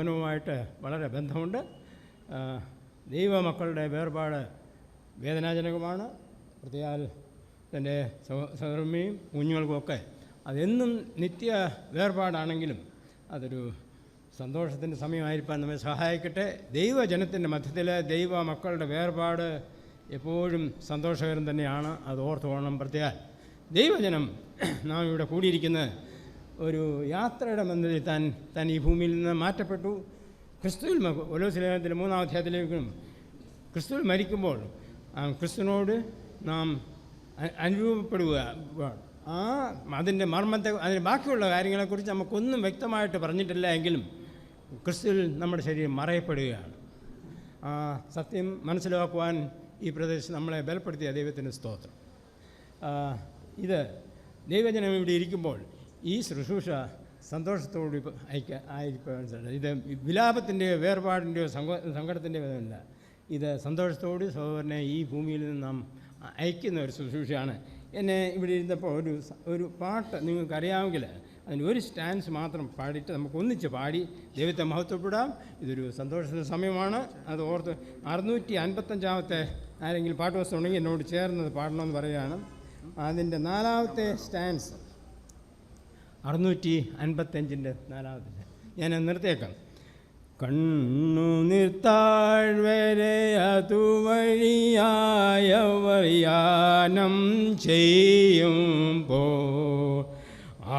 ഭവനവുമായിട്ട് വളരെ ബന്ധമുണ്ട്. ദൈവമക്കളുടെ വേർപാട് വേദനാജനകമാണ്. പ്രത്യേകാൽ തൻ്റെ സഹോദരമ്മയും കുഞ്ഞുങ്ങൾക്കുമൊക്കെ അതെന്നും നിത്യ വേർപാടാണെങ്കിലും അതൊരു സന്തോഷത്തിൻ്റെ സമയമായിരിക്കാൻ നമ്മെ സഹായിക്കട്ടെ. ദൈവജനത്തിൻ്റെ മധ്യത്തിൽ ദൈവമക്കളുടെ വേർപാട് എപ്പോഴും സന്തോഷകരം തന്നെയാണ്. അത് ഓർത്ത് പോകണം. പ്രത്യേകം ദൈവജനം നാം ഇവിടെ കൂടിയിരിക്കുന്നത് ഒരു യാത്രയുടെ ബന്ധത്തിൽ താൻ ഈ ഭൂമിയിൽ നിന്ന് മാറ്റപ്പെട്ടു. ക്രിസ്തുവിൽ കൊലോസ്യലേഖനത്തിലെ 3-ാം അധ്യായത്തിലേക്കും ക്രിസ്തുവിൽ മരിക്കുമ്പോൾ ക്രിസ്തുവിനോട് നാം അനുരൂപപ്പെടുക. അതിൻ്റെ മർമ്മത്തെ, അതിന് ബാക്കിയുള്ള കാര്യങ്ങളെക്കുറിച്ച് നമുക്കൊന്നും വ്യക്തമായിട്ട് പറഞ്ഞിട്ടില്ല എങ്കിലും ക്രിസ്തുവിൽ നമ്മുടെ ശരീരം മറയപ്പെടുകയാണ്. സത്യം മനസ്സിലാക്കുവാൻ ഈ പ്രദേശം നമ്മളെ ബലപ്പെടുത്തിയ ദൈവത്തിന് സ്തോത്രം. ഇത് ദൈവജനം ഇവിടെ ഇരിക്കുമ്പോൾ ഈ ശുശ്രൂഷ സന്തോഷത്തോട് ആയിരിക്കാൻ സാധിക്കും. ഇത് വിലാപത്തിൻ്റെയോ വേർപാടിൻ്റെയോ സങ്കടത്തിൻ്റെയോ അല്ല. ഇത് സന്തോഷത്തോട് സഹോദരനെ ഈ ഭൂമിയിൽ നിന്ന് നാം അയക്കുന്ന ഒരു ശുശ്രൂഷയാണ്. എന്നെ ഇവിടെ ഇരുന്നപ്പോൾ ഒരു പാട്ട് നിങ്ങൾക്കറിയാമെങ്കിൽ അതിന് ഒരു സ്റ്റാൻസ് മാത്രം പാടിയിട്ട് നമുക്ക് ഒന്നിച്ച് പാടി ദൈവത്തെ മഹത്വപ്പെടാം. ഇതൊരു സന്തോഷത്തിൻ്റെ സമയമാണ്. അത് ഓർത്ത് 655 ആരെങ്കിലും പാട്ട് വസ്തു ഉണ്ടെങ്കിൽ എന്നോട് ചേർന്നത് പാടണമെന്ന് പറയുകയാണ്. അതിൻ്റെ 4ാമത്തെ സ്റ്റാൻസ് 655 4ാമത്തെ ഞാൻ നിർത്തിയേക്കാം. കണ്ണു നിർത്താഴ്വരെ അതുവഴിയായവർ യാനം ചെയ്യുമ്പോൾ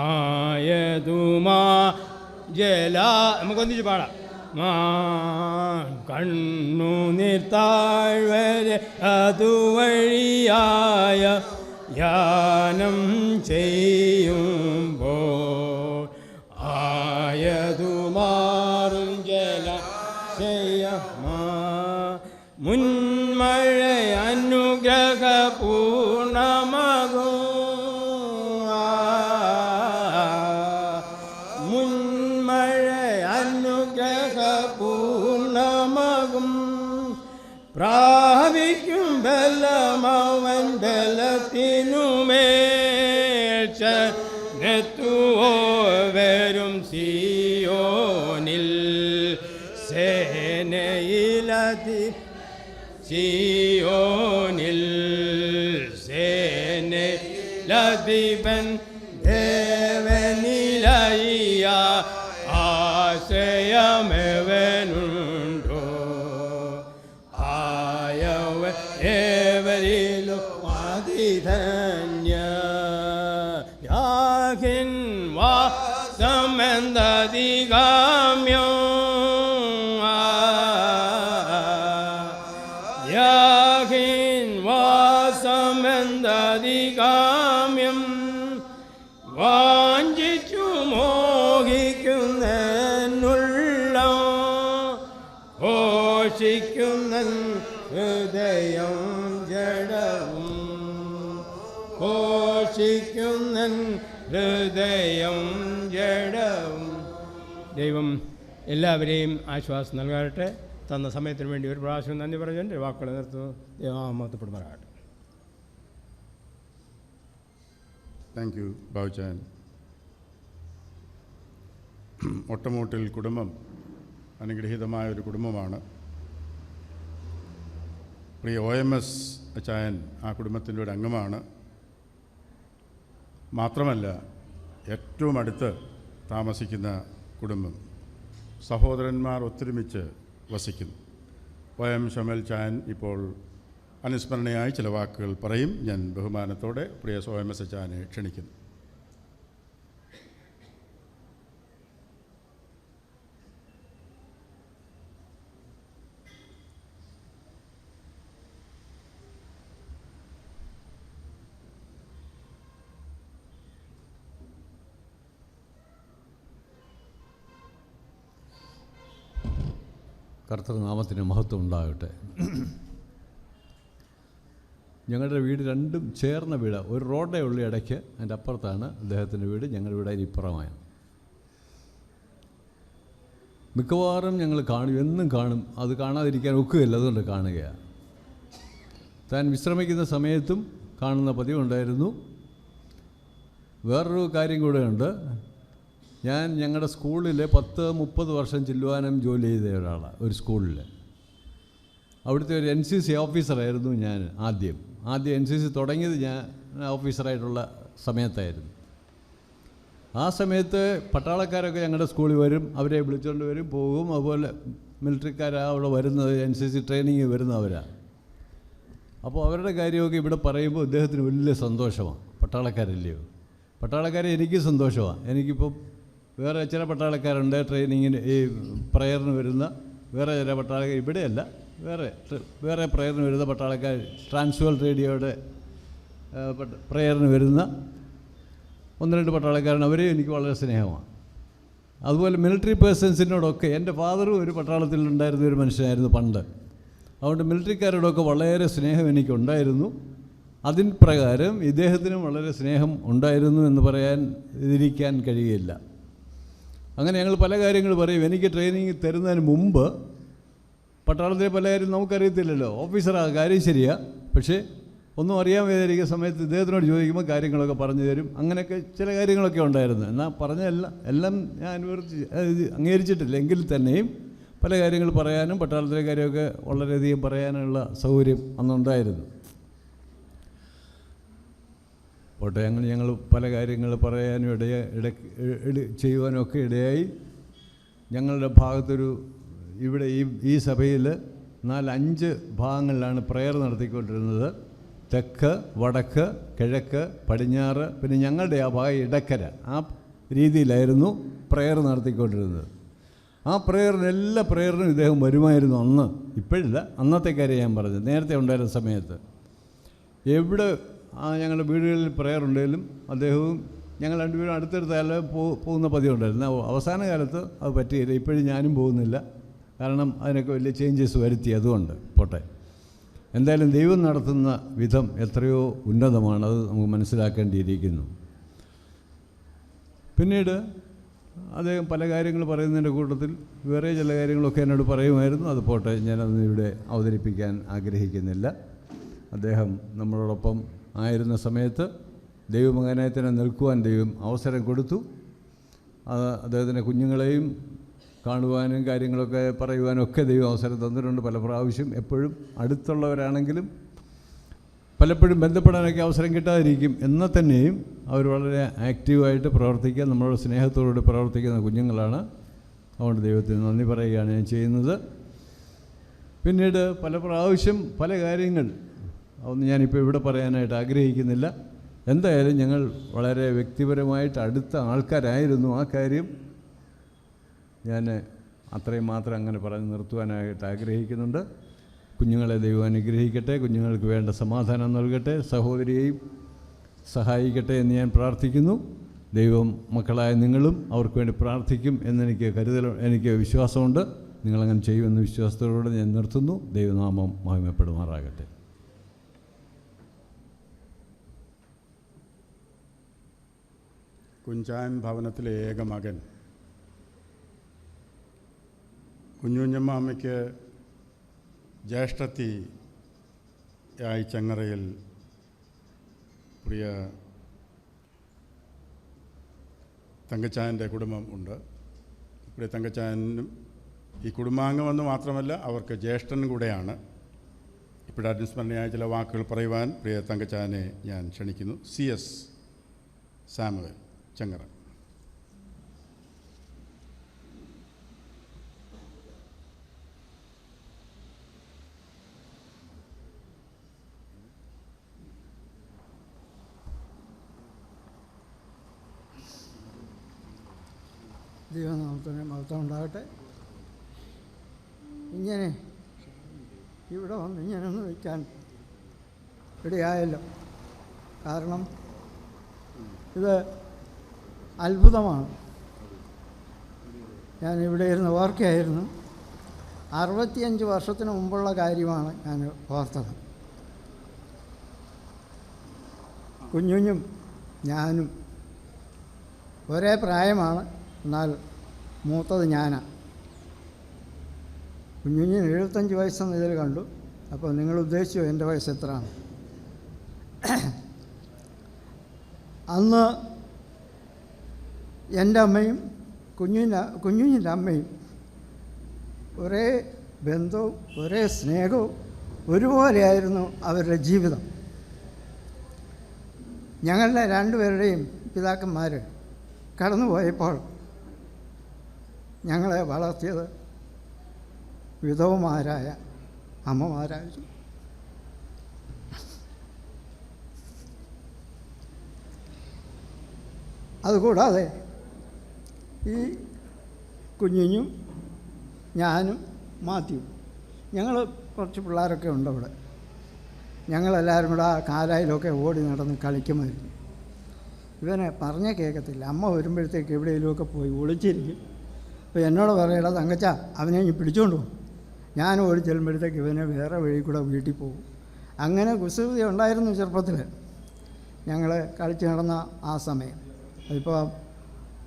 ആയതുമാ നമുക്കൊന്നിച്ച് പാടാം. കണ്ണു നിർത്താഴ്വരെ അതുവഴിയായ യാനം ചെയ്യുമ്പോൾ ആയതുമാറും ജലശയമാ മുൻമഴ അനുഗ്രഹപൂർണമാകും മുൻമഴ അനുഗ്രഹപൂർണമാകും പ്രാപിക്കും ബലമവൻ ബലത്തിനുമേൽ നെത്തുവോ വരും സിയോനിൽ സിയോനിൽ സേനയിലധിപൻ ദേവനിലയ ആശയമെവനുണ്ടോ ആയവ ഏവരിലും അതിധന്യ യാഹിൻ വാസമെന്തധികാമ്യം യാഹിൻ വാസമെന്തധികാമ്യം വാഞ്ചിച്ചു മോഹിക്കുന്നുള്ള ഘോഷിക്കുന്ന ഹൃദയം ജഡവും ഘോഷിക്കുന്ന ഹൃദയം ജഡവും. ദൈവം എല്ലാവരെയും ആശ്വാസം നൽകട്ടെ. തന്ന സമയത്തിന് വേണ്ടി ഒരു പ്രാവശ്യം നന്ദി പറഞ്ഞു എൻ്റെ വാക്കുകളെ നിർത്തുന്നു. ദൈവമഹത്വപ്പെടുമാറാകട്ടെ. Thank you ബാബുചാൻ. ഒട്ടമൂട്ടിൽ കുടുംബം അനുഗ്രഹീതമായ ഒരു കുടുംബമാണ്. പ്രിയ OMS അച്ചായൻ ആ കുടുംബത്തിൻ്റെ ഒരു അംഗമാണ്. മാത്രമല്ല ഏറ്റവും അടുത്ത് താമസിക്കുന്ന കുടുംബം. സഹോദരന്മാർ ഒത്തൊരുമിച്ച് വസിക്കുന്നു. OM ഷമൽ ചായൻ ഇപ്പോൾ അനുസ്മരണയായി ചില വാക്കുകൾ പറയും. ഞാൻ ബഹുമാനത്തോടെ പ്രിയ OMS അച്ചായനെ ക്ഷണിക്കുന്നു. കർത്തൃനാമത്തിന് മഹത്വം ഉണ്ടാകട്ടെ. ഞങ്ങളുടെ വീട് രണ്ടും ചേർന്ന വീട്. ഒരു റോഡേ ഉള്ള ഇടയ്ക്ക് അതിൻ്റെ അപ്പുറത്താണ് അദ്ദേഹത്തിൻ്റെ വീട്. ഞങ്ങളുടെ വീട് അതിനിപ്പുറമാണ്. മിക്കവാറും ഞങ്ങൾ കാണും, എന്നും കാണും. അത് കാണാതിരിക്കാൻ ഒക്കുകയില്ല, അതുകൊണ്ട് കാണുകയാണ്. താൻ വിശ്രമിക്കുന്ന സമയത്തും കാണുന്ന പതിവുണ്ടായിരുന്നു. വേറൊരു കാര്യം കൂടെ ഉണ്ട്. ഞാൻ ഞങ്ങളുടെ സ്കൂളിൽ 10-30 വർഷം ചില്ലുവാനം ജോലി ചെയ്ത ഒരാളാണ് ഒരു സ്കൂളിൽ. അവിടുത്തെ ഒരു NCC ഓഫീസറായിരുന്നു ഞാൻ. ആദ്യം NCC തുടങ്ങിയത് ഞാൻ ഓഫീസറായിട്ടുള്ള സമയത്തായിരുന്നു. ആ സമയത്ത് പട്ടാളക്കാരൊക്കെ ഞങ്ങളുടെ സ്കൂളിൽ വരും, അവരെ വിളിച്ചുകൊണ്ട് വരും, പോകും. അതുപോലെ മിലിറ്ററിക്കാരാണ് അവിടെ വരുന്നത്, NCC ട്രെയിനിങ് വരുന്നവരാണ്. അപ്പോൾ അവരുടെ കാര്യമൊക്കെ ഇവിടെ പറയുമ്പോൾ ഇദ്ദേഹത്തിന് വലിയ സന്തോഷമാണ്. പട്ടാളക്കാരില്ലയോ, പട്ടാളക്കാരെ എനിക്ക് സന്തോഷമാണ്. എനിക്കിപ്പം വേറെ ചില പട്ടാളക്കാരുണ്ട് ട്രെയിനിങ്ങിന് ഈ പ്രയറിന് വരുന്ന, വേറെ ചില പട്ടാളക്കാർ ഇവിടെയല്ല, വേറെ പ്രയറിന് വരുന്ന പട്ടാളക്കാർ, ട്രാൻസ്വേൾ റേഡിയോയുടെ പ്രയറിന് വരുന്ന 1-2 പട്ടാളക്കാരാണ്. അവരെയും എനിക്ക് വളരെ സ്നേഹമാണ്. അതുപോലെ മിലിറ്ററി പേഴ്സൺസിനോടൊക്കെ, എൻ്റെ ഫാദറും ഒരു പട്ടാളത്തിലുണ്ടായിരുന്ന ഒരു മനുഷ്യനായിരുന്നു പണ്ട്. അതുകൊണ്ട് മിലിറ്ററിക്കാരോടൊക്കെ വളരെ സ്നേഹം എനിക്കുണ്ടായിരുന്നു. അതിൻ പ്രകാരം ഇദ്ദേഹത്തിനും വളരെ സ്നേഹം ഉണ്ടായിരുന്നു എന്ന് പറയാൻ ഇരിക്കാൻ കഴിയില്ല. അങ്ങനെ ഞങ്ങൾ പല കാര്യങ്ങൾ പറയും. എനിക്ക് ട്രെയിനിങ് തരുന്നതിന് മുമ്പ് പട്ടാളത്തിലെ പല കാര്യം നമുക്കറിയത്തില്ലല്ലോ. ഓഫീസറാണ്, കാര്യം ശരിയാണ്. പക്ഷേ ഒന്നും അറിയാൻ വയ്യാതിരിക്കുന്ന സമയത്ത് ഇദ്ദേഹത്തിനോട് ചോദിക്കുമ്പോൾ കാര്യങ്ങളൊക്കെ പറഞ്ഞു തരും. അങ്ങനെയൊക്കെ ചില കാര്യങ്ങളൊക്കെ ഉണ്ടായിരുന്നു. എന്നാൽ എല്ലാം ഞാൻ അംഗീകരിച്ചിട്ടില്ല. എങ്കിൽ തന്നെയും പല കാര്യങ്ങൾ പറയാനും പട്ടാളത്തിലെ കാര്യമൊക്കെ വളരെയധികം പറയാനുള്ള സൗകര്യം അന്നുണ്ടായിരുന്നു. പോട്ടെ, അങ്ങനെ ഞങ്ങൾ പല കാര്യങ്ങൾ പറയാനും ചെയ്യുവാനും ഒക്കെ ഇടയായി. ഞങ്ങളുടെ ഭാഗത്തൊരു ഇവിടെ ഈ സഭയിൽ 4-5 ഭാഗങ്ങളിലാണ് പ്രയർ നടത്തിക്കൊണ്ടിരുന്നത്. തെക്ക്, വടക്ക്, കിഴക്ക്, പടിഞ്ഞാറ്, പിന്നെ ഞങ്ങളുടെ ആ ഭാഗം ഇടക്കര. ആ രീതിയിലായിരുന്നു പ്രയർ നടത്തിക്കൊണ്ടിരുന്നത്. ആ എല്ലാ പ്രയറിനും ഇദ്ദേഹം വരുമായിരുന്നു അന്ന്. ഇപ്പോഴില്ല, അന്നത്തെ കാര്യം ഞാൻ പറഞ്ഞത്, നേരത്തെ ഉണ്ടായിരുന്ന സമയത്ത്. എവിടെ ഞങ്ങളുടെ വീടുകളിൽ പ്രയർ ഉണ്ടെങ്കിലും അദ്ദേഹവും ഞങ്ങൾ രണ്ടുപേരും അടുത്തടുത്തായാലും പോകുന്ന പതിവ് ഉണ്ടായിരുന്നു. അവസാന കാലത്ത് അത് പറ്റിയില്ല. ഇപ്പോഴും ഞാനും പോകുന്നില്ല, കാരണം അതിനൊക്കെ വലിയ ചേഞ്ചസ് വരുത്തി. അതുകൊണ്ട് പോട്ടെ. എന്തായാലും ദൈവം നടത്തുന്ന വിധം എത്രയോ ഉന്നതമാണ്, അത് നമുക്ക് മനസ്സിലാക്കേണ്ടിയിരിക്കുന്നു. പിന്നീട് അദ്ദേഹം പല കാര്യങ്ങൾ പറയുന്നതിൻ്റെ കൂട്ടത്തിൽ വേറെ ചില കാര്യങ്ങളൊക്കെ എന്നോട് പറയുമായിരുന്നു. അത് പോട്ടെ, ഞാനതൊന്നും ഇവിടെ അവതരിപ്പിക്കാൻ ആഗ്രഹിക്കുന്നില്ല. അദ്ദേഹം നമ്മളോടൊപ്പം ആയിരുന്ന സമയത്ത് ദൈവമകനായി തന്നെ നിൽക്കുവാൻ ദൈവം അവസരം കൊടുത്തു. അദ്ദേഹത്തിൻ്റെ കുഞ്ഞുങ്ങളെയും കാണുവാനും കാര്യങ്ങളൊക്കെ പറയുവാനും ഒക്കെ ദൈവം അവസരം തന്നിട്ടുണ്ട് പല പ്രാവശ്യം. എപ്പോഴും അടുത്തുള്ളവരാണെങ്കിലും പലപ്പോഴും ബന്ധപ്പെടാനൊക്കെ അവസരം കിട്ടാതിരിക്കും. എന്നാൽ തന്നെയും അവർ വളരെ ആക്റ്റീവായിട്ട് പ്രവർത്തിക്കാൻ, നമ്മളോട് സ്നേഹത്തോടുകൂടി പ്രവർത്തിക്കുന്ന കുഞ്ഞുങ്ങളാണ്. അതുകൊണ്ട് ദൈവത്തിന് നന്ദി പറയുകയാണ് ഞാൻ ചെയ്യുന്നത്. പിന്നീട് പല പ്രാവശ്യം പല കാര്യങ്ങൾ, അതൊന്നും ഞാനിപ്പോൾ ഇവിടെ പറയാനായിട്ട് ആഗ്രഹിക്കുന്നില്ല. എന്തായാലും ഞങ്ങൾ വളരെ വ്യക്തിപരമായിട്ട് അടുത്ത ആൾക്കാരായിരുന്നു. ആ കാര്യം ഞാൻ അത്രയും മാത്രം അങ്ങനെ പറഞ്ഞ് നിർത്തുവാനായിട്ട് ആഗ്രഹിക്കുന്നുണ്ട്. കുഞ്ഞുങ്ങളെ ദൈവം അനുഗ്രഹിക്കട്ടെ, കുഞ്ഞുങ്ങൾക്ക് വേണ്ട സമാധാനം നൽകട്ടെ, സഹോദരിയെയും സഹായിക്കട്ടെ എന്ന് ഞാൻ പ്രാർത്ഥിക്കുന്നു. ദൈവം മക്കളായ നിങ്ങളും അവർക്ക് വേണ്ടി പ്രാർത്ഥിക്കും എനിക്ക് വിശ്വാസമുണ്ട്. നിങ്ങളങ്ങനെ ചെയ്യുമെന്ന വിശ്വാസത്തോടെ ഞാൻ നിർത്തുന്നു. ദൈവനാമം മഹിമപ്പെടുമാറാകട്ടെ. കുഞ്ചാൻ ഭവനത്തിലെ ഏക മകൻ കുഞ്ഞുഞ്ഞമ്മ അമ്മയ്ക്ക് ജ്യേഷ്ഠത്തിയായി ചെങ്ങറയിൽ പ്രിയ തങ്കച്ചായൻ്റെ കുടുംബം ഉണ്ട്. പ്രിയ തങ്കച്ചായനും ഈ കുടുംബാംഗമെന്ന് മാത്രമല്ല അവർക്ക് ജ്യേഷ്ഠനും കൂടെയാണ്. ഇപ്പോഴനുസ്മരണയായ ചില വാക്കുകൾ പറയുവാൻ പ്രിയ തങ്കച്ചായനെ ഞാൻ ക്ഷണിക്കുന്നു. CS Samuel, Chengara. ദൈവനാമത്തിന് മഹത്വം ഉണ്ടാകട്ടെ. ഇങ്ങനെ ഇവിടെ വന്ന് ഇങ്ങനെയൊന്ന് വയ്ക്കാൻ ഇടയായല്ലോ. കാരണം ഇത് അത്ഭുതമാണ്. ഞാൻ ഇവിടെ ഇരുന്ന് ഓർക്കുകയായിരുന്നു. 65 വർഷത്തിന് മുമ്പുള്ള കാര്യമാണ് ഞാൻ ഓർത്തത്. കുഞ്ഞുഞ്ഞും ഞാനും ഒരേ പ്രായമാണ്, എന്നാൽ മൂത്തത് ഞാനാണ്. കുഞ്ഞുഞ്ഞിന് 75 വയസ്സെന്ന് ഇതിൽ കണ്ടു. അപ്പോൾ നിങ്ങൾ ഉദ്ദേശിച്ചോ എൻ്റെ വയസ്സ് എത്രയാണ്? അന്ന് എൻ്റെ അമ്മയും കുഞ്ഞിൻ്റെ അമ്മയും ഒരേ ബന്ധവും ഒരേ സ്നേഹവും ഒരുപോലെയായിരുന്നു അവരുടെ ജീവിതം. ഞങ്ങളുടെ രണ്ടുപേരുടെയും പിതാക്കന്മാർ കടന്നുപോയപ്പോൾ ഞങ്ങളെ വളർത്തിയത് വിധവമാരായ അമ്മമാരായിരുന്നു. അതുകൂടാതെ ഈ കുഞ്ഞിനും ഞാനും മാത്യുവും ഞങ്ങൾ കുറച്ച് പിള്ളേരൊക്കെ ഉണ്ട് അവിടെ. ഞങ്ങളെല്ലാവരും കൂടെ ആ കാലായിലൊക്കെ ഓടി നടന്ന് കളിക്കുമായിരുന്നു. ഇവനെ പറഞ്ഞേ കേൾക്കത്തില്ല. അമ്മ വരുമ്പോഴത്തേക്ക് എവിടെയെങ്കിലുമൊക്കെ പോയി ഒളിച്ചിരിക്കും. അപ്പോൾ എന്നോട് പറയടാ തങ്കച്ച അവനെ ഇനി പിടിച്ചുകൊണ്ട് പോകും. ഞാൻ ഓടി ചെല്ലുമ്പോഴത്തേക്ക് ഇവനെ വേറെ വഴി കൂടെ വീട്ടിൽ പോകും. അങ്ങനെ കുസൃതി ഉണ്ടായിരുന്നു ചെറുപ്പത്തിൽ ഞങ്ങൾ കളിച്ച് നടന്ന ആ സമയം. അതിപ്പോൾ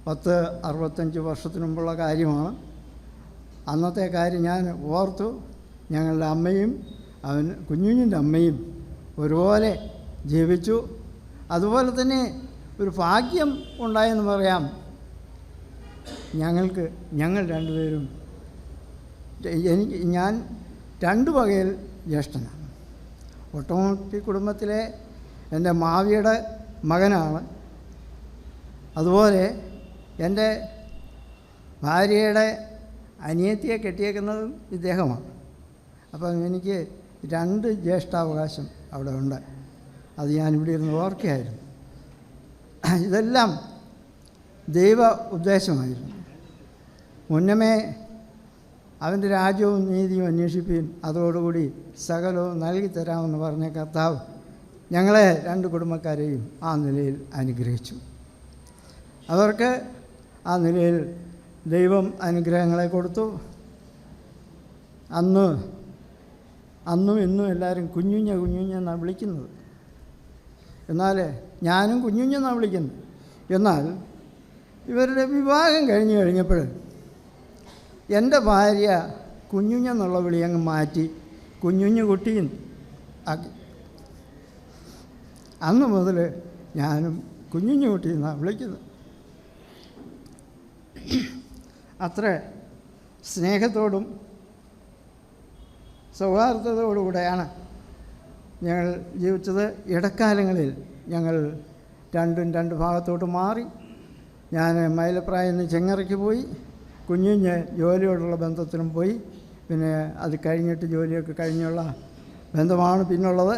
65 വർഷത്തിന് മുമ്പുള്ള കാര്യമാണ്. അന്നത്തെ കാര്യം ഞാൻ ഓർത്തു. ഞങ്ങളുടെ അമ്മയും കുഞ്ഞിൻ്റെ അമ്മയും ഒരുപോലെ ജീവിച്ചു. അതുപോലെ തന്നെ ഒരു ഭാഗ്യം ഉണ്ടായെന്ന് പറയാം. ഞങ്ങൾ രണ്ടുപേരും ഞാൻ 2 വകയിൽ ജ്യേഷ്ഠനാണ്. ഓട്ടോമാറ്റിക് കുടുംബത്തിലെ എൻ്റെ മാവിയുടെ മകനാണ്. അതുപോലെ എൻ്റെ ഭാര്യയുടെ അനിയത്തിയെ കെട്ടിയേക്കുന്നതും ഇദ്ദേഹമാണ്. അപ്പം എനിക്ക് 2 ജ്യേഷ്ഠാവകാശം അവിടെ ഉണ്ട്. അത് ഞാനിവിടെ ഇരുന്ന് ഓർക്കുകയായിരുന്നു. ഇതെല്ലാം ദൈവ ഉദ്ദേശമായിരുന്നു. മുന്നമേ അവൻ്റെ രാജ്യവും നീതിയും അന്വേഷിപ്പീൻ, അതോടുകൂടി സകലവും നൽകി തരാമെന്ന് പറഞ്ഞ കർത്താവ് ഞങ്ങളെ 2 കുടുംബക്കാരെയും ആ നിലയിൽ അനുഗ്രഹിച്ചു. അവർക്ക് ആ നിലയിൽ ദൈവം അനുഗ്രഹങ്ങളെ കൊടുത്തു. അന്നും ഇന്നും എല്ലാവരും കുഞ്ഞുഞ്ഞെന്നാണ് വിളിക്കുന്നത്. എന്നാൽ ഞാനും കുഞ്ഞുഞ്ഞെന്നാണ് വിളിക്കുന്നത്. എന്നാൽ ഇവരുടെ വിവാഹം കഴിഞ്ഞപ്പോൾ എൻ്റെ ഭാര്യ കുഞ്ഞുഞ്ഞെന്നുള്ള വിളി അങ്ങ് മാറ്റി കുഞ്ഞുഞ്ഞു കുട്ടിയും ആക്കി. അന്ന് മുതൽ ഞാനും കുഞ്ഞുഞ്ഞു കുട്ടിയെന്നാണ് വിളിക്കുന്നത്. അത്ര സ്നേഹത്തോടും സൗഹാർദ്ദത്തോടുകൂടെയാണ് ഞങ്ങൾ ജീവിച്ചത്. ഇടക്കാലങ്ങളിൽ ഞങ്ങൾ 2 ഭാഗത്തോട്ട് മാറി. ഞാൻ മൈലപ്രായിൽ നിന്ന് ചെങ്ങറയ്ക്ക് പോയി. കുഞ്ഞിഞ്ഞ് ജോലിയോടുള്ള ബന്ധത്തിനും പോയി. പിന്നെ അത് കഴിഞ്ഞിട്ട് ജോലിയൊക്കെ കഴിഞ്ഞുള്ള ബന്ധമാണ് പിന്നുള്ളത്.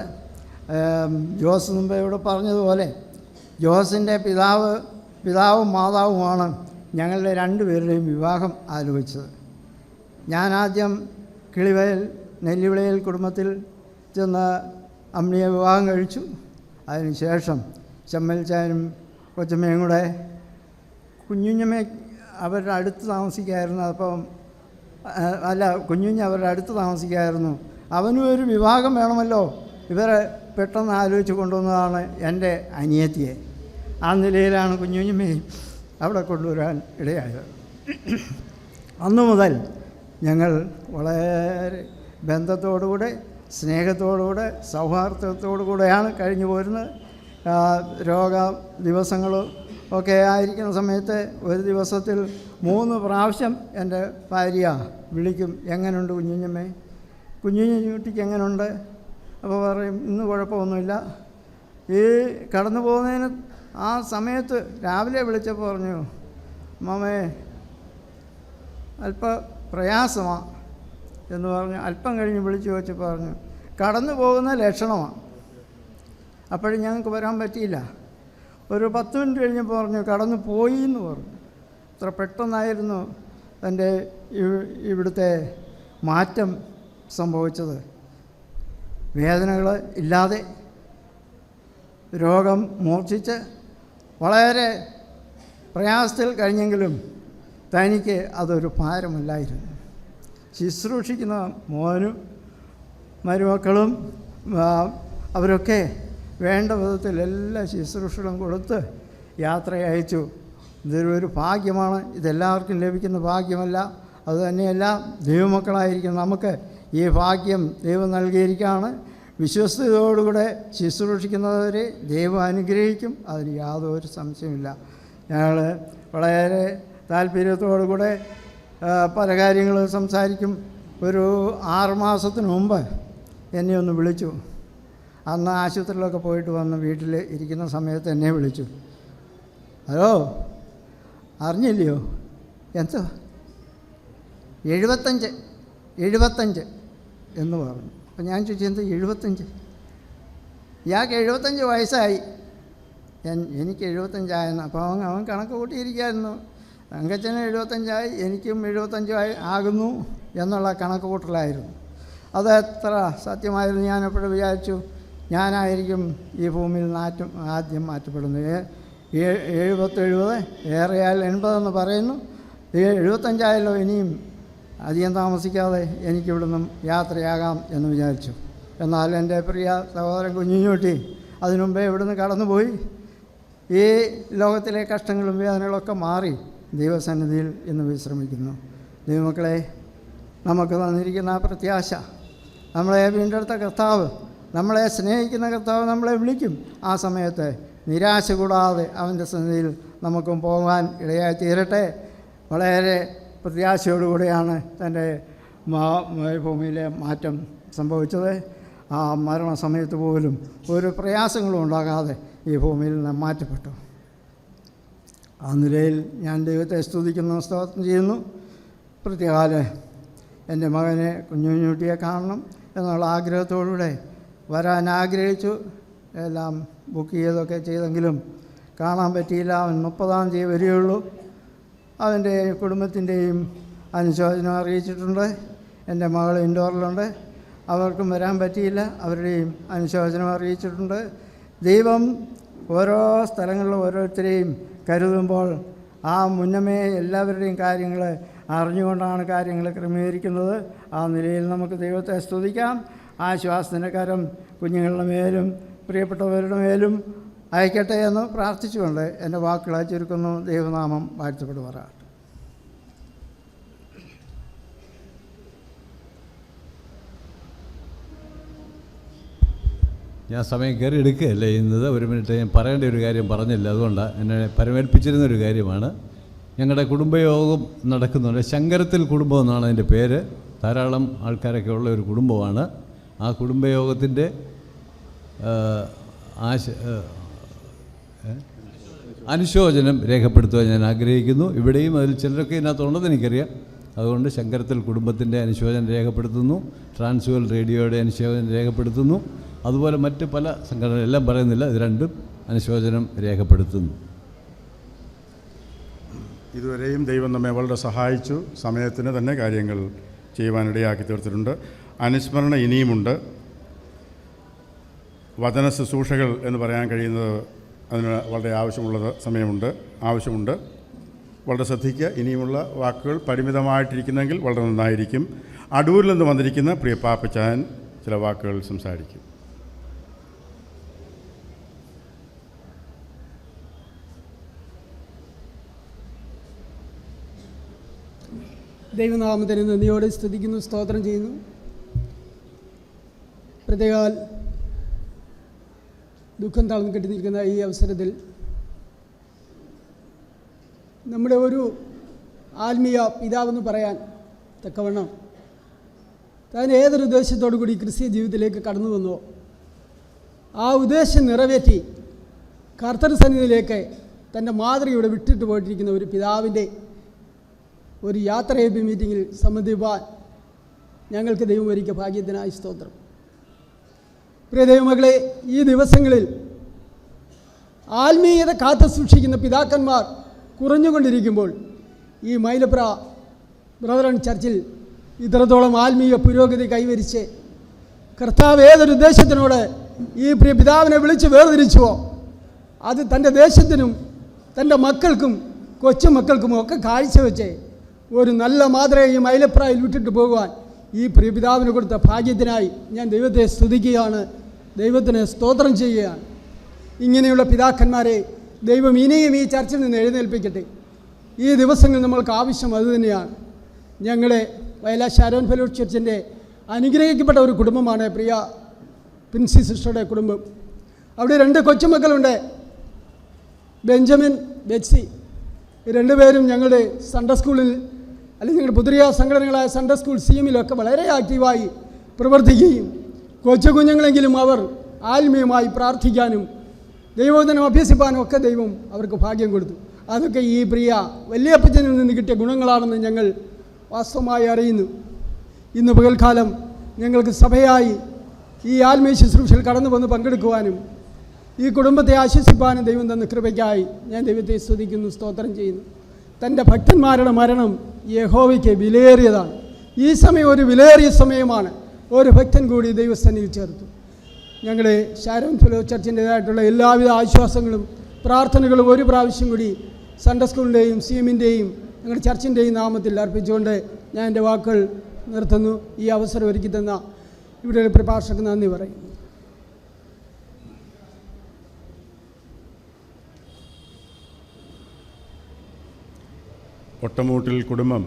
ജോസ് മുമ്പേ ഇവിടെ പറഞ്ഞതുപോലെ ജോസിൻ്റെ പിതാവും മാതാവുമാണ് ഞങ്ങളുടെ 2 പേരുടെയും വിവാഹം ആലോചിച്ചത്. ഞാൻ ആദ്യം കിളിവയൽ നെല്ലിവിളയിൽ കുടുംബത്തിൽ ചെന്ന് അമ്മിയെ വിവാഹം കഴിച്ചു. അതിനുശേഷം ചമ്മൽച്ചാനും കൊച്ചമ്മയും കൂടെ കുഞ്ഞുഞ്ഞമ്മ അവരുടെ അടുത്ത് താമസിക്കായിരുന്നു. അപ്പം കുഞ്ഞുഞ്ഞ അവരുടെ അടുത്ത് താമസിക്കായിരുന്നു. അവനും ഒരു വിവാഹം വേണമല്ലോ. ഇവരെ പെട്ടെന്ന് ആലോചിച്ച് കൊണ്ടുവന്നതാണ് എൻ്റെ അനിയത്തിയെ. ആ നിലയിലാണ് കുഞ്ഞുഞ്ഞമ്മയും അവിടെ കൊണ്ടുവരാൻ ഇടയായത്. അന്നു മുതൽ ഞങ്ങൾ വളരെ ബന്ധത്തോടുകൂടെ സ്നേഹത്തോടുകൂടെ സൗഹാർദ്ദത്തോടുകൂടെയാണ് കഴിഞ്ഞു പോരുന്നത്. രോഗ ദിവസങ്ങളും ഒക്കെ ആയിരിക്കുന്ന സമയത്ത് ഒരു ദിവസത്തിൽ 3 പ്രാവശ്യം എൻ്റെ ഭാര്യ വിളിക്കും, എങ്ങനെയുണ്ട് കുഞ്ഞുഞ്ഞമ്മേ, കുഞ്ഞുഞ്ഞുട്ടിക്ക് എങ്ങനെയുണ്ട്? അപ്പോൾ പറയും ഇന്ന് കുഴപ്പമൊന്നുമില്ല. ഈ കടന്നു പോകുന്നതിന് ആ സമയത്ത് രാവിലെ വിളിച്ചപ്പോൾ പറഞ്ഞു, മാമേ അല്പ പ്രയാസമാണ് എന്ന് പറഞ്ഞു. അല്പം കഴിഞ്ഞ് വിളിച്ചു വെച്ച് പറഞ്ഞു കടന്നു പോകുന്ന ലക്ഷണമാണ്. അപ്പോഴും ഞങ്ങൾക്ക് വരാൻ പറ്റിയില്ല. ഒരു 10 മിനിറ്റ് കഴിഞ്ഞപ്പോൾ പറഞ്ഞു കടന്നു പോയി എന്ന് പറഞ്ഞു. അത്ര പെട്ടെന്നായിരുന്നു എൻ്റെ ഇവിടുത്തെ മാറ്റം സംഭവിച്ചത്. വേദനകൾ ഇല്ലാതെ രോഗം മൂർച്ഛിച്ച് വളരെ പ്രയാസത്തിൽ കഴിഞ്ഞെങ്കിലും തനിക്ക് അതൊരു ഭാരമല്ലായിരുന്നു. ശുശ്രൂഷിക്കുന്ന മോനും മരുമക്കളും അവരൊക്കെ വേണ്ട വിധത്തിൽ എല്ലാ ശുശ്രൂഷകളും കൊടുത്ത് യാത്ര അയച്ചു. ഇതൊരു ഭാഗ്യമാണ്. ഇതെല്ലാവർക്കും ലഭിക്കുന്ന ഭാഗ്യമല്ല. അതുതന്നെയല്ല, ദൈവമക്കളായിരിക്കും നമുക്ക് ഈ ഭാഗ്യം ദൈവം നൽകിയിരിക്കുകയാണ്. വിശ്വസ്തയോടുകൂടെ ശുശ്രൂഷിക്കുന്നവരെ ദൈവം അനുഗ്രഹിക്കും. അതിന് യാതൊരു സംശയമില്ല. ഞങ്ങൾ വളരെ താല്പര്യത്തോടു കൂടെ പല കാര്യങ്ങൾ സംസാരിക്കും. ഒരു 6 മാസത്തിന് മുമ്പ് എന്നെ ഒന്ന് വിളിച്ചു. അന്ന് ആശുപത്രിയിലൊക്കെ പോയിട്ട് വന്ന് വീട്ടിൽ ഇരിക്കുന്ന സമയത്ത് എന്നെ വിളിച്ചു. ഹലോ, അറിഞ്ഞില്ലയോ? എന്തോ 75 എന്ന് പറഞ്ഞു. അപ്പം ഞാൻ ചോദിച്ചു, എന്ത് 75? ഇയാൾക്ക് 75 വയസ്സായി, എനിക്ക് 75 അപ്പോൾ അവൻ കണക്ക് കൂട്ടിയിരിക്കുകയായിരുന്നു. തങ്കച്ചന് 75 എനിക്കും 75 ആകുന്നു എന്നുള്ള കണക്ക് കൂട്ടലായിരുന്നു. അത് എത്ര സത്യമായിരുന്നു. ഞാനെപ്പോഴും വിചാരിച്ചു ഞാനായിരിക്കും ഈ ഭൂമിയിൽ ആദ്യം മാറ്റപ്പെടുന്നത്. 70 ഏറെയാൽ 80 എന്ന് പറയുന്നു. 75 ഇനിയും അധികം താമസിക്കാതെ എനിക്കിവിടുന്ന് യാത്രയാകാം എന്ന് വിചാരിച്ചു. എന്നാൽ എൻ്റെ പ്രിയ സഹോദരൻ കുഞ്ഞുഞ്ഞൂട്ടി അതിനു മുമ്പേ ഇവിടുന്ന് കടന്നുപോയി. ഈ ലോകത്തിലെ കഷ്ടങ്ങളും വേദനകളൊക്കെ മാറി ദൈവസന്നിധിയിൽ ഇന്ന് വിശ്രമിക്കുന്നു. ദൈവമക്കളെ, നമുക്ക് തന്നിരിക്കുന്ന ആ പ്രത്യാശ, നമ്മളെ വീണ്ടെടുത്ത കർത്താവ്, നമ്മളെ സ്നേഹിക്കുന്ന കർത്താവ് നമ്മളെ വിളിക്കും. ആ സമയത്ത് നിരാശ കൂടാതെ അവൻ്റെ സന്നിധിയിൽ നമുക്കും പോകാൻ ഇടയായി തീരട്ടെ. വളരെ പ്രത്യാശയോടുകൂടിയാണ് തൻ്റെ ഭൂമിയിലെ മാറ്റം സംഭവിച്ചത്. ആ മരണസമയത്ത് പോലും ഒരു പ്രയാസങ്ങളും ഉണ്ടാകാതെ ഈ ഭൂമിയിൽ നിന്ന് മാറ്റപ്പെട്ടു. ആ നിലയിൽ ഞാൻ ദൈവത്തെ സ്തുതിക്കുന്നു, സ്തോത്രം ചെയ്യുന്നു. പ്രത്യേകാല എൻ്റെ മകനെ കുഞ്ഞുഞ്ഞൂട്ടിയെ കാണണം എന്നുള്ള ആഗ്രഹത്തോടുകൂടെ വരാൻ ആഗ്രഹിച്ചു. എല്ലാം ബുക്ക് ചെയ്തൊക്കെ ചെയ്തെങ്കിലും കാണാൻ പറ്റിയില്ല. അവൻ 30-ാം തീയതി വരികയുള്ളൂ. അവൻ്റെ കുടുംബത്തിൻ്റെയും അനുശോചനം അറിയിച്ചിട്ടുണ്ട്. എൻ്റെ മകൾ ഇൻഡോറിലുണ്ട്, അവർക്കും വരാൻ പറ്റിയില്ല. അവരുടെയും അനുശോചനം അറിയിച്ചിട്ടുണ്ട്. ദൈവം ഓരോ സ്ഥലങ്ങളിലും ഓരോരുത്തരെയും കരുതുമ്പോൾ ആ മുന്നമേ എല്ലാവരുടെയും കാര്യങ്ങൾ അറിഞ്ഞുകൊണ്ടാണ് കാര്യങ്ങൾ ക്രമീകരിക്കുന്നത്. ആ നിലയിൽ നമുക്ക് ദൈവത്തെ സ്തുതിക്കാം. ആശ്വാസത്തിൻ്റെ കരം കുഞ്ഞുങ്ങളുടെ മേലും പ്രിയപ്പെട്ടവരുടെ മേലും അയക്കട്ടെ എന്ന് പ്രാർത്ഥിച്ചുകൊണ്ട് എൻ്റെ വാക്കുകളെ ചുരുക്കുന്നു. ദൈവനാമം വാഴ്ത്തപ്പെടുമാറാകട്ടെ. ഞാൻ സമയം കയറി എടുക്കുകയല്ല ചെയ്യുന്നത്. 1 മിനിറ്റ് ഞാൻ പറയേണ്ട ഒരു കാര്യം പറഞ്ഞില്ല, അതുകൊണ്ടാണ് എന്നെ പരമേൽപ്പിച്ചിരുന്നൊരു കാര്യമാണ്. ഞങ്ങളുടെ കുടുംബയോഗം നടക്കുന്നുണ്ട്. ശങ്കരത്തിൽ കുടുംബം എന്നാണ് അതിൻ്റെ പേര്. ധാരാളം ആൾക്കാരൊക്കെ ഉള്ള ഒരു കുടുംബമാണ്. ആ കുടുംബയോഗത്തിൻ്റെ അനുശോചനം രേഖപ്പെടുത്തുവാൻ ഞാൻ ആഗ്രഹിക്കുന്നു. ഇവിടെയും അതിൽ ചിലരൊക്കെ ഇതിനകത്തുണ്ടെന്ന് എനിക്കറിയാം. അതുകൊണ്ട് ശങ്കരത്തിൽ കുടുംബത്തിൻ്റെ അനുശോചനം രേഖപ്പെടുത്തുന്നു. ട്രാൻസ്വേൾഡ് റേഡിയോയുടെ അനുശോചനം രേഖപ്പെടുത്തുന്നു. അതുപോലെ മറ്റ് പല സംഘടന എല്ലാം പറയുന്നില്ല, ഇത് രണ്ടും അനുശോചനം രേഖപ്പെടുത്തുന്നു. ഇതുവരെയും ദൈവം നമ്മെ വളരെ സഹായിച്ചു. സമയത്തിന് തന്നെ കാര്യങ്ങൾ ചെയ്യുവാനിടയാക്കി തീർത്തിട്ടുണ്ട്. അനുസ്മരണ ഇനിയുമുണ്ട്. വചന ശുശ്രൂഷകൾ എന്ന് പറയാൻ കഴിയുന്നത് അതിന് വളരെ ആവശ്യമുണ്ട്. വളരെ ശ്രദ്ധിക്കുക. ഇനിയുമുള്ള വാക്കുകൾ പരിമിതമായിട്ടിരിക്കുന്നെങ്കിൽ വളരെ നന്നായിരിക്കും. അടൂരിൽ നിന്ന് വന്നിരിക്കുന്ന പ്രിയ പാപ്പച്ചാൻ ചില വാക്കുകൾ സംസാരിക്കും. ദൈവനാമത്തിന് നന്ദിയോടെ സ്തുതിക്കുന്നു, സ്തോത്രം ചെയ്യുന്നു. പ്രത്യേകാൽ ദുഃഖം താഴ്ന്നു കെട്ടി നിൽക്കുന്ന ഈ അവസരത്തിൽ നമ്മുടെ ഒരു ആത്മീയ പിതാവെന്ന് പറയാൻ തക്കവണ്ണം താൻ ഏതൊരു ഉദ്ദേശത്തോടു കൂടി ക്രിസ്തീയ ജീവിതത്തിലേക്ക് കടന്നു വന്നോ ആ ഉദ്ദേശം നിറവേറ്റി കർത്തൃ സന്നിധിയിലേക്ക് തൻ്റെ മാതൃകയോടെ വിട്ടിട്ട് പോയിട്ടിരിക്കുന്ന ഒരു പിതാവിൻ്റെ ഒരു യാത്രയപ്പ് മീറ്റിങ്ങിൽ സംബന്ധിപ്പാൻ ഞങ്ങൾക്ക് ദൈവം ഒരുക്കിയ ഭാഗ്യത്തിനായി സ്തോത്രം. പ്രിയ ദൈവമക്കളെ, ഈ ദിവസങ്ങളിൽ ആത്മീയത കാത്തു സൂക്ഷിക്കുന്ന പിതാക്കന്മാർ കുറഞ്ഞുകൊണ്ടിരിക്കുമ്പോൾ ഈ മൈലപ്ര ബ്രദറൻ ചർച്ചിൽ ഇത്രത്തോളം ആത്മീയ പുരോഗതി കൈവരിച്ച് കർത്താവ് ഏതൊരു ഉദ്ദേശത്തിനോട് ഈ പ്രിയ പിതാവിനെ വിളിച്ച് വേർതിരിച്ചുവോ അത് തൻ്റെ ദേശത്തിനും തൻ്റെ മക്കൾക്കും കൊച്ചുമക്കൾക്കും ഒക്കെ കാഴ്ചവെച്ച് ഒരു നല്ല മാതൃക ഈ മൈലപ്രായിൽ വിട്ടിട്ട് പോകുവാൻ ഈ പ്രിയ പിതാവിന് കൊടുത്ത ഭാഗ്യത്തിനായി ഞാൻ ദൈവത്തെ സ്തുതിക്കുകയാണ്, ദൈവത്തിന് സ്തോത്രം ചെയ്യുകയാണ്. ഇങ്ങനെയുള്ള പിതാക്കന്മാരെ ദൈവം ഇനിയും ഈ ചർച്ചിൽ നിന്ന് എഴുന്നേൽപ്പിക്കട്ടെ. ഈ ദിവസങ്ങൾ നമ്മൾക്ക് ആവശ്യം അതുതന്നെയാണ്. ഞങ്ങളുടെ വയലാർ ഷാരോൺ ഫെലോസ് ചർച്ചിൻ്റെ അനുഗ്രഹിക്കപ്പെട്ട ഒരു കുടുംബമാണ് പ്രിയ പ്രിൻസി സിസ്റ്ററുടെ കുടുംബം. അവിടെ 2 കൊച്ചുമക്കളുണ്ട്, ബെഞ്ചമിൻ, ബെറ്റ്സി. രണ്ടുപേരും ഞങ്ങളുടെ സൺഡേ സ്കൂളിൽ അല്ലെങ്കിൽ ഞങ്ങളുടെ പുതിയ സംഘടനകളായ സൺഡേ സ്കൂൾ CM-ലൊക്കെ വളരെ ആക്റ്റീവായി പ്രവർത്തിക്കുകയും കൊച്ചു കുഞ്ഞുങ്ങളെങ്കിലും അവർ ആത്മീയമായി പ്രാർത്ഥിക്കാനും ദൈവവചനം അഭ്യസിപ്പാനും ഒക്കെ ദൈവം അവർക്ക് ഭാഗ്യം കൊടുത്തു. അതൊക്കെ ഈ പ്രിയ വല്യപ്പച്ചനിൽ നിന്ന് കിട്ടിയ ഗുണങ്ങളാണെന്ന് ഞങ്ങൾ വാസ്തവമായി അറിയുന്നു. ഇന്ന് പകൽക്കാലം ഞങ്ങൾക്ക് സഭയായി ഈ ആത്മീയ ശുശ്രൂഷയിൽ കടന്നു വന്ന് പങ്കെടുക്കുവാനും ഈ കുടുംബത്തെ ആശ്വസിപ്പാനും ദൈവം തന്ന കൃപയ്ക്കായി ഞാൻ ദൈവത്തെ സ്തുതിക്കുന്നു, സ്തോത്രം ചെയ്യുന്നു. തൻ്റെ ഭക്തന്മാരുടെ മരണം യഹോവയ്ക്ക് വിലയേറിയതാണ്. ഈ സമയം ഒരു വിലയേറിയ സമയമാണ്. ഒരു ഭക്തൻ കൂടി ദൈവസന്നിധിയിൽ ചേർത്തു. ഞങ്ങളുടെ ഷാരോൺ ഫെലോ ചർച്ചിൻ്റേതായിട്ടുള്ള എല്ലാവിധ ആശ്വാസങ്ങളും പ്രാർത്ഥനകളും ഒരു പ്രാവശ്യം കൂടി സൺഡേ സ്കൂളിൻ്റെയും CM-ൻ്റെയും ഞങ്ങളുടെ ചർച്ചിൻ്റെയും നാമത്തിൽ അർപ്പിച്ചുകൊണ്ട് ഞാൻ എൻ്റെ വാക്കുകൾ നിർത്തുന്നു. ഈ അവസരം ഒരുക്കി തന്ന ഇവിടെ ഒരു പ്രഭാഷകർക്ക് നന്ദി പറയുന്നു. ഒട്ടമൂട്ടിൽ കുടുംബം,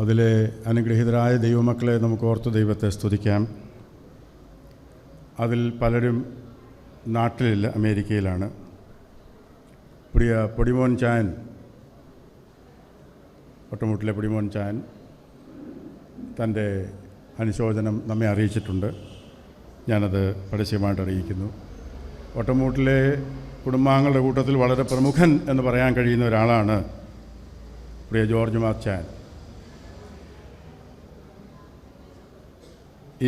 അതിലെ അനുഗ്രഹീതരായ ദൈവമക്കളെ നമുക്ക് ഓർത്ത് ദൈവത്തെ സ്തുതിക്കാം. അതിൽ പലരും നാട്ടിലില്ല, അമേരിക്കയിലാണ്. പ്രിയ പൊടിമോൻ ചാൻ, ഒട്ടമൂട്ടിലെ പൊടിമോൻ ചാൻ തൻ്റെ അനുശോചനം നമ്മെ അറിയിച്ചിട്ടുണ്ട്. ഞാനത് പരസ്യമായിട്ട് അറിയിക്കുന്നു. ഒട്ടമൂട്ടിലെ കുടുംബാംഗങ്ങളുടെ കൂട്ടത്തിൽ വളരെ പ്രമുഖൻ എന്ന് പറയാൻ കഴിയുന്ന ഒരാളാണ് പ്രിയ ജോർജ് മാച്ചാൻ.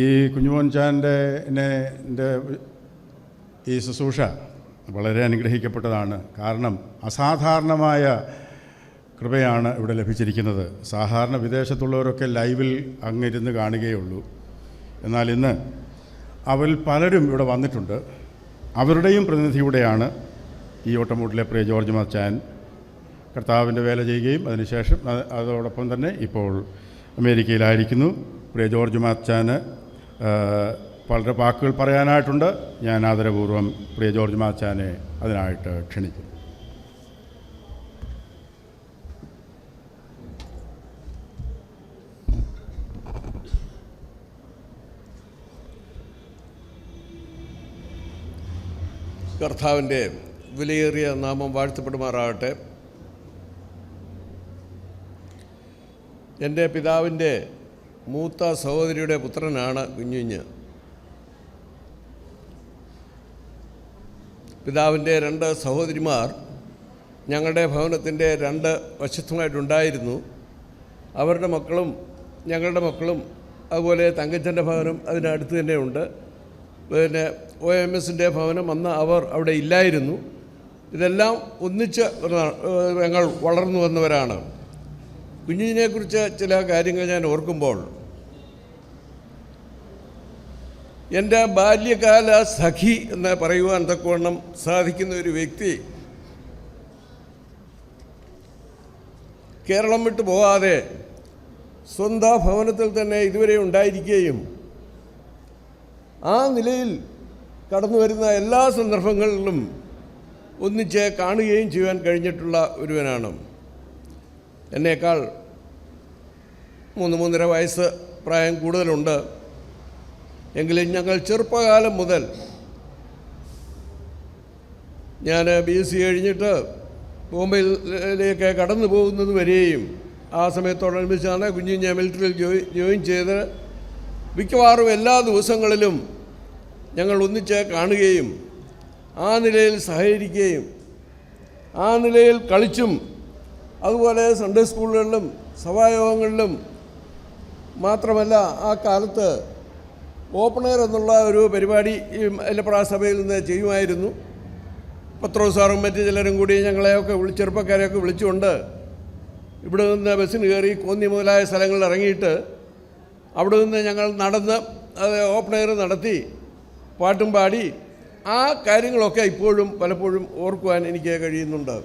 ഈ കുഞ്ഞുമോൻ ചാൻ്റെ ഈ ശുശ്രൂഷ വളരെ അനുഗ്രഹിക്കപ്പെട്ടതാണ്. കാരണം അസാധാരണമായ കൃപയാണ് ഇവിടെ ലഭിച്ചിരിക്കുന്നത്. സാധാരണ വിദേശത്തുള്ളവരൊക്കെ ലൈവിൽ അങ്ങിരുന്ന് കാണുകയുള്ളൂ. എന്നാൽ ഇന്ന് അവരിൽ പലരും ഇവിടെ വന്നിട്ടുണ്ട്. അവരുടെയും പ്രതിനിധിയുടെയാണ് ഈ ഒട്ടമൂട്ടിലെ പ്രിയ ജോർജ് മാച്ചാൻ കർത്താവിൻ്റെ വേല ചെയ്യുകയും അതിനുശേഷം അതോടൊപ്പം തന്നെ ഇപ്പോൾ അമേരിക്കയിലായിരിക്കുന്നു. പ്രിയ ജോർജ് മാച്ചാന് വളരെ വാക്കുകൾ പറയാനായിട്ടുണ്ട്. ഞാൻ ആദരപൂർവ്വം പ്രിയ ജോർജ് മാച്ചാനെ അതിനായിട്ട് ക്ഷണിക്കുന്നു. കർത്താവിൻ്റെ വിലയേറിയ നാമം വാഴ്ത്തപ്പെടുമാറാകട്ടെ. എൻ്റെ പിതാവിൻ്റെ മൂത്ത സഹോദരിയുടെ പുത്രനാണ് കുഞ്ഞുഞ്ഞ്. പിതാവിൻ്റെ 2 സഹോദരിമാർ ഞങ്ങളുടെ ഭവനത്തിൻ്റെ 2 വശത്തുമായിട്ടുണ്ടായിരുന്നു. അവരുടെ മക്കളും ഞങ്ങളുടെ മക്കളും അതുപോലെ തങ്കച്ചൻ്റെ ഭവനം അതിനടുത്ത് തന്നെയുണ്ട്. പിന്നെ OMSൻ്റെ ഭവനം അന്ന് അവർ അവിടെ ഇല്ലായിരുന്നു. ഇതെല്ലാം ഒന്നിച്ച് ഞങ്ങൾ വളർന്നു വന്നവരാണ്. കുഞ്ഞിനെക്കുറിച്ച് ചില കാര്യങ്ങൾ ഞാൻ ഓർക്കുമ്പോൾ എൻ്റെ ബാല്യകാല സഖി എന്ന് പറയുവാൻ തക്കവണ്ണം സാധിക്കുന്ന ഒരു വ്യക്തി കേരളം വിട്ടു പോകാതെ സ്വന്തം ഭവനത്തിൽ തന്നെ ഇതുവരെ ഉണ്ടായിരിക്കുകയും ആ നിലയിൽ കടന്നു വരുന്ന എല്ലാ സന്ദർഭങ്ങളിലും ഒന്നിച്ച് കാണുകയും ചെയ്യുവാൻ കഴിഞ്ഞിട്ടുള്ള ഒരുവനാണ്. എന്നേക്കാൾ 3-3.5 വയസ്സ് പ്രായം കൂടുതലുണ്ട്. എങ്കിലും ഞങ്ങൾ ചെറുപ്പകാലം മുതൽ ഞാൻ BSc കഴിഞ്ഞിട്ട് ബോംബെയിലേക്ക് കടന്നു പോകുന്നത് വരെയും ആ സമയത്തോടനുബന്ധിച്ചാണ് കുഞ്ഞിഞ്ഞ മിലിറ്ററിയിൽ ജോയിൻ ചെയ്ത് മിക്കവാറും എല്ലാ ദിവസങ്ങളിലും ഞങ്ങൾ ഒന്നിച്ച് കാണുകയും ആ നിലയിൽ സഹകരിക്കുകയും ആ നിലയിൽ കളിച്ചും അതുപോലെ സൺഡേ സ്കൂളുകളിലും സഭായോഗങ്ങളിലും മാത്രമല്ല ആ കാലത്ത് ഓപ്പൺ എയർ എന്നുള്ള ഒരു പരിപാടി ഈ മലപ്രാ സഭയിൽ നിന്ന് ചെയ്യുമായിരുന്നു. പത്രോസ് സാറും മറ്റു ചിലരും കൂടി ഞങ്ങളെയൊക്കെ ചെറുപ്പക്കാരെയൊക്കെ വിളിച്ചുകൊണ്ട് ഇവിടെ നിന്ന് ബസ്സിന് കയറി കോന്നി മുതലായ സ്ഥലങ്ങളിൽ ഇറങ്ങിയിട്ട് അവിടെ നിന്ന് ഞങ്ങൾ നടന്ന് അത് ഓപ്പൺ എയർ നടത്തി പാട്ടും പാടി ആ കാര്യങ്ങളൊക്കെ ഇപ്പോഴും പലപ്പോഴും ഓർക്കുവാൻ എനിക്ക് കഴിയുന്നുണ്ട്.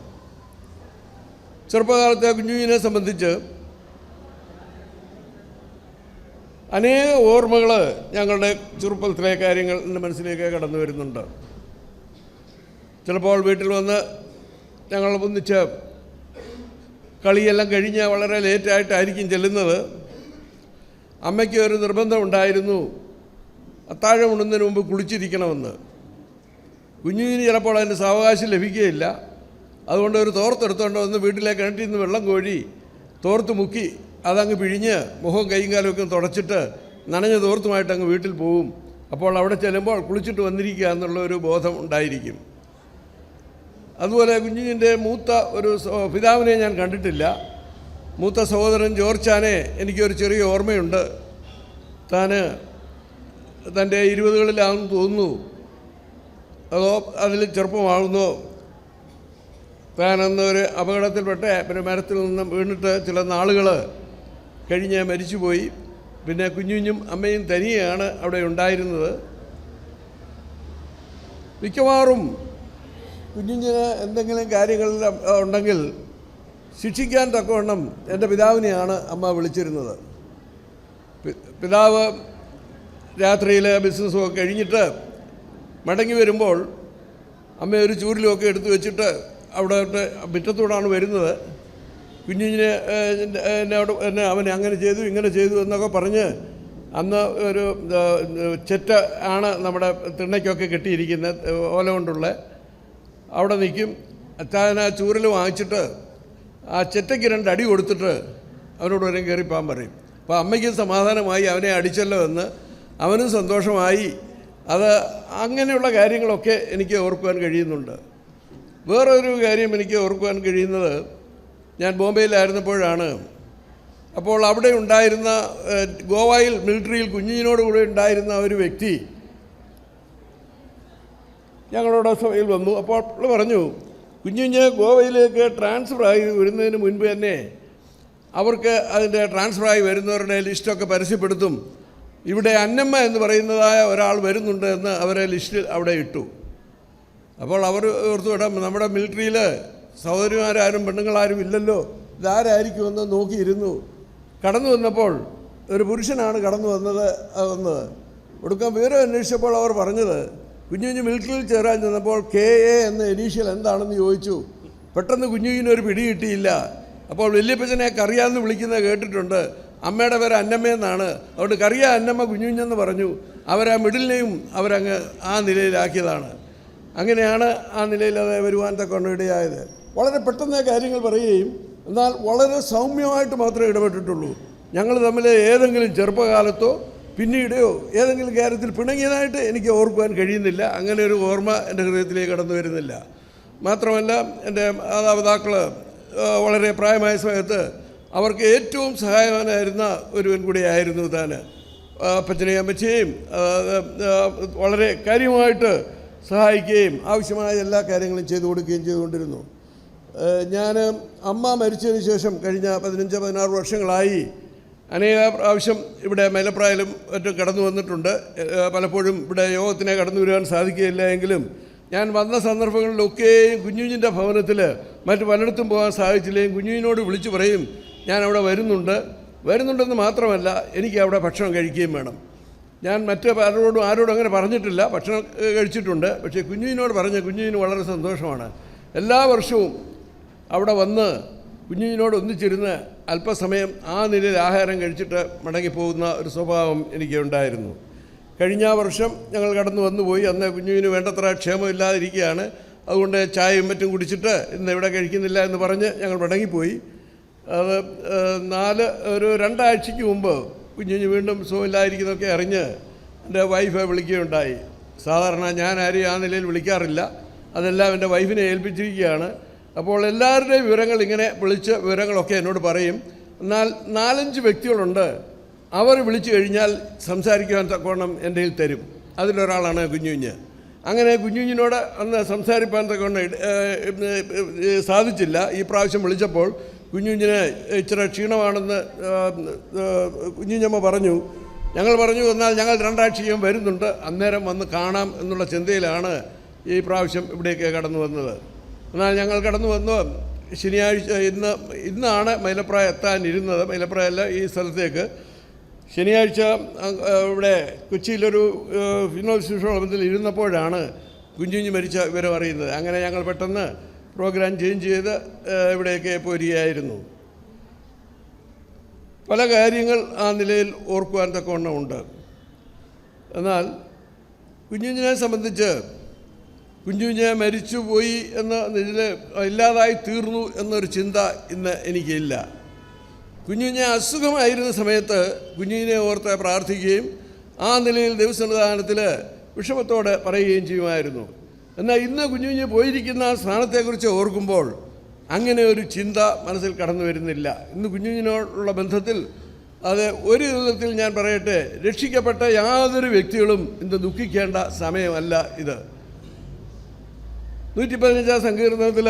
ചെറുപ്പകാലത്തെ കുഞ്ഞുവിനെ സംബന്ധിച്ച് അനേക ഓർമ്മകൾ ഞങ്ങളുടെ ചെറുപ്പത്തിലെ കാര്യങ്ങൾ എൻ്റെ മനസ്സിലേക്ക് കടന്നു വരുന്നുണ്ട്. ചിലപ്പോൾ വീട്ടിൽ വന്ന് ഞങ്ങൾ ഒന്നിച്ച് കളിയെല്ലാം കഴിഞ്ഞ് വളരെ ലേറ്റായിട്ടായിരിക്കും ചെല്ലുന്നത്. അമ്മയ്ക്ക് ഒരു നിർബന്ധം ഉണ്ടായിരുന്നു, അത്താഴം ഉണ്ണുന്നതിന് മുമ്പ് കുളിച്ചിരിക്കണമെന്ന്. കുഞ്ഞിന് ചിലപ്പോൾ അതിൻ്റെ സാവകാശം ലഭിക്കുകയില്ല. അതുകൊണ്ട് ഒരു തോർത്തെടുത്തുകൊണ്ട് വന്ന് വീട്ടിലെ കിണറ്റിൽ നിന്ന് വെള്ളം കോരി തോർത്ത് മുക്കി അതങ്ങ് പിഴിഞ്ഞ് മുഖവും കൈയും കാലും ഒക്കെ തുടച്ചിട്ട് നനഞ്ഞ തോർത്തുമായിട്ട് അങ്ങ് വീട്ടിൽ പോവും. അപ്പോൾ അവിടെ ചെല്ലുമ്പോൾ കുളിച്ചിട്ട് വന്നിരിക്കുക എന്നുള്ള ഒരു ബോധം ഉണ്ടായിരിക്കും. അതുപോലെ കുഞ്ഞിൻ്റെ മൂത്ത ഒരു പിതാവിനെ ഞാൻ കണ്ടിട്ടില്ല. മൂത്ത സഹോദരൻ ജോർജാനെ എനിക്കൊരു ചെറിയ ഓർമ്മയുണ്ട്. തൻ്റെ 20കളിലാണെന്ന് തോന്നുന്നു, അതോ അതിൽ ചെറുപ്പമാകുന്നോ, താനന്ന് ഒരു അപകടത്തിൽപ്പെട്ട് പിന്നെ മരത്തിൽ നിന്ന് വീണിട്ട് ചില നാളുകൾ കഴിഞ്ഞ് മരിച്ചുപോയി. പിന്നെ കുഞ്ഞും അമ്മയും തനിയെയാണ് അവിടെ ഉണ്ടായിരുന്നത്. മിക്കവാറും കുഞ്ഞിന് എന്തെങ്കിലും കാര്യങ്ങൾ ഉണ്ടെങ്കിൽ ശിക്ഷിക്കാൻ തക്കവണ്ണം എൻ്റെ പിതാവിനെയാണ് അമ്മ വിളിച്ചിരുന്നത്. പിതാവ് രാത്രിയിൽ ബിസിനസ്സൊക്കെ കഴിഞ്ഞിട്ട് മടങ്ങി വരുമ്പോൾ അമ്മ ഒരു ചൂരിലുമൊക്കെ എടുത്തു വെച്ചിട്ട് അവിടെ മുറ്റത്തൂടാണ് വരുന്നത്. കുഞ്ഞിനെ എന്നെ അവനെ അങ്ങനെ ചെയ്തു ഇങ്ങനെ ചെയ്തു എന്നൊക്കെ പറഞ്ഞ് അന്ന് ഒരു ചെറ്റ ആണ് നമ്മുടെ തിണ്ണയ്ക്കൊക്കെ കെട്ടിയിരിക്കുന്നത്, ഓല കൊണ്ടുള്ള. അവിടെ നിൽക്കും. അച്ഛൻ ആ ചൂരൽ വാങ്ങിച്ചിട്ട് ആ ചെറ്റയ്ക്ക് 2 അടി കൊടുത്തിട്ട് അവനോട് വരും കയറിപ്പാൻ പറയും. അപ്പോൾ അമ്മയ്ക്ക് സമാധാനമായി, അവനെ അടിച്ചല്ലോ എന്ന് അവനും സന്തോഷമായി. അത് അങ്ങനെയുള്ള കാര്യങ്ങളൊക്കെ എനിക്ക് ഓർക്കുവാൻ കഴിയുന്നുണ്ട്. വേറൊരു കാര്യം എനിക്ക് ഓർക്കുവാൻ കഴിയുന്നത്, ഞാൻ ബോംബെയിലായിരുന്നപ്പോഴാണ്. അപ്പോൾ അവിടെ ഉണ്ടായിരുന്ന ഗോവയിൽ മിലിറ്ററിയിൽ കുഞ്ഞിനോട് കൂടെ ഉണ്ടായിരുന്ന ഒരു വ്യക്തി ഞങ്ങളുടെ സഭയിൽ വന്നു. അപ്പോൾ പറഞ്ഞു, കുഞ്ഞിഞ്ഞ് ഗോവയിലേക്ക് ട്രാൻസ്ഫർ ആയി വരുന്നതിന് മുൻപ് തന്നെ അവർക്ക് അതിൻ്റെ ട്രാൻസ്ഫറായി വരുന്നവരുടെ ലിസ്റ്റൊക്കെ പരസ്യപ്പെടുത്തും. ഇവിടെ അന്നമ്മ എന്ന് പറയുന്നതായ ഒരാൾ വരുന്നുണ്ട് എന്ന് അവരെ ലിസ്റ്റിൽ അവിടെ ഇട്ടു. അപ്പോൾ അവർ ഓർത്തു, വിടാം നമ്മുടെ മിലിറ്ററിയിൽ സഹോദരിമാരാരും പെണ്ണുങ്ങളാരും ഇല്ലല്ലോ, ഇതാരായിരിക്കുമെന്ന് നോക്കിയിരുന്നു. കടന്നു വന്നപ്പോൾ ഒരു പുരുഷനാണ് കടന്നു വന്നത്. ഒടുക്കം വിവരം അന്വേഷിച്ചപ്പോൾ അവർ പറഞ്ഞത്, കുഞ്ഞുഞ്ഞ് മിലിറ്ററിയിൽ ചേരാൻ ചെന്നപ്പോൾ KA എന്ന ഇനീഷ്യൽ എന്താണെന്ന് ചോദിച്ചു. പെട്ടെന്ന് കുഞ്ഞുഞ്ഞിനൊരു പിടി കിട്ടിയില്ല. അപ്പോൾ വല്യപ്പച്ചനെ കറിയാന്ന് വിളിക്കുന്നത് കേട്ടിട്ടുണ്ട്. അമ്മയുടെ പേര് അന്നമ്മയെന്നാണ്. അതുകൊണ്ട് കറിയ അന്നമ്മ കുഞ്ഞുഞ്ഞെന്ന് പറഞ്ഞു. അവരാ മിഡിലിനെയും അവരങ്ങ് ആ നിലയിലാക്കിയതാണ്. അങ്ങനെയാണ് ആ നിലയിൽ അത് വരുവാൻ തക്കൊണ്ട് ഇടയായത്. വളരെ പെട്ടെന്ന് കാര്യങ്ങൾ പറയുകയും എന്നാൽ വളരെ സൗമ്യമായിട്ട് മാത്രമേ ഇടപെട്ടിട്ടുള്ളൂ. ഞങ്ങൾ തമ്മിൽ ഏതെങ്കിലും ചെറുപ്പകാലത്തോ പിന്നീടോ ഏതെങ്കിലും കാര്യത്തിൽ പിണങ്ങിയതായിട്ട് എനിക്ക് ഓർക്കുവാൻ കഴിയുന്നില്ല. അങ്ങനെ ഒരു ഓർമ്മ എൻ്റെ ഹൃദയത്തിലേക്ക് കടന്നു വരുന്നില്ല. മാത്രമല്ല, എൻ്റെ മാതാപിതാക്കൾ വളരെ പ്രായമായ സമയത്ത് അവർക്ക് ഏറ്റവും സഹായവാനായിരുന്ന ഒരുവൻ കൂടിയായിരുന്നു താൻ. അപ്പച്ചനെയും അമ്മച്ചയെയും വളരെ കാര്യമായിട്ട് സഹായിക്കുകയും ആവശ്യമായ എല്ലാ കാര്യങ്ങളും ചെയ്തു കൊടുക്കുകയും ചെയ്തുകൊണ്ടിരുന്നു. ഞാൻ അമ്മ മരിച്ചതിന് ശേഷം കഴിഞ്ഞ 15-16 വർഷങ്ങളായി അനേക പ്രാവശ്യം ഇവിടെ മൈലപ്രായിലും മറ്റും കടന്നു വന്നിട്ടുണ്ട്. പലപ്പോഴും ഇവിടെ യോഗത്തിനെ കടന്നു വരുവാൻ സാധിക്കുകയില്ല എങ്കിലും ഞാൻ വന്ന സന്ദർഭങ്ങളിലൊക്കെയും കുഞ്ഞുഞ്ഞിൻ്റെ ഭവനത്തിൽ മറ്റ് പലയിടത്തും പോകാൻ സാധിച്ചില്ലെങ്കിലും കുഞ്ഞുഞ്ഞിനോട് വിളിച്ചു പറയും, ഞാൻ അവിടെ വരുന്നുണ്ടെന്ന് മാത്രമല്ല എനിക്ക് അവിടെ ഭക്ഷണം കഴിക്കുകയും വേണം. ഞാൻ മറ്റ് ആരോടും അങ്ങനെ പറഞ്ഞിട്ടില്ല, ഭക്ഷണം കഴിച്ചിട്ടുണ്ട്. പക്ഷേ കുഞ്ഞുഞ്ഞിനോട് പറഞ്ഞ കുഞ്ഞുഞ്ഞിന് വളരെ സന്തോഷമാണ്. എല്ലാ വർഷവും അവിടെ വന്ന് കുഞ്ഞുഞ്ഞിനോട് ഒന്നിച്ചിരുന്ന് അല്പസമയം ആ നിലയിൽ ആഹാരം കഴിച്ചിട്ട് മടങ്ങിപ്പോകുന്ന ഒരു സ്വഭാവം എനിക്കുണ്ടായിരുന്നു. കഴിഞ്ഞ വർഷം ഞങ്ങൾ കടന്നു വന്നുപോയി. അന്ന് കുഞ്ഞുവിന് വേണ്ടത്ര ക്ഷേമമില്ലാതിരിക്കുകയാണ്. അതുകൊണ്ട് ചായയും മറ്റും കുടിച്ചിട്ട് ഇന്ന് ഇവിടെ കഴിക്കുന്നില്ല എന്ന് പറഞ്ഞ് ഞങ്ങൾ മടങ്ങിപ്പോയി. അത് 2 ആഴ്ചയ്ക്ക് മുമ്പ് കുഞ്ഞുഞ്ഞ് വീണ്ടും സുഖമില്ലാതിരിക്കുന്നതൊക്കെ അറിഞ്ഞ് എൻ്റെ വൈഫ് വിളിക്കുകയുണ്ടായി. സാധാരണ ഞാൻ ആരെയും ആ നിലയിൽ വിളിക്കാറില്ല, അതെല്ലാം എൻ്റെ വൈഫിനെ ഏൽപ്പിച്ചിരിക്കുകയാണ്. അപ്പോൾ എല്ലാവരുടെയും വിവരങ്ങൾ ഇങ്ങനെ വിളിച്ച് വിവരങ്ങളൊക്കെ എന്നോട് പറയും. എന്നാൽ 4-5 വ്യക്തികളുണ്ട്, അവർ വിളിച്ചു കഴിഞ്ഞാൽ സംസാരിക്കുവാൻ തക്കവണ്ണം എൻ്റെ കയ്യിൽ തരും. അതിലൊരാളാണ് കുഞ്ഞുഞ്ഞ്. അങ്ങനെ കുഞ്ഞുഞ്ഞിനോട് അന്ന് സംസാരിപ്പാൻ തക്കവണ്ണം സാധിച്ചില്ല. ഈ പ്രാവശ്യം വിളിച്ചപ്പോൾ കുഞ്ഞുഞ്ഞിന് ഇച്ചിരി ക്ഷീണമാണെന്ന് കുഞ്ഞുഞ്ഞമ്മ പറഞ്ഞു. ഞങ്ങൾ പറഞ്ഞു, എന്നാൽ ഞങ്ങൾ 2 ആഴ്ചയും വരുന്നുണ്ട്, അന്നേരം വന്ന് കാണാം എന്നുള്ള ചിന്തയിലാണ് ഈ പ്രാവശ്യം ഇവിടേക്ക് കടന്നു വന്നത്. എന്നാൽ ഞങ്ങൾ കടന്നു വന്ന് ശനിയാഴ്ച ഇന്നാണ് മൈലപ്രായ എത്താനിരുന്നത്. മൈലപ്രായല്ല, ഈ സ്ഥലത്തേക്ക്. ശനിയാഴ്ച ഇവിടെ കൊച്ചിയിലൊരു വിനോദശിക്ഷോളത്തിൽ ഇരുന്നപ്പോഴാണ് കുഞ്ഞുഞ്ഞ് മരിച്ച വിവരം അറിയുന്നത്. അങ്ങനെ ഞങ്ങൾ പെട്ടെന്ന് പ്രോഗ്രാം ചേഞ്ച് ചെയ്ത് ഇവിടേക്ക് പോരുകയായിരുന്നു. പല കാര്യങ്ങൾ ആ നിലയിൽ ഓർക്കുവാൻ തക്കവണ്ണമുണ്ട്. എന്നാൽ കുഞ്ഞുഞ്ഞിനെ സംബന്ധിച്ച് കുഞ്ഞുഞ്ഞ് മരിച്ചുപോയി ഇതിൽ ഇല്ലാതായി തീർന്നു എന്നൊരു ചിന്ത ഇന്ന് എനിക്കില്ല. കുഞ്ഞുഞ്ഞ് അസുഖമായിരുന്ന സമയത്ത് കുഞ്ഞിനെ ഓർത്ത് പ്രാർത്ഥിക്കുകയും ആ നിലയിൽ ദൈവസന്നിധാനത്തിൽ വിഷമത്തോടെ പറയുകയും ചെയ്യുമായിരുന്നു. എന്നാൽ ഇന്ന് കുഞ്ഞുഞ്ഞ് പോയിരിക്കുന്ന സ്ഥാനത്തെക്കുറിച്ച് ഓർക്കുമ്പോൾ അങ്ങനെ ഒരു ചിന്ത മനസ്സിൽ കടന്നു വരുന്നില്ല. ഇന്ന് കുഞ്ഞുഞ്ഞിനോടുള്ള ബന്ധത്തിൽ അത് ഒരു വിധത്തിൽ ഞാൻ പറയട്ടെ, രക്ഷിക്കപ്പെട്ട യാതൊരു വ്യക്തികളും ഇന്ന് ദുഃഖിക്കേണ്ട സമയമല്ല ഇത്. 115 സങ്കീർത്തനത്തിൽ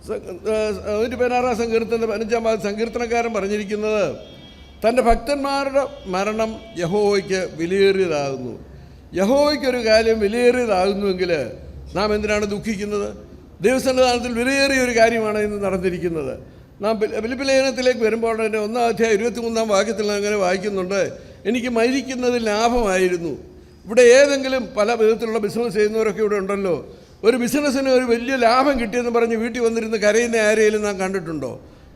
116 സങ്കീർത്തനത്തിൻ്റെ 15 സങ്കീർത്തനക്കാരൻ പറഞ്ഞിരിക്കുന്നത്, തൻ്റെ ഭക്തന്മാരുടെ മരണം യഹോവയ്ക്ക് വിലയേറിയതാകുന്നു. യഹോവയ്ക്കൊരു കാര്യം വിലയേറിയതാകുന്നുവെങ്കിൽ നാം എന്തിനാണ് ദുഃഖിക്കുന്നത്? ദൈവസന്നിധാനത്തിൽ വിലയേറിയ ഒരു കാര്യമാണ് ഇന്ന് നടന്നിരിക്കുന്നത്. നാം ഫിലിപ്പി ലേഖനത്തിലേക്ക് വരുമ്പോൾ തന്നെ 1-ാം അധ്യായം 23-ാം വാക്യത്തിൽ അങ്ങനെ വായിക്കുന്നുണ്ട്, എനിക്ക് മരിക്കുന്നതിൽ ലാഭമായിരുന്നു. ഇവിടെ ഏതെങ്കിലും പല വിധത്തിലുള്ള ബിസിനസ് ചെയ്യുന്നവരൊക്കെ ഇവിടെ ഉണ്ടല്ലോ. ഒരു ബിസിനസ്സിന് ഒരു വലിയ ലാഭം കിട്ടിയെന്ന് പറഞ്ഞ് വീട്ടിൽ വന്നിരുന്ന് കരയുന്ന ആരെയും നാം കണ്ടിട്ടുണ്ടോ?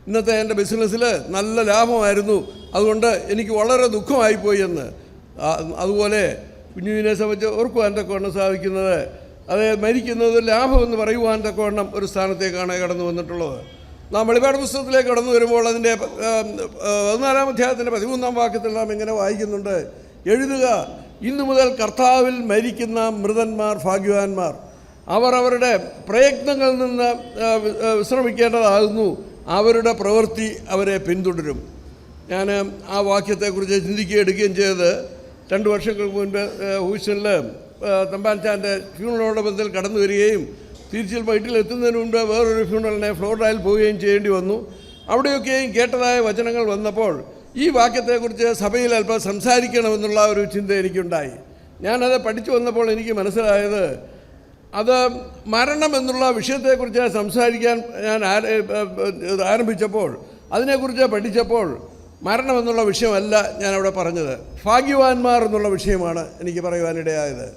ഇന്നത്തെ എൻ്റെ ബിസിനസ്സിൽ നല്ല ലാഭമായിരുന്നു, അതുകൊണ്ട് എനിക്ക് വളരെ ദുഃഖമായിപ്പോയി എന്ന്. അതുപോലെ കുഞ്ഞുവിനെ സംബന്ധിച്ച് ഓർക്കുവാൻ തക്കവണ്ണം സാധിക്കുന്നത്, അത് മരിക്കുന്നത് ലാഭമെന്ന് പറയുവാൻ തക്കവണ്ണം ഒരു സ്ഥാനത്തേക്കാണ് കടന്നു വന്നിട്ടുള്ളത്. നാം വെളിപ്പാട് പുസ്തകത്തിലേക്ക് കടന്നു വരുമ്പോൾ അതിൻ്റെ 14-ാം അധ്യായത്തിൻ്റെ 13-ാം വാക്യത്തിൽ നാം ഇങ്ങനെ വായിക്കുന്നുണ്ട്, എഴുതുക, ഇന്നു മുതൽ കർത്താവിൽ മരിക്കുന്ന മൃതന്മാർ ഭാഗ്യവാന്മാർ, അവർ അവരുടെ പ്രയത്നങ്ങളിൽ നിന്ന് വിശ്രമിക്കേണ്ടതാകുന്നു, അവരുടെ പ്രവൃത്തി അവരെ പിന്തുടരും. ഞാൻ ആ വാക്യത്തെക്കുറിച്ച് ചിന്തിക്കുകയും എടുക്കുകയും ചെയ്തത് 2 വർഷങ്ങൾക്ക് മുൻപ് ഹൂസ്റ്റണിൽ തമ്പാൻചാൻ്റെ ഫ്യൂണറോടെ ബന്ധത്തിൽ കടന്നു വരികയും തിരിച്ചിൽ വീട്ടിലെത്തുന്നതിന് മുൻപ് വേറൊരു ഫ്യൂണറലിനെ ഫ്ലോറിഡയിൽ പോവുകയും ചെയ്യേണ്ടി വന്നു. അവിടെയൊക്കെയും കേട്ടതായ വചനങ്ങൾ വന്നപ്പോൾ ഈ വാക്യത്തെക്കുറിച്ച് സഭയിൽ അല്പം സംസാരിക്കണമെന്നുള്ള ഒരു ചിന്ത എനിക്കുണ്ടായി. ഞാനത് പഠിച്ചു വന്നപ്പോൾ എനിക്ക് മനസ്സിലായത്, അത് മരണം എന്നുള്ള വിഷയത്തെക്കുറിച്ച് സംസാരിക്കാൻ ഞാൻ ആരംഭിച്ചപ്പോൾ, അതിനെക്കുറിച്ച് പഠിച്ചപ്പോൾ മരണം എന്നുള്ള വിഷയമല്ല ഞാനവിടെ പറഞ്ഞത്, ഭാഗ്യവാന്മാർ എന്നുള്ള വിഷയമാണ് എനിക്ക് പറയുവാനിടയായത്.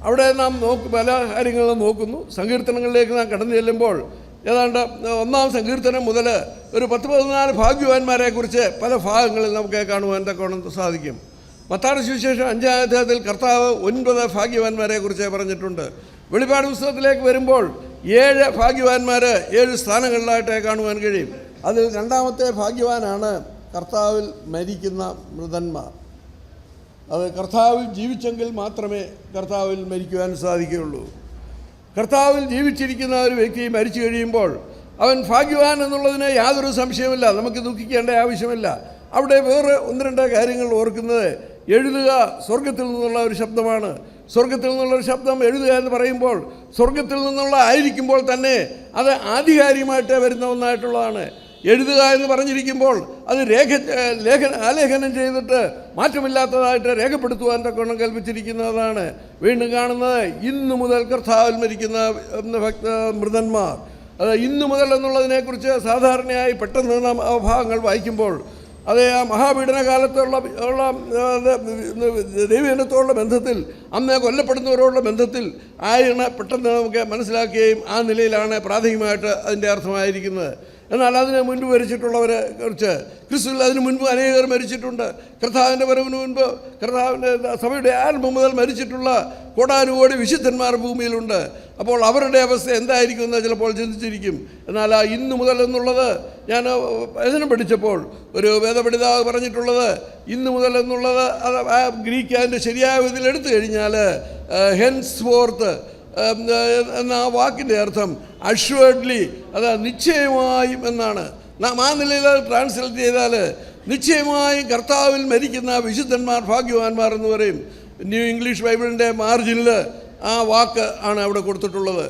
അവിടെ നാം പല കാര്യങ്ങളും നോക്കുന്നു. സങ്കീർത്തനങ്ങളിലേക്ക് നാം കടന്നു ചെല്ലുമ്പോൾ ഏതാണ്ട് 1-ാം സങ്കീർത്തനം മുതൽ ഒരു 10-14 ഭാഗ്യവാന്മാരെക്കുറിച്ച് പല ഭാഗങ്ങളിൽ നമുക്ക് കാണുവാൻ തക്കവണ്ണം സാധിക്കും. മത്തായിയുടെ സുവിശേഷം 5-ാം അധ്യായത്തിൽ കർത്താവ് 9 ഭാഗ്യവാന്മാരെക്കുറിച്ച് പറഞ്ഞിട്ടുണ്ട്. വെളിപ്പാട് പുസ്തകത്തിലേക്ക് വരുമ്പോൾ 7 ഭാഗ്യവാന്മാർ 7 സ്ഥാനങ്ങളിലായിട്ട് കാണുവാൻ കഴിയും. അതിൽ 2-ാമത്തെ ഭാഗ്യവാനാണ് കർത്താവിൽ മരിക്കുന്ന മൃതന്മാർ. അത് കർത്താവിൽ ജീവിച്ചെങ്കിൽ മാത്രമേ കർത്താവിൽ മരിക്കുവാൻ സാധിക്കുകയുള്ളൂ. കർത്താവിൽ ജീവിച്ചിരിക്കുന്ന ഒരു വ്യക്തി മരിച്ചു കഴിയുമ്പോൾ അവൻ ഭാഗ്യവാൻ എന്നുള്ളതിന് യാതൊരു സംശയമില്ല, നമുക്ക് ദുഃഖിക്കേണ്ട ആവശ്യമില്ല. അവിടെ വേറെ 1-2 കാര്യങ്ങൾ ഓർക്കുന്നത്, എഴുതുക സ്വർഗത്തിൽ നിന്നുള്ള ഒരു ശബ്ദമാണ്. സ്വർഗത്തിൽ നിന്നുള്ളൊരു ശബ്ദം എഴുതുക എന്ന് പറയുമ്പോൾ സ്വർഗത്തിൽ നിന്നുള്ള ആയിരിക്കുമ്പോൾ തന്നെ അത് ആധികാരികമായിട്ട് വരുന്ന ഒന്നായിട്ടുള്ളതാണ്. എഴുതുക എന്ന് പറഞ്ഞിരിക്കുമ്പോൾ അത് ആലേഖനം ചെയ്തിട്ട് മാറ്റമില്ലാത്തതായിട്ട് രേഖപ്പെടുത്തുവാൻ തക്കവണ്ണം കൽപ്പിച്ചിരിക്കുന്നതാണ്. വീണ്ടും കാണുന്നത്, ഇന്നു മുതൽ കർത്താവിൽ മരിക്കുന്ന മൃതന്മാർ. അത് ഇന്നു മുതൽ എന്നുള്ളതിനെക്കുറിച്ച് സാധാരണയായി പെട്ടെന്ന് നാം ആ ഭാഗങ്ങൾ വായിക്കുമ്പോൾ അത് ആ മഹാപീഡന കാലത്തുള്ള ദൈവജനത്തോടുള്ള ബന്ധത്തിൽ, അന്ന് കൊല്ലപ്പെടുന്നവരോടുള്ള ബന്ധത്തിൽ ആയാണ് പെട്ടെന്ന് നമുക്ക് മനസ്സിലാക്കുകയും ആ നിലയിലാണ് പ്രാഥമികമായിട്ട് അതിൻ്റെ അർത്ഥമായിരിക്കുന്നത്. എന്നാൽ അതിന് മുൻപ് മരിച്ചിട്ടുള്ളവരെ കുറിച്ച് ക്രിസ്തുവിൽ അതിന് മുൻപ് അനേകർ മരിച്ചിട്ടുണ്ട്. കർത്താവിൻ്റെ വരവിന് മുൻപ് കർത്താവിൻ്റെ സഭയുടെ ആരംഭം മുതൽ മരിച്ചിട്ടുള്ള കോടാനുകോടി വിശുദ്ധന്മാർ ഭൂമിയിലുണ്ട്. അപ്പോൾ അവരുടെ അവസ്ഥ എന്തായിരിക്കുമെന്ന് ചിലപ്പോൾ ചിന്തിച്ചിരിക്കും. എന്നാൽ ആ ഇന്നു മുതൽ എന്നുള്ളത് ഞാൻ വചനം പഠിച്ചപ്പോൾ ഒരു വേദപണ്ഡിതാവ് പറഞ്ഞിട്ടുള്ളത്, ഇന്നു മുതൽ എന്നുള്ളത് അത് ആ ഗ്രീക്ക് അതിൻ്റെ ശരിയായ വിധത്തിൽ എടുത്തു കഴിഞ്ഞാൽ ഹെൻസ് ഫോർത്ത് എന്ന ആ വാക്കിൻ്റെ അർത്ഥം അഷ്വേർഡ്ലി, അത് നിശ്ചയമായും എന്നാണ്. നാം ആ നിലയിൽ ട്രാൻസ്ലേറ്റ് ചെയ്താൽ നിശ്ചയമായും കർത്താവിൽ മരിക്കുന്ന വിശുദ്ധന്മാർ ഭാഗ്യവാന്മാർ എന്ന് പറയും. ന്യൂ ഇംഗ്ലീഷ് ബൈബിളിൻ്റെ മാർജിനിൽ ആ വാക്ക് ആണ് അവിടെ കൊടുത്തിട്ടുള്ളത്.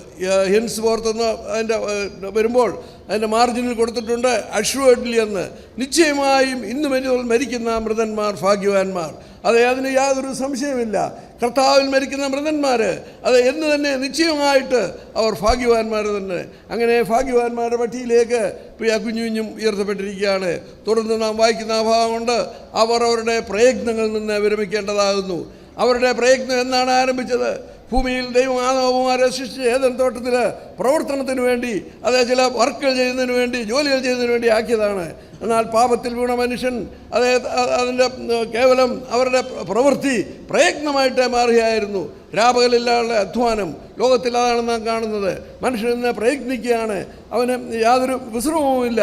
ഹെൻസ് ഫോർത്ത് എന്ന് അതിൻ്റെ വരുമ്പോൾ അതിൻ്റെ മാർജിനിൽ കൊടുത്തിട്ടുണ്ട് അഷ്വേർഡ്ലി എന്ന്. നിശ്ചയമായും ഇന്ന് മരിക്കുന്ന മൃതന്മാർ ഭാഗ്യവാന്മാർ. അതെ, അതിന് യാതൊരു സംശയമില്ല. കർത്താവിൽ മരിക്കുന്ന മൃതന്മാർ അത് എന്ന് തന്നെ നിശ്ചയമായിട്ട് അവർ ഭാഗ്യവാന്മാർ തന്നെ. അങ്ങനെ ഭാഗ്യവാന്മാരുടെ പട്ടിയിലേക്ക് പ്രിയ കുഞ്ഞുഞ്ഞും ഉയർത്തപ്പെട്ടിരിക്കുകയാണ്. തുടർന്ന് നാം വായിക്കുന്ന ആ ഭാഗം കൊണ്ട്, അവർ അവരുടെ പ്രയത്നങ്ങളിൽ നിന്ന് വിരമിക്കേണ്ടതാകുന്നു. അവരുടെ പ്രയത്നം എന്നാണ് ആരംഭിച്ചത്? ഭൂമിയിൽ ദൈവം ആദാമുമാരെ സൃഷ്ടിച്ച് ഏദൻ തോട്ടത്തിൽ പ്രവർത്തനത്തിന് വേണ്ടി, അത് ചില വർക്കുകൾ ചെയ്യുന്നതിന് വേണ്ടി, ജോലികൾ ചെയ്യുന്നതിന് വേണ്ടി ആക്കിയതാണ്. എന്നാൽ പാപത്തിൽ വീണ മനുഷ്യൻ അതിൻ്റെ കേവലം അവരുടെ പ്രവൃത്തി പ്രയത്നമായിട്ട് മാറുകയായിരുന്നു. രാപകലില്ലാത്ത അധ്വാനം. ലോകത്തിൽ അതാണ് നാം കാണുന്നത്. മനുഷ്യൻ ഇന്ന് പ്രയത്നിക്കുകയാണ്, അവന് യാതൊരു വിശ്രമവുമില്ല.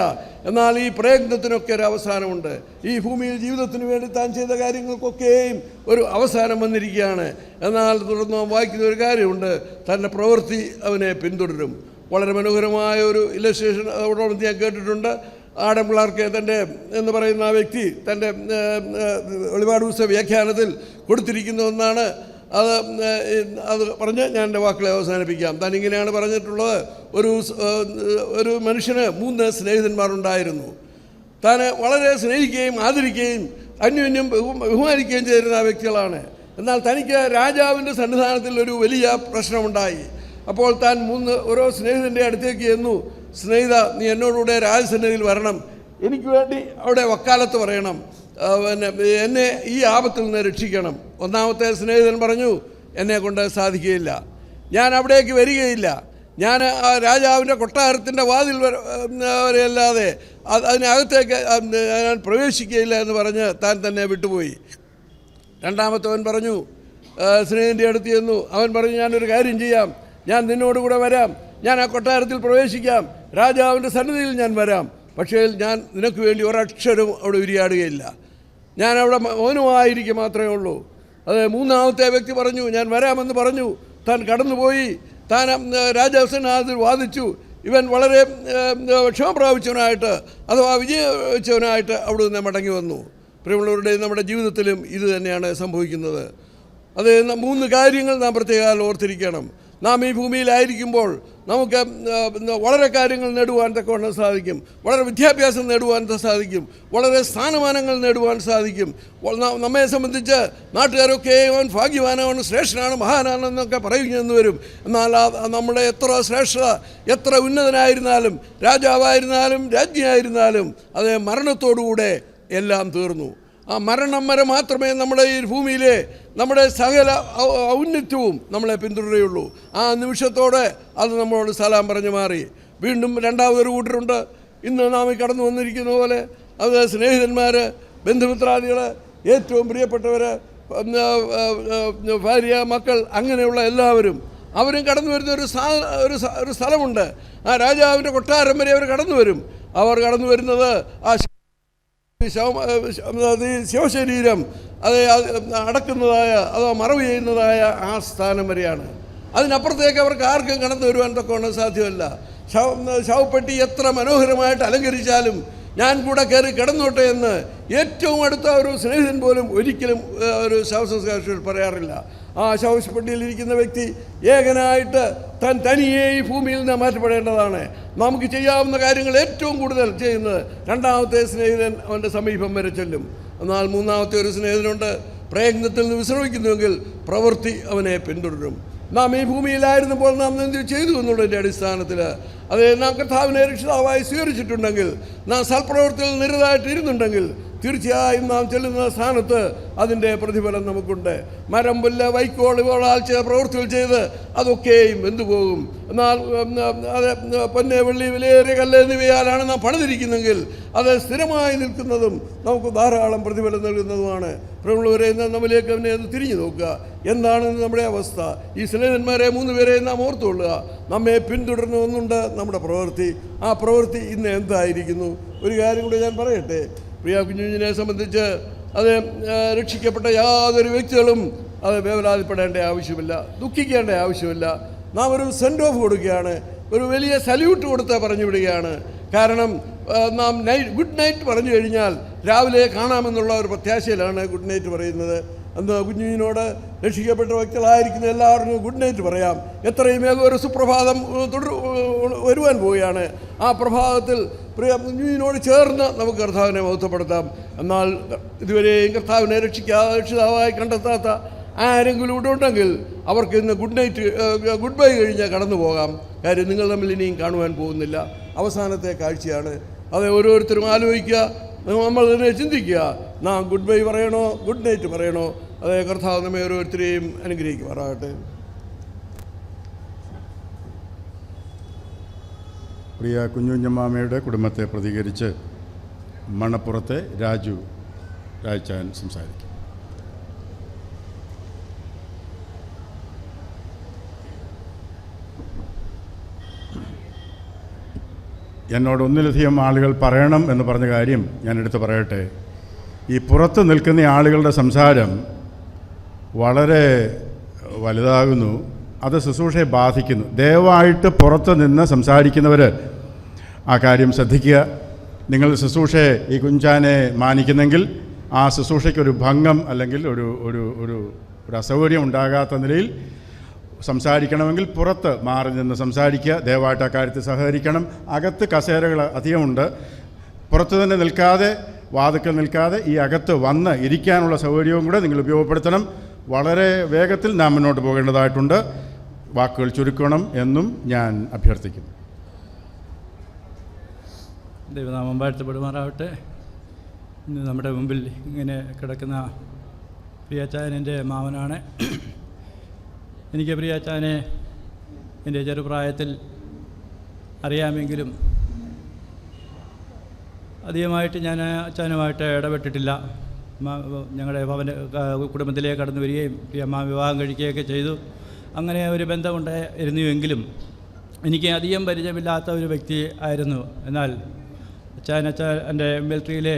എന്നാൽ ഈ പ്രയത്നത്തിനൊക്കെ ഒരു അവസാനമുണ്ട്. ഈ ഭൂമിയിൽ ജീവിതത്തിന് വേണ്ടി താൻ ചെയ്ത കാര്യങ്ങൾക്കൊക്കെയും ഒരു അവസാനം വന്നിരിക്കുകയാണ്. എന്നാൽ തുടർന്ന് വായിക്കുന്ന ഒരു കാര്യമുണ്ട്, തൻ്റെ പ്രവൃത്തി അവനെ പിന്തുടരും. വളരെ മനോഹരമായ ഒരു ഇല്ലസ്ട്രേഷൻ അതോടൊപ്പം ഞാൻ കേട്ടിട്ടുണ്ട്. ആഡം ക്ലാർക്ക് തൻ്റെ എന്ന് പറയുന്ന ആ വ്യക്തി തൻ്റെ വെളിപാട് പുസ്തക വ്യാഖ്യാനത്തിൽ കൊടുത്തിരിക്കുന്ന ഒന്നാണ്. അത് പറഞ്ഞ് ഞാൻ എൻ്റെ വാക്കുകളെ അവസാനിപ്പിക്കാം. താൻ ഇങ്ങനെയാണ് പറഞ്ഞിട്ടുള്ളത്, ഒരു മനുഷ്യന് 3 സ്നേഹിതന്മാരുണ്ടായിരുന്നു. താൻ വളരെ സ്നേഹിക്കുകയും ആദരിക്കുകയും അന്യോന്യം ബഹുമാനിക്കുകയും ചെയ്തിരുന്ന ആ വ്യക്തികളാണ്. എന്നാൽ തനിക്ക് രാജാവിൻ്റെ സന്നിധാനത്തിൽ ഒരു വലിയ പ്രശ്നമുണ്ടായി. അപ്പോൾ താൻ ഓരോ സ്നേഹിതൻ്റെ അടുത്തേക്ക് ചെന്നു, സ്നേഹിത, നീ എന്നോടുകൂടെ രാജസന്നിധിയിൽ വരണം, എനിക്ക് വേണ്ടി അവിടെ വക്കാലത്ത് പറയണം, എന്നെ ഈ ആപത്തിൽ നിന്ന് രക്ഷിക്കണം. ഒന്നാമത്തെ സ്നേഹിതൻ പറഞ്ഞു, എന്നെ കൊണ്ട് സാധിക്കുകയില്ല, ഞാൻ അവിടേക്ക് വരികയില്ല, ഞാൻ ആ രാജാവിൻ്റെ കൊട്ടാരത്തിൻ്റെ വാതിൽ വരെയല്ലാതെ അതിനകത്തേക്ക് ഞാൻ പ്രവേശിക്കുകയില്ല എന്ന് പറഞ്ഞ് താൻ തന്നെ വിട്ടുപോയി. രണ്ടാമത്തവൻ പറഞ്ഞു, സ്നേഹിതൻ്റെ അടുത്ത് ചെന്നു. അവൻ പറഞ്ഞു, ഞാനൊരു കാര്യം ചെയ്യാം, ഞാൻ നിന്നോടുകൂടെ വരാം, ഞാൻ ആ കൊട്ടാരത്തിൽ പ്രവേശിക്കാം, രാജാവിൻ്റെ സന്നിധിയിൽ ഞാൻ വരാം, പക്ഷേ ഞാൻ നിനക്ക് വേണ്ടി ഒരക്ഷരവും അവിടെ ഉരിയാടുകയില്ല, ഞാൻ അവിടെ മൗനമായിരിക്കുക മാത്രമേ ഉള്ളൂ. അത് മൂന്നാമത്തെ വ്യക്തി പറഞ്ഞു, ഞാൻ വരാമെന്ന് പറഞ്ഞു. താൻ കടന്നുപോയി, താൻ രാജാസനാഥിൽ വാദിച്ചു. ഇവൻ വളരെ ക്ഷമ പ്രാപിച്ചവനായിട്ട് അഥവാ വിജയിച്ചവനായിട്ട് അവിടെ നിന്ന് മടങ്ങി വന്നു. പ്രിയമുള്ളവരുടെ നമ്മുടെ ജീവിതത്തിലും ഇത് തന്നെയാണ് സംഭവിക്കുന്നത്. അത് 3 കാര്യങ്ങൾ നാം പ്രത്യേകം ഓർത്തിരിക്കണം. നാം ഈ ഭൂമിയിലായിരിക്കുമ്പോൾ നമുക്ക് വളരെ കാര്യങ്ങൾ നേടുവാൻ തക്കവണ്ണം സാധിക്കും, വളരെ വിദ്യാഭ്യാസം നേടുവാൻ സാധിക്കും, വളരെ സ്ഥാനമാനങ്ങൾ നേടുവാൻ സാധിക്കും. നമ്മെ സംബന്ധിച്ച് നാട്ടുകാരൊക്കെ അവൻ ഭാഗ്യവാനാണ്, ശ്രേഷ്ഠനാണ്, മഹാനാണെന്നൊക്കെ പറയുന്നു വരും. എന്നാൽ നമ്മുടെ എത്ര ശ്രേഷ്ഠ, എത്ര ഉന്നതനായിരുന്നാലും, രാജാവായിരുന്നാലും രാജ്ഞിയായിരുന്നാലും അത് മരണത്തോടുകൂടെ എല്ലാം തീർന്നു. ആ മരണം വരെ മാത്രമേ നമ്മുടെ ഈ ഭൂമിയിലെ നമ്മുടെ സകല ഔന്നത്യവും നമ്മളെ പിന്തുടരുകയുള്ളൂ. ആ നിമിഷത്തോടെ അത് നമ്മളോട് സലാം പറഞ്ഞു മാറി. വീണ്ടും രണ്ടാമതൊരു കൂട്ടരുണ്ട്. ഇന്ന് നാം ഈ കടന്നു വന്നിരിക്കുന്ന പോലെ അത് സ്നേഹിതന്മാർ, ബന്ധുമിത്രാദികൾ, ഏറ്റവും പ്രിയപ്പെട്ടവർ, ഭാര്യ, മക്കൾ, അങ്ങനെയുള്ള എല്ലാവരും അവരും കടന്നു വരുന്ന ഒരു സ്ഥലമുണ്ട്. ആ രാജാവിൻ്റെ കൊട്ടാരം വരെ അവർ കടന്നു വരും. അവർ കടന്നു വരുന്നത് ആ ശവശരീരം അത് അടക്കുന്നതായ അഥവാ മറവ് ചെയ്യുന്നതായ ആ സ്ഥാനം വരെയാണ്. അതിനപ്പുറത്തേക്ക് അവർക്ക് ആർക്കും കടന്നു വരുവാൻ തക്കവണ്ണം സാധ്യമല്ല. ശവപ്പെട്ടി എത്ര മനോഹരമായിട്ട് അലങ്കരിച്ചാലും ഞാൻ കൂടെ കയറി കിടന്നോട്ടെ എന്ന് ഏറ്റവും അടുത്ത ഒരു സ്നേഹിതൻ പോലും ഒരിക്കലും ഒരു ശവസംസ്കാര പറയാറില്ല. ആ ശവപ്പെട്ടിയിലിരിക്കുന്ന വ്യക്തി ഏകനായിട്ട് തനിയെ ഈ ഭൂമിയിൽ നിന്ന് മാറ്റപ്പെടേണ്ടതാണ്. നമുക്ക് ചെയ്യാവുന്ന കാര്യങ്ങൾ ഏറ്റവും കൂടുതൽ ചെയ്യുന്നത് രണ്ടാമത്തെ സ്നേഹിതൻ അവൻ്റെ സമീപം വരെ ചെല്ലും. എന്നാൽ മൂന്നാമത്തെ ഒരു സ്നേഹിതനുണ്ട്, പ്രയത്നത്തിൽ നിന്ന് വിശ്രമിക്കുന്നുവെങ്കിൽ പ്രവൃത്തി അവനെ പിന്തുടരും. നാം ഈ ഭൂമിയിലായിരുന്നപ്പോൾ നാം എന്ത് ചെയ്തു എന്നുള്ളതിൻ്റെ അടിസ്ഥാനത്തിൽ അത് നാം കർത്താവിനെ രക്ഷിതാവായി സ്വീകരിച്ചിട്ടുണ്ടെങ്കിൽ, നാം സൽപ്രവൃത്തിയിൽ നിരതായിട്ടിരുന്നുണ്ടെങ്കിൽ തീർച്ചയായും നാം ചെല്ലുന്ന സ്ഥാനത്ത് അതിൻ്റെ പ്രതിഫലം നമുക്കുണ്ട്. മരം, പുല്ല്, വൈക്കോൽ ഇവളാൽ ചില പ്രവൃത്തികൾ ചെയ്ത് അതൊക്കെയും വെന്തുപോകും. എന്നാൽ അത് പൊന്ന്, വെള്ളി, വിലയേറിയ കല്ല് എന്നിവയാലാണ് നാം പണിതിരിക്കുന്നെങ്കിൽ അത് സ്ഥിരമായി നിൽക്കുന്നതും നമുക്ക് ധാരാളം പ്രതിഫലം നൽകുന്നതുമാണ്. പ്രിയമുള്ളവരെ, നമ്മിലേക്ക് അവനെ ഒന്ന് തിരിഞ്ഞു നോക്കുക. എന്താണ് നമ്മുടെ അവസ്ഥ? ഈ സ്നേഹിതന്മാരെ 3 പേരെ നാം ഓർത്തുകൊള്ളുക. നമ്മെ പിന്തുടർന്ന ഒന്നുണ്ട്, നമ്മുടെ പ്രവൃത്തി. ആ പ്രവൃത്തി ഇന്ന് എന്തായിരിക്കുന്നു? ഒരു കാര്യം കൂടി ഞാൻ പറയട്ടെ. പ്രിയ കുഞ്ഞുഞ്ഞിനെ സംബന്ധിച്ച് അത് രക്ഷിക്കപ്പെട്ട യാതൊരു വ്യക്തികളും അത് വേവലാതിപ്പെടേണ്ട ആവശ്യമില്ല, ദുഃഖിക്കേണ്ട ആവശ്യമില്ല. നാം ഒരു സെൻഡ് ഓഫ് കൊടുക്കുകയാണ്, ഒരു വലിയ സല്യൂട്ട് കൊടുത്ത് പറഞ്ഞു വിടുകയാണ്. കാരണം നാം ഗുഡ് നൈറ്റ് പറഞ്ഞു കഴിഞ്ഞാൽ രാവിലെ കാണാമെന്നുള്ള ഒരു പ്രത്യാശയിലാണ് ഗുഡ് നൈറ്റ് പറയുന്നത്. അന്ന് കുഞ്ഞുഞ്ഞിനോട് രക്ഷിക്കപ്പെട്ട വ്യക്തികളായിരിക്കുന്ന എല്ലാവർക്കും ഗുഡ് നൈറ്റ് പറയാം. എത്രയും വേഗം ഒരു സുപ്രഭാതം വരുവാൻ പോവുകയാണ്. ആ പ്രഭാതത്തിൽ പ്രിയ കുഞ്ഞുഞ്ഞിനോട് ചേർന്ന് നമുക്ക് കർത്താവിനെ മഹത്വപ്പെടുത്താം. എന്നാൽ ഇതുവരെയും കർത്താവിനെ രക്ഷിതാവായി കണ്ടെത്താത്ത ആരെങ്കിലും ഇവിടെ ഉണ്ടെങ്കിൽ അവർക്ക് ഇന്ന് ഗുഡ് ബൈ കഴിഞ്ഞാൽ കടന്നു പോകാം. കാര്യം നിങ്ങൾ തമ്മിൽ ഇനിയും കാണുവാൻ പോകുന്നില്ല. അവസാനത്തെ കാഴ്ചയാണ്. അത് ഓരോരുത്തരും ആലോചിക്കുക, നമ്മൾ തന്നെ ചിന്തിക്കുക. നാം ഗുഡ് ബൈ പറയണോ, ഗുഡ് നൈറ്റ് പറയണോ? അതേ കർത്താവ് നമ്മെ ഓരോരുത്തരെയും അനുഗ്രഹിക്കുമാറാകട്ടെ. പ്രിയ കുഞ്ഞുഞ്ഞമ്മാമയുടെ കുടുംബത്തെ പ്രതികരിച്ച് മണപ്പുറത്തെ രാജുചാൻ സംസാരിക്കും. എന്നോട് ഒന്നിലധികം ആളുകൾ പറയണം എന്ന് പറഞ്ഞ കാര്യം ഞാൻ എടുത്ത് പറയട്ടെ. ഈ പുറത്ത് നിൽക്കുന്ന ആളുകളുടെ സംസാരം വളരെ വലുതാകുന്നു, അത് ശുശ്രൂഷയെ ബാധിക്കുന്നു. ദയവായിട്ട് പുറത്ത് നിന്ന് സംസാരിക്കുന്നവർ ആ കാര്യം ശ്രദ്ധിക്കുക. നിങ്ങൾ ശുശ്രൂഷയെ, ഈ കുഞ്ചാനെ മാനിക്കുന്നെങ്കിൽ ആ ശുശ്രൂഷയ്ക്കൊരു ഭംഗം അല്ലെങ്കിൽ ഒരു ഒരു ഒരു ഒരു അസൗകര്യം ഉണ്ടാകാത്ത നിലയിൽ സംസാരിക്കണമെങ്കിൽ പുറത്ത് മാറി നിന്ന് സംസാരിക്കുക. ദയവായിട്ട് ആ കാര്യത്തിൽ സഹകരിക്കണം. അകത്ത് കസേരകൾ അധികമുണ്ട്. പുറത്ത് തന്നെ നിൽക്കാതെ, വാതിക്കൽ നിൽക്കാതെ ഈ അകത്ത് വന്ന് ഇരിക്കാനുള്ള സൗകര്യവും കൂടെ നിങ്ങൾ ഉപയോഗപ്പെടുത്തണം. വളരെ വേഗത്തിൽ നാം മുന്നോട്ട് പോകേണ്ടതായിട്ടുണ്ട്. വാക്കുകൾ ചുരുക്കണം എന്നും ഞാൻ അഭ്യർത്ഥിക്കുന്നു. ദൈവനാമം വാഴ്ത്തപ്പെടുമാറാവട്ടെ. ഇന്ന് നമ്മുടെ മുമ്പിൽ ഇങ്ങനെ കിടക്കുന്ന പ്രിയാച്ചായൻ എൻ്റെ മാമനാണ്. എനിക്ക് പ്രിയാച്ചാനെ എൻ്റെ ചെറുപ്രായത്തിൽ അറിയാമെങ്കിലും അധികമായിട്ട് ഞാൻ അച്ഛനുമായിട്ട് ഇടപെട്ടിട്ടില്ല. ഞങ്ങളുടെ കുടുംബത്തിലേക്ക് കടന്നു വരികയും പ്രിയമ്മ വിവാഹം കഴിക്കുകയൊക്കെ ചെയ്തു. അങ്ങനെ ഒരു ബന്ധമുണ്ടായിരുന്നുവെങ്കിലും എനിക്ക് അധികം പരിചയമില്ലാത്ത ഒരു വ്യക്തി ആയിരുന്നു. എന്നാൽ അച്ഛൻ എൻ്റെ മിലിറ്ററിയിലെ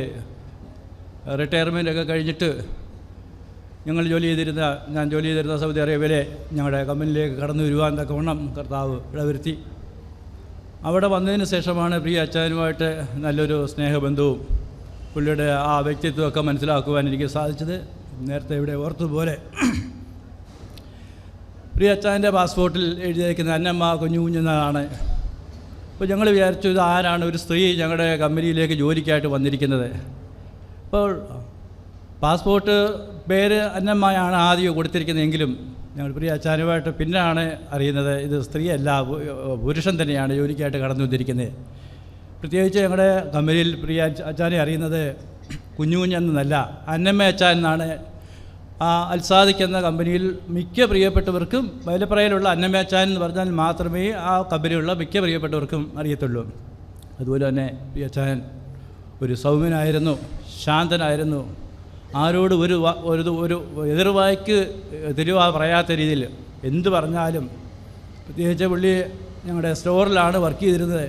റിട്ടയർമെൻറ്റൊക്കെ കഴിഞ്ഞിട്ട് ഞാൻ ജോലി ചെയ്തിരുന്ന സൗദി അറേബ്യയിലെ ഞങ്ങളുടെ കമ്പനിയിലേക്ക് കടന്നു വരുവാൻ തക്കവണ്ണം കർത്താവ് ഇടവരുത്തി. അവിടെ വന്നതിന് ശേഷമാണ് പ്രിയ അച്ഛനുമായിട്ട് നല്ലൊരു സ്നേഹബന്ധവും പുള്ളിയുടെ ആ വ്യക്തിത്വമൊക്കെ മനസ്സിലാക്കുവാൻ എനിക്ക് സാധിച്ചത്. നേരത്തെ ഇവിടെ ഓർത്തതുപോലെ പ്രിയ അച്ഛൻ്റെ പാസ്പോർട്ടിൽ എഴുതിയിരിക്കുന്ന അന്നമ്മ കുഞ്ഞുകുഞ്ഞെന്നതാണ്. അപ്പോൾ ഞങ്ങൾ വിചാരിച്ചു ഇത് ആരാണ്, ഒരു സ്ത്രീ ഞങ്ങളുടെ കമ്പനിയിലേക്ക് ജോലിക്കായിട്ട് വന്നിരിക്കുന്നത്. അപ്പോൾ പാസ്പോർട്ട് പേര് അന്നമ്മയാണ് ആദ്യം കൊടുത്തിരിക്കുന്നതെങ്കിലും ഞങ്ങൾ പ്രിയ അച്ഛനുമായിട്ട് പിന്നാണ് അറിയുന്നത് ഇത് സ്ത്രീയല്ല, പുരുഷൻ തന്നെയാണ് ജോലിക്കായിട്ട് കടന്നു വന്നിരിക്കുന്നത്. പ്രത്യേകിച്ച് ഞങ്ങളുടെ കമ്പനിയിൽ പ്രിയ അച്ഛനെ അറിയുന്നത് കുഞ്ഞുകുഞ്ഞെന്നല്ല, അന്നമ്മ അച്ഛൻ എന്നാണ്. ആ അൽസാദിക്കുന്ന കമ്പനിയിൽ മിക്ക പ്രിയപ്പെട്ടവർക്കും വയലപ്പുറയിലുള്ള അന്നമ്മ അച്ഛൻ എന്ന് പറഞ്ഞാൽ മാത്രമേ ആ കമ്പനിയിലുള്ള മിക്ക പ്രിയപ്പെട്ടവർക്കും അറിയത്തുള്ളൂ. അതുപോലെ തന്നെ പ്രിയ അച്ഛൻ ഒരു സൗമ്യനായിരുന്നു, ശാന്തനായിരുന്നു. ആരോട് ഒരു എതിർവായ്ക്ക് തിരുവാ പറയാത്ത രീതിയിൽ എന്ത് പറഞ്ഞാലും. പ്രത്യേകിച്ച് പുള്ളി ഞങ്ങളുടെ സ്റ്റോറിലാണ് വർക്ക് ചെയ്തിരുന്നത്.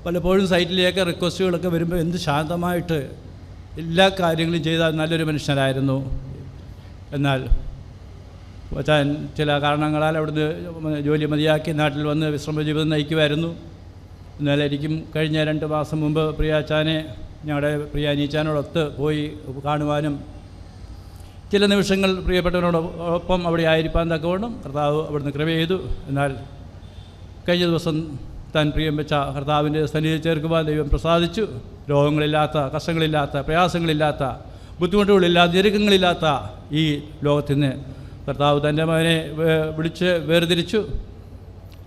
പലപ്പോഴും സൈറ്റിലേക്ക് റിക്വസ്റ്റുകളൊക്കെ വരുമ്പോൾ എന്ത് ശാന്തമായിട്ട് എല്ലാ കാര്യങ്ങളും ചെയ്താൽ നല്ലൊരു മനുഷ്യനായിരുന്നു. എന്നാൽ അച്ഛൻ ചില കാരണങ്ങളാൽ അവിടുന്ന് ജോലി മതിയാക്കി നാട്ടിൽ വന്ന് വിശ്രമ ജീവിതം നയിക്കുമായിരുന്നു. എന്നാൽ എനിക്കും കഴിഞ്ഞ 2 മാസം മുമ്പ് പ്രിയ അച്ഛനെ ഞങ്ങളുടെ പ്രിയ അനീച്ചാനോടൊത്ത് പോയി കാണുവാനും ചില നിമിഷങ്ങൾ പ്രിയപ്പെട്ടവരോടൊപ്പം അവിടെ ആയിരിക്കാൻ തക്കവണ്ണം കർത്താവ് അവിടുന്ന് കൃപ ചെയ്തു. എന്നാൽ കഴിഞ്ഞ ദിവസം താൻ പ്രിയം വെച്ച കർത്താവിൻ്റെ സന്നിധിയിൽ ചേർക്കുവാൻ ദൈവം പ്രസാദിച്ചു. രോഗങ്ങളില്ലാത്ത, കഷ്ടങ്ങളില്ലാത്ത, പ്രയാസങ്ങളില്ലാത്ത, ബുദ്ധിമുട്ടുകളില്ലാത്ത, ഞെരുക്കങ്ങളില്ലാത്ത ഈ ലോകത്തിൽ നിന്ന് കർത്താവ് തൻ്റെ മകനെ വിളിച്ച് വേർതിരിച്ചു.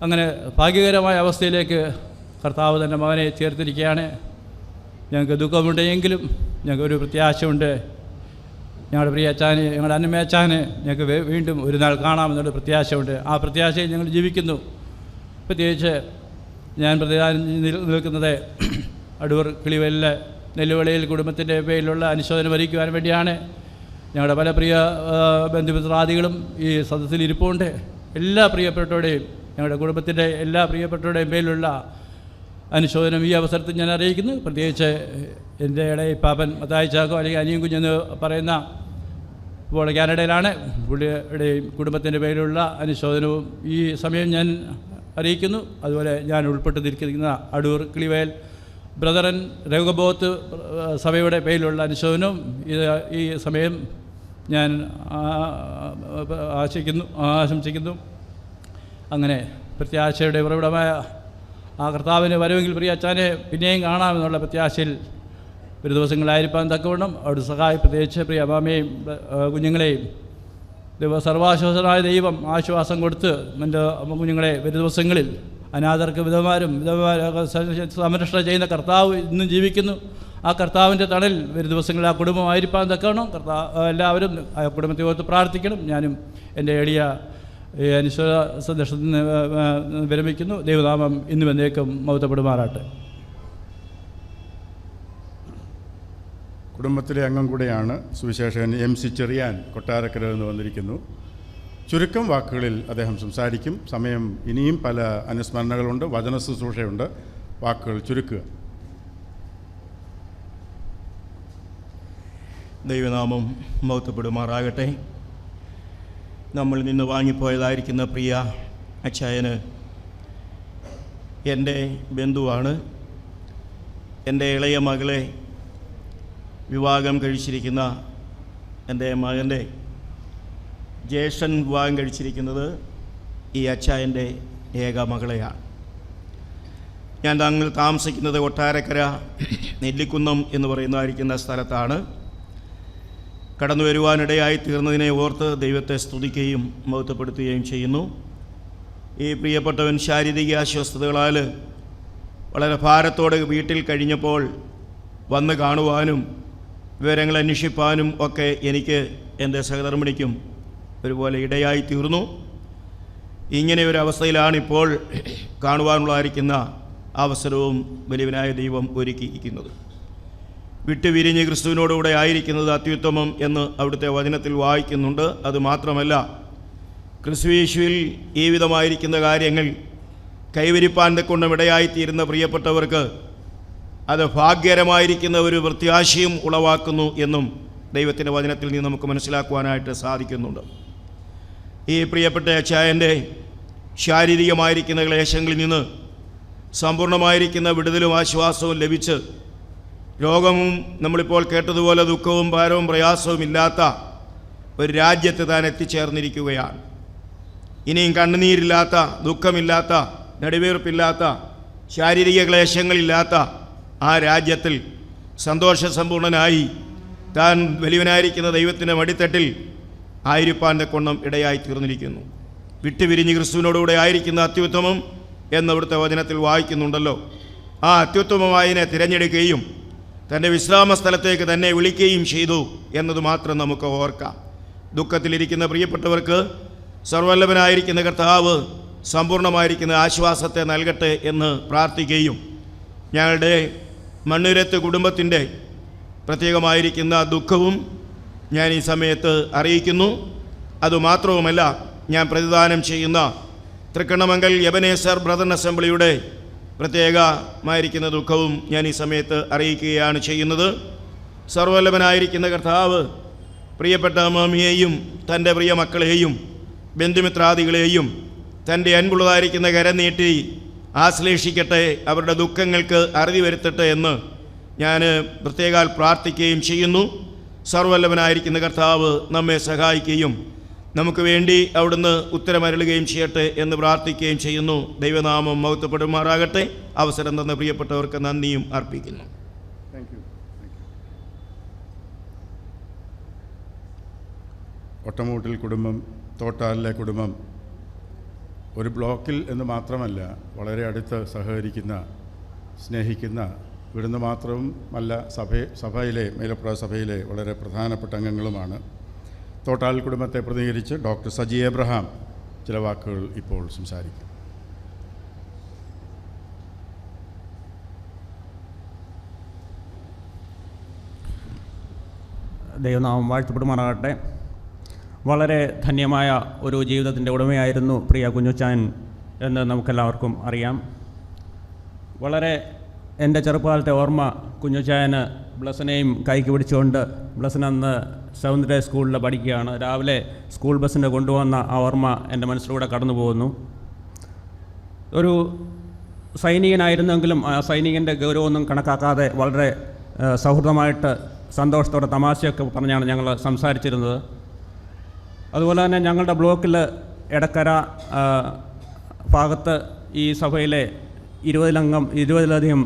അങ്ങനെ ഭാഗ്യകരമായ അവസ്ഥയിലേക്ക് കർത്താവ് തൻ്റെ മകനെ ചേർത്തിരിക്കുകയാണ്. ഞങ്ങൾക്ക് ദുഃഖമുണ്ടെങ്കിലും ഞങ്ങൾക്കൊരു പ്രത്യാശയുണ്ട്. ഞങ്ങളുടെ പ്രിയ അച്ഛനെ, ഞങ്ങളുടെ അന്നമ്മ അച്ഛനെ ഞങ്ങൾക്ക് വീണ്ടും ഒരു നാൾ കാണാമെന്നുള്ള പ്രത്യാശയുണ്ട്. ആ പ്രത്യാശയിൽ ഞങ്ങൾ ജീവിക്കുന്നു. പ്രത്യേകിച്ച് ഞാൻ പ്രതിദാനം നിൽക്കുന്നത് അടൂർ കിളിവെല്ലിലെ നെല്ലുവിളയിൽ കുടുംബത്തിൻ്റെ പേരിലുള്ള അനുശോചനം വരിക്കുവാൻ വേണ്ടിയാണ്. ഞങ്ങളുടെ പല പ്രിയ ബന്ധുമിത്രാദികളും ഈ സദസ്സിൽ ഇരിപ്പുണ്ട്. എല്ലാ പ്രിയപ്പെട്ടവരുടെയും, ഞങ്ങളുടെ കുടുംബത്തിൻ്റെ എല്ലാ പ്രിയപ്പെട്ടവരുടെയും പേരിലുള്ള അനുശോചനം ഈ അവസരത്തിൽ ഞാൻ അറിയിക്കുന്നു. പ്രത്യേകിച്ച് എൻ്റെ ഇളയപ്പാപ്പൻ മത്തായി ചാക്കോ അല്ലെങ്കിൽ അനിയൻ കുഞ്ഞെന്ന് പറയുന്ന ഇപ്പോൾ കാനഡയിലാണ്, പുള്ളിയുടെയും കുടുംബത്തിൻ്റെ പേരിലുള്ള അനുശോചനവും ഈ സമയം ഞാൻ അറിയിക്കുന്നു. അതുപോലെ ഞാൻ ഉൾപ്പെട്ടിരിക്കുന്ന അടൂർ കിളിവേൽ ബ്രദറൻ രഘുബോത്ത് സഭയുടെ പേരിലുള്ള അനുശോചനവും ഈ സമയം ഞാൻ ആശംസിക്കുന്നു. അങ്ങനെ പ്രത്യാശയുടെ ഉറവിടമായ ആ കർത്താവിന് വരവെങ്കിൽ പ്രിയ അച്ഛനെ പിന്നെയും കാണാമെന്നുള്ള പ്രത്യാശയിൽ ഒരു ദിവസങ്ങളായിരിക്കാൻ തക്കവണ്ണം അവിടെ സഹായി, പ്രത്യേകിച്ച് പ്രിയ അമ്മാമയെയും കുഞ്ഞുങ്ങളെയും സർവാശ്വാസനായ ദൈവം ആശ്വാസം കൊടുത്ത് എൻ്റെ കുഞ്ഞുങ്ങളെ വരും ദിവസങ്ങളിൽ അനാഥർക്ക് വിധവമാരും സംരക്ഷണം ചെയ്യുന്ന കർത്താവ് ഇന്നും ജീവിക്കുന്നു. ആ കർത്താവിൻ്റെ തണൽ വരും ദിവസങ്ങളിൽ ആ കുടുംബമായിരിക്കാൻ തക്കണം. എല്ലാവരും ആ കുടുംബത്തെ ഓർത്ത് പ്രാർത്ഥിക്കണം. ഞാനും എൻ്റെ എളിയ അനുശ്വര സന്ദേശത്തിൽ നിന്ന് വിരമിക്കുന്നു. ദൈവനാമം ഇന്നും എന്നേക്കും മഹത്വപ്പെടുമാറാട്ടെ. കുടുംബത്തിലെ അംഗം കൂടെയാണ് സുവിശേഷകൻ MC ചെറിയാൻ കൊട്ടാരക്കരയിൽ നിന്ന് വന്നിരിക്കുന്നു. ചുരുക്കം വാക്കുകളിൽ അദ്ദേഹം സംസാരിക്കും. സമയം ഇനിയും പല അനുസ്മരണകളുണ്ട്, വചന ശുശ്രൂഷയുണ്ട്. വാക്കുകൾ ചുരുക്കുക. ദൈവനാമം മഹത്വപ്പെടുമാറാകട്ടെ. നമ്മളിൽ നിന്ന് വാങ്ങിപ്പോയതായിരിക്കുന്ന പ്രിയ അച്ചായന് എൻ്റെ ബന്ധുവാണ്. എൻ്റെ ഇളയ മകളെ വിവാഹം കഴിച്ചിരിക്കുന്ന എൻ്റെ മകൻ്റെ ജ്യേഷ്ഠൻ വിവാഹം കഴിച്ചിരിക്കുന്നത് ഈ അച്ചായൻ്റെ ഏക മകളെയാണ്. ഞാൻ താമസിക്കുന്നത് കൊട്ടാരക്കര നെല്ലിക്കുന്നം എന്ന് പറയുന്നതായിരിക്കുന്ന സ്ഥലത്താണ്. കടന്നു വരുവാനിടയായി തീർന്നതിനെ ഓർത്ത് ദൈവത്തെ സ്തുതിക്കുകയും മഹത്വപ്പെടുത്തുകയും ചെയ്യുന്നു. ഈ പ്രിയപ്പെട്ടവൻ ശാരീരിക അസ്വസ്ഥതകളാൽ വളരെ ഭാരത്തോടെ വീട്ടിൽ കഴിഞ്ഞപ്പോൾ വന്ന് കാണുവാനും വിവരങ്ങൾ അന്വേഷിപ്പാനും ഒക്കെ എനിക്ക് എൻ്റെ സഹധർമ്മിണിക്കും ഒരുപോലെ ഇടയായി തീർന്നു. ഇങ്ങനെ ഒരു അവസ്ഥയിലാണിപ്പോൾ കാണുവാനുള്ളതായിരിക്കുന്ന അവസരവും വലിയവനായ ദൈവം ഒരുക്കിയിരിക്കുന്നത്. വിട്ടുപിരിഞ്ഞ് ക്രിസ്തുവിനോടുകൂടെ ആയിരിക്കുന്നത് അത്യുത്തമം എന്ന് അവിടുത്തെ വചനത്തിൽ വായിക്കുന്നുണ്ട്. അതുമാത്രമല്ല, ക്രിസ്തുയേശുവിൽ ഈ വിധമായിരിക്കുന്ന കാര്യങ്ങൾ കൈവരിപ്പാൻ കൊണ്ടും ഇടയായിത്തീരുന്ന പ്രിയപ്പെട്ടവർക്ക് അത് ഭാഗ്യകരമായിരിക്കുന്ന ഒരു പ്രത്യാശയും ഉളവാക്കുന്നു എന്നും ദൈവത്തിൻ്റെ വചനത്തിൽ നിന്ന് നമുക്ക് മനസ്സിലാക്കുവാനായിട്ട് സാധിക്കുന്നുണ്ട്. ഈ പ്രിയപ്പെട്ട അച്ചായൻ്റെ ശാരീരികമായിരിക്കുന്ന ക്ലേശങ്ങളിൽ നിന്ന് സമ്പൂർണ്ണമായിരിക്കുന്ന വിടുതലും ആശ്വാസവും ലഭിച്ച് രോഗവും നമ്മളിപ്പോൾ കേട്ടതുപോലെ ദുഃഖവും ഭാരവും പ്രയാസവും ഇല്ലാത്ത ഒരു രാജ്യത്ത് താൻ എത്തിച്ചേർന്നിരിക്കുകയാണ്. ഇനിയും കണ്ണുനീരില്ലാത്ത, ദുഃഖമില്ലാത്ത, നെടുവീർപ്പില്ലാത്ത, ശാരീരിക ക്ലേശങ്ങളില്ലാത്ത ആ രാജ്യത്തിൽ സന്തോഷസമ്പൂർണനായി താൻ വലിയവനായിരിക്കുന്ന ദൈവത്തിൻ്റെ മടിത്തട്ടിൽ ആയിരിപ്പാൻ്റെ കൊണ്ടും ഇടയായി തീർന്നിരിക്കുന്നു. വിട്ടുപിരിഞ്ഞ് ക്രിസ്തുവിനോടുകൂടെ ആയിരിക്കുന്ന അത്യുത്തമം എന്നവിടുത്തെ വചനത്തിൽ വായിക്കുന്നുണ്ടല്ലോ. ആ അത്യുത്തമമായതിനെ തിരഞ്ഞെടുക്കുകയും തൻ്റെ വിശ്രാമ സ്ഥലത്തേക്ക് തന്നെ വിളിക്കുകയും ചെയ്തു എന്നത് മാത്രം നമുക്ക് ഓർക്കാം. ദുഃഖത്തിലിരിക്കുന്ന പ്രിയപ്പെട്ടവർക്ക് സർവ്വവല്ലഭനായിരിക്കുന്ന കർത്താവ് സമ്പൂർണ്ണമായിരിക്കുന്ന ആശ്വാസത്തെ നൽകട്ടെ എന്ന് പ്രാർത്ഥിക്കുകയും ഞങ്ങളുടെ മണ്ണുരത്ത് കുടുംബത്തിൻ്റെ പ്രത്യേകമായിരിക്കുന്ന ദുഃഖവും ഞാൻ ഈ സമയത്ത് അറിയിക്കുന്നു. അതുമാത്രവുമല്ല, ഞാൻ പ്രതിദാനം ചെയ്യുന്ന തൃക്കണ്ണമംഗൽ എബനേസർ ബ്രദർ അസംബ്ലിയുടെ പ്രത്യേകമായിരിക്കുന്ന ദുഃഖവും ഞാൻ ഈ സമയത്ത് അറിയിക്കുകയാണ് ചെയ്യുന്നത്. സർവ്വവല്ലഭനായിരിക്കുന്ന കർത്താവ് പ്രിയപ്പെട്ട മാമിയെയും തൻ്റെ പ്രിയ മക്കളെയും ബന്ധുമിത്രാദികളെയും തൻ്റെ അൻപുള്ളതായിരിക്കുന്ന കരം നീട്ടി ആശ്ലേഷിക്കട്ടെ, അവരുടെ ദുഃഖങ്ങൾക്ക് അറുതി വരുത്തട്ടെ എന്ന് ഞാൻ പ്രത്യേകാൽ പ്രാർത്ഥിക്കുകയും ചെയ്യുന്നു. സർവ്വവല്ലഭനായിരിക്കുന്ന കർത്താവ് നമ്മെ സഹായിക്കുകയും നമുക്ക് വേണ്ടി അവിടുന്ന് ഉത്തരമരുളുകയും ചെയ്യട്ടെ എന്ന് പ്രാർത്ഥിക്കുകയും ചെയ്യുന്നു. ദൈവനാമം മഹത്വപ്പെടുമാറാകട്ടെ. അവസരം തന്ന പ്രിയപ്പെട്ടവർക്ക് നന്ദിയും അർപ്പിക്കുന്നു. ഒട്ടമൂട്ടിൽ കുടുംബം, തോട്ടാലിലെ കുടുംബം ഒരു ബ്ലോക്കിൽ എന്ന് മാത്രമല്ല, വളരെ അടുത്ത് സഹകരിക്കുന്ന, സ്നേഹിക്കുന്ന, ഇവിടുന്ന് മാത്രവും അല്ല, സഭയിലെ മൈലപ്ര സഭയിലെ വളരെ പ്രധാനപ്പെട്ട അംഗങ്ങളുമാണ്. തോട്ടാൽ കുടുംബത്തെ പ്രതിനിധീകരിച്ച് ഡോക്ടർ സജി എബ്രഹാം ചില വാക്കുകൾ ഇപ്പോൾ സംസാരിക്കും. ദൈവനാമം വാഴ്ത്തപ്പെടുമാറാകട്ടെ. വളരെ ധന്യമായ ഒരു ജീവിതത്തിൻ്റെ ഉടമയായിരുന്നു പ്രിയ കുഞ്ഞുച്ചാൻ എന്ന് നമുക്കെല്ലാവർക്കും അറിയാം. വളരെ എൻ്റെ ചെറുപ്പകാലത്തെ ഓർമ്മ, കുഞ്ഞുച്ചായന് ബ്ലസനെയും കൈക്ക് പിടിച്ചുകൊണ്ട്, ബ്ലസൻ അന്ന് 7th ഡേ സ്കൂളിൽ പഠിക്കുകയാണ്. രാവിലെ സ്കൂൾ ബസ്സിൻ്റെ കൊണ്ടുവന്ന ആ ഓർമ്മ എൻ്റെ മനസ്സിലൂടെ കടന്നു പോകുന്നു. ഒരു സൈനികനായിരുന്നെങ്കിലും ആ സൈനികൻ്റെ ഗൗരവമൊന്നും കണക്കാക്കാതെ വളരെ സൗഹൃദമായിട്ട് സന്തോഷത്തോടെ തമാശയൊക്കെ പറഞ്ഞാണ് ഞങ്ങൾ സംസാരിച്ചിരുന്നത്. അതുപോലെ തന്നെ ഞങ്ങളുടെ ബ്ലോക്കിൽ എടക്കര ഭാഗത്ത് ഈ സഭയിലെ 20-ലധികം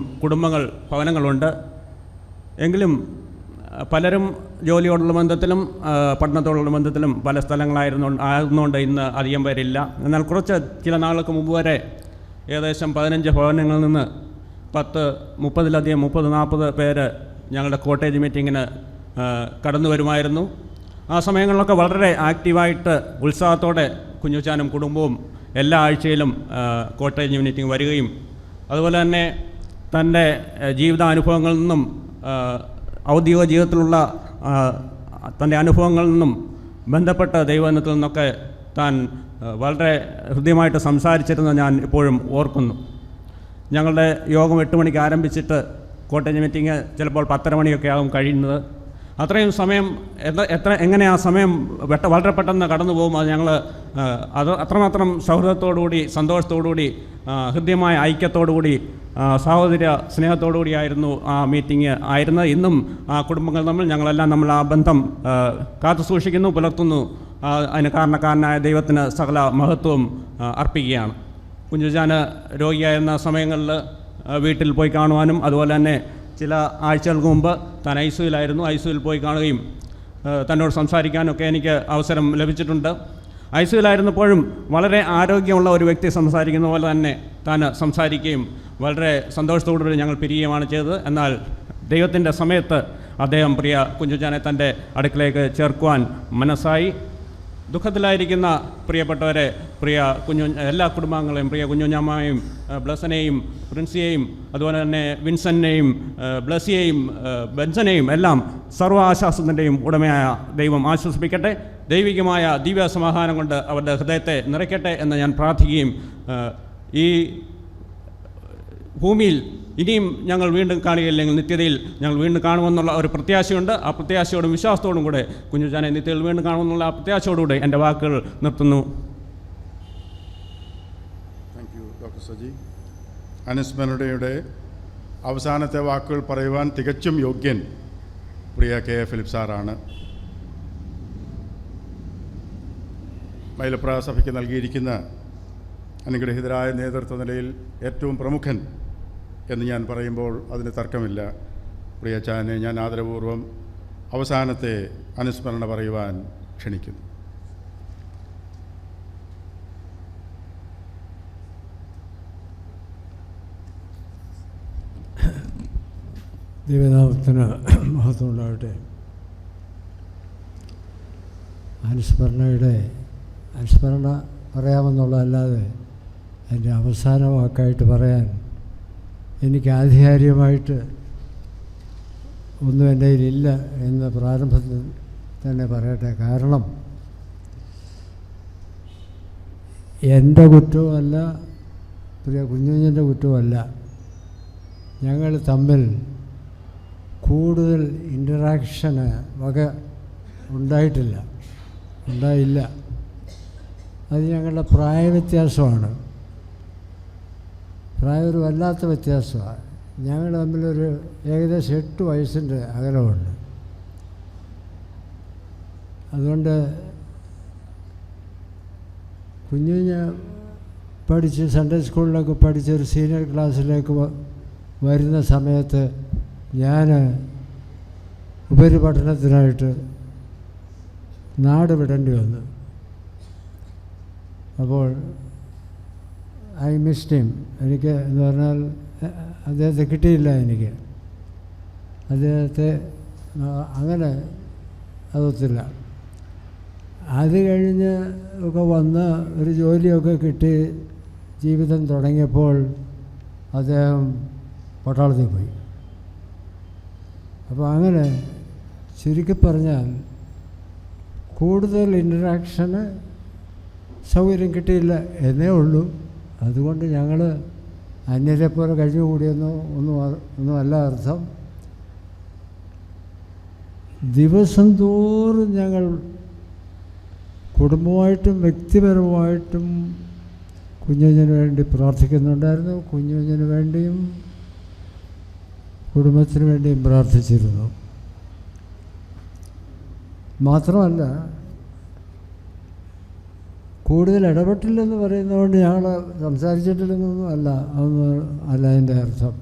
ഭവനങ്ങളുണ്ട്. എങ്കിലും പലരും ജോലിയോടുള്ള ബന്ധത്തിലും പഠനത്തോടുള്ള ബന്ധത്തിലും പല സ്ഥലങ്ങളായിരുന്നുകൊണ്ട് ഇന്ന് അധികം പേരില്ല. എന്നാൽ ചില നാളുകൾക്ക് മുമ്പ് വരെ ഏകദേശം 15 ഭവനങ്ങളിൽ നിന്ന് 30-40 പേര് ഞങ്ങളുടെ കോട്ടേജ് മീറ്റിങ്ങിന് കടന്നു വരുമായിരുന്നു. ആ സമയങ്ങളിലൊക്കെ വളരെ ആക്റ്റീവായിട്ട് ഉത്സാഹത്തോടെ കുഞ്ഞുച്ചാനും കുടുംബവും എല്ലാ ആഴ്ചയിലും കോട്ടേജ് മീറ്റിംഗ് വരികയും അതുപോലെ തന്നെ തൻ്റെ ജീവിതാനുഭവങ്ങളിൽ നിന്നും ഔദ്യോഗിക ജീവിതത്തിലുള്ള തൻ്റെ അനുഭവങ്ങളിൽ നിന്നും ബന്ധപ്പെട്ട ദൈവത്തിൽ നിന്നൊക്കെ താൻ വളരെ ഹൃദ്യമായിട്ട് സംസാരിച്ചിരുന്നത് ഞാൻ ഇപ്പോഴും ഓർക്കുന്നു. ഞങ്ങളുടെ യോഗം 8 മണിക്ക് ആരംഭിച്ചിട്ട് കോട്ടേജ് മീറ്റിംഗ് ചിലപ്പോൾ 10:30 മണിയൊക്കെ ആകും കഴിയുന്നത്. അത്രയും സമയം എങ്ങനെ ആ സമയം വളരെ പെട്ടെന്ന് കടന്നു പോകും. അത് ഞങ്ങൾ അത്രമാത്രം സൗഹൃദത്തോടുകൂടി, സന്തോഷത്തോടുകൂടി, ഹൃദ്യമായ ഐക്യത്തോടുകൂടി, സഹോദര സ്നേഹത്തോടുകൂടിയായിരുന്നു ആ മീറ്റിംഗ് ആയിരുന്നത്. ഇന്നും ആ കുടുംബങ്ങൾ തമ്മിൽ ഞങ്ങളെല്ലാം ആ ബന്ധം കാത്തു സൂക്ഷിക്കുന്നു, പുലർത്തുന്നു. അതിന് കാരണക്കാരനായ ദൈവത്തിന് സകല മഹത്വവും അർപ്പിക്കുകയാണ്. കുഞ്ഞുജാന് രോഗിയായിരുന്ന സമയങ്ങളിൽ വീട്ടിൽ പോയി കാണുവാനും, അതുപോലെ തന്നെ ചില ആഴ്ചകൾക്ക് മുമ്പ് താൻ ഐസിയുലായിരുന്നു, ഐസിയുയിൽ പോയി കാണുകയും തന്നോട് സംസാരിക്കാനൊക്കെ എനിക്ക് അവസരം ലഭിച്ചിട്ടുണ്ട്. ഐസിയുലായിരുന്നപ്പോഴും വളരെ ആരോഗ്യമുള്ള ഒരു വ്യക്തി സംസാരിക്കുന്ന പോലെ തന്നെ താൻ സംസാരിക്കുകയും വളരെ സന്തോഷത്തോടുകൂടി ഞങ്ങൾ പിരിയുകയുമാണ് ചെയ്തത്. എന്നാൽ ദൈവത്തിൻ്റെ സമയത്ത് അദ്ദേഹം പ്രിയ കുഞ്ഞുജാനെ തൻ്റെ അടുക്കിലേക്ക് ചേർക്കുവാൻ മനസ്സായി. ദുഃഖത്തിലായിരിക്കുന്ന പ്രിയപ്പെട്ടവരെ, എല്ലാ കുടുംബാംഗങ്ങളെയും, പ്രിയ കുഞ്ഞുഞ്ഞാമ്മയെയും, ബ്ലസനെയും, പ്രിൻസിയെയും, അതുപോലെ തന്നെ വിൻസനെയും, ബ്ലസിയെയും, ബെൻസനെയും എല്ലാം സർവ്വ ആശ്വാസത്തിൻ്റെയും ഉടമയായ ദൈവം ആശ്വസിപ്പിക്കട്ടെ. ദൈവികമായ ദിവ്യ സമാധാനം കൊണ്ട് അവരുടെ ഹൃദയത്തെ നിറയ്ക്കട്ടെ എന്ന് ഞാൻ പ്രാർത്ഥിക്കുകയും, ഈ ഭൂമിയിൽ ഇനിയും ഞങ്ങൾ വീണ്ടും കാണുകയില്ലെങ്കിൽ നിത്യതയിൽ ഞങ്ങൾ വീണ്ടും കാണുമെന്നുള്ള ഒരു പ്രത്യാശയുണ്ട്. ആ പ്രത്യാശയോടും വിശ്വാസത്തോടും കൂടെ കുഞ്ഞുജാനെ നിത്യതയിൽ വീണ്ടും കാണുമെന്നുള്ള ആ പ്രത്യാശയോടുകൂടെ എൻ്റെ വാക്കുകൾ നിർത്തുന്നു. Thank you doctor Saji. അനുസ്മരണയുടെ അവസാനത്തെ വാക്കുകൾ പറയുവാൻ തികച്ചും യോഗ്യൻ പ്രിയ കെ എ ഫിലിപ്പ് സാറാണ്. മൈലപ്ര സഭയ്ക്ക് നൽകിയിരിക്കുന്ന അനുഗ്രഹീതരായ നേതൃത്വ നിലയിൽ ഏറ്റവും പ്രമുഖൻ എന്ന് ഞാൻ പറയുമ്പോൾ അതിന് തർക്കമില്ല. പ്രിയ അച്ചാനെ ഞാൻ ആദരപൂർവ്വം അവസാനത്തെ അനുസ്മരണ പറയുവാൻ ക്ഷണിക്കുന്നു. ദൈവനാമത്തിന് മഹത്വം ഉണ്ടാകട്ടെ. അനുസ്മരണ പറയാമെന്നുള്ളതല്ലാതെ എൻ്റെ അവസാന വാക്കായിട്ട് പറയാൻ എനിക്ക് ആധികാരികമായിട്ട് ഒന്നും എൻ്റെ കയ്യിലില്ല എന്ന് പ്രാരംഭത്തിൽ തന്നെ പറയട്ടെ. കാരണം എൻ്റെ കുറ്റവുമല്ല, പ്രിയ കുഞ്ഞുഞ്ഞൻ്റെ കുറ്റവുമല്ല. ഞങ്ങൾ തമ്മിൽ കൂടുതൽ ഇൻ്ററാക്ഷന് ഉണ്ടായില്ല. അത് ഞങ്ങളുടെ പ്രായവ്യത്യാസമാണ്. പ്രായം ഒരു വല്ലാത്ത വ്യത്യാസമാണ്. ഞങ്ങൾ തമ്മിലൊരു ഏകദേശം 8 വയസ്സിൻ്റെ അകലമുണ്ട്. അതുകൊണ്ട് കുഞ്ഞുഞ്ഞ് പഠിച്ച് സൺഡേ സ്കൂളിലൊക്കെ പഠിച്ച് ഒരു സീനിയർ ക്ലാസ്സിലേക്ക് വരുന്ന സമയത്ത് ഞാൻ ഉപരിപഠനത്തിനായിട്ട് നാട് വിടേണ്ടി വന്നു. അപ്പോൾ ഐ മിസ്ഡ് ഹിം. എനിക്ക് എന്ന് പറഞ്ഞാൽ അദ്ദേഹത്തെ കിട്ടിയില്ല. എനിക്ക് അദ്ദേഹത്തെ അങ്ങനെ അതൊത്തില്ല. അത് കഴിഞ്ഞ് ഒക്കെ വന്ന് ഒരു ജോലിയൊക്കെ കിട്ടി ജീവിതം തുടങ്ങിയപ്പോൾ അദ്ദേഹം പട്ടാളത്തിൽ പോയി. അപ്പോൾ അങ്ങനെ ചുരുക്കി പറഞ്ഞാൽ കൂടുതൽ ഇൻറ്ററാക്ഷന് സൗകര്യം കിട്ടിയില്ല എന്നേ ഉള്ളൂ. അതുകൊണ്ട് ഞങ്ങൾ അന്യരെ പോലെ കഴിഞ്ഞുകൂടിയെന്നോ ഒന്നും അല്ല അർത്ഥം. ദിവസം തോറും ഞങ്ങൾ കുടുംബമായിട്ടും വ്യക്തിപരമായിട്ടും കുഞ്ഞുഞ്ഞിന് വേണ്ടി പ്രാർത്ഥിക്കുന്നുണ്ടായിരുന്നു. കുഞ്ഞുഞ്ഞിന് വേണ്ടിയും കുടുംബത്തിന് വേണ്ടിയും പ്രാർത്ഥിച്ചിരുന്നു. മാത്രമല്ല കൂടുതൽ ഇടപെട്ടില്ലെന്ന് പറയുന്നതുകൊണ്ട് ഞങ്ങൾ സംസാരിച്ചിട്ടില്ലെന്നൊന്നും അതൊന്നും അല്ല അതിൻ്റെ അർത്ഥം.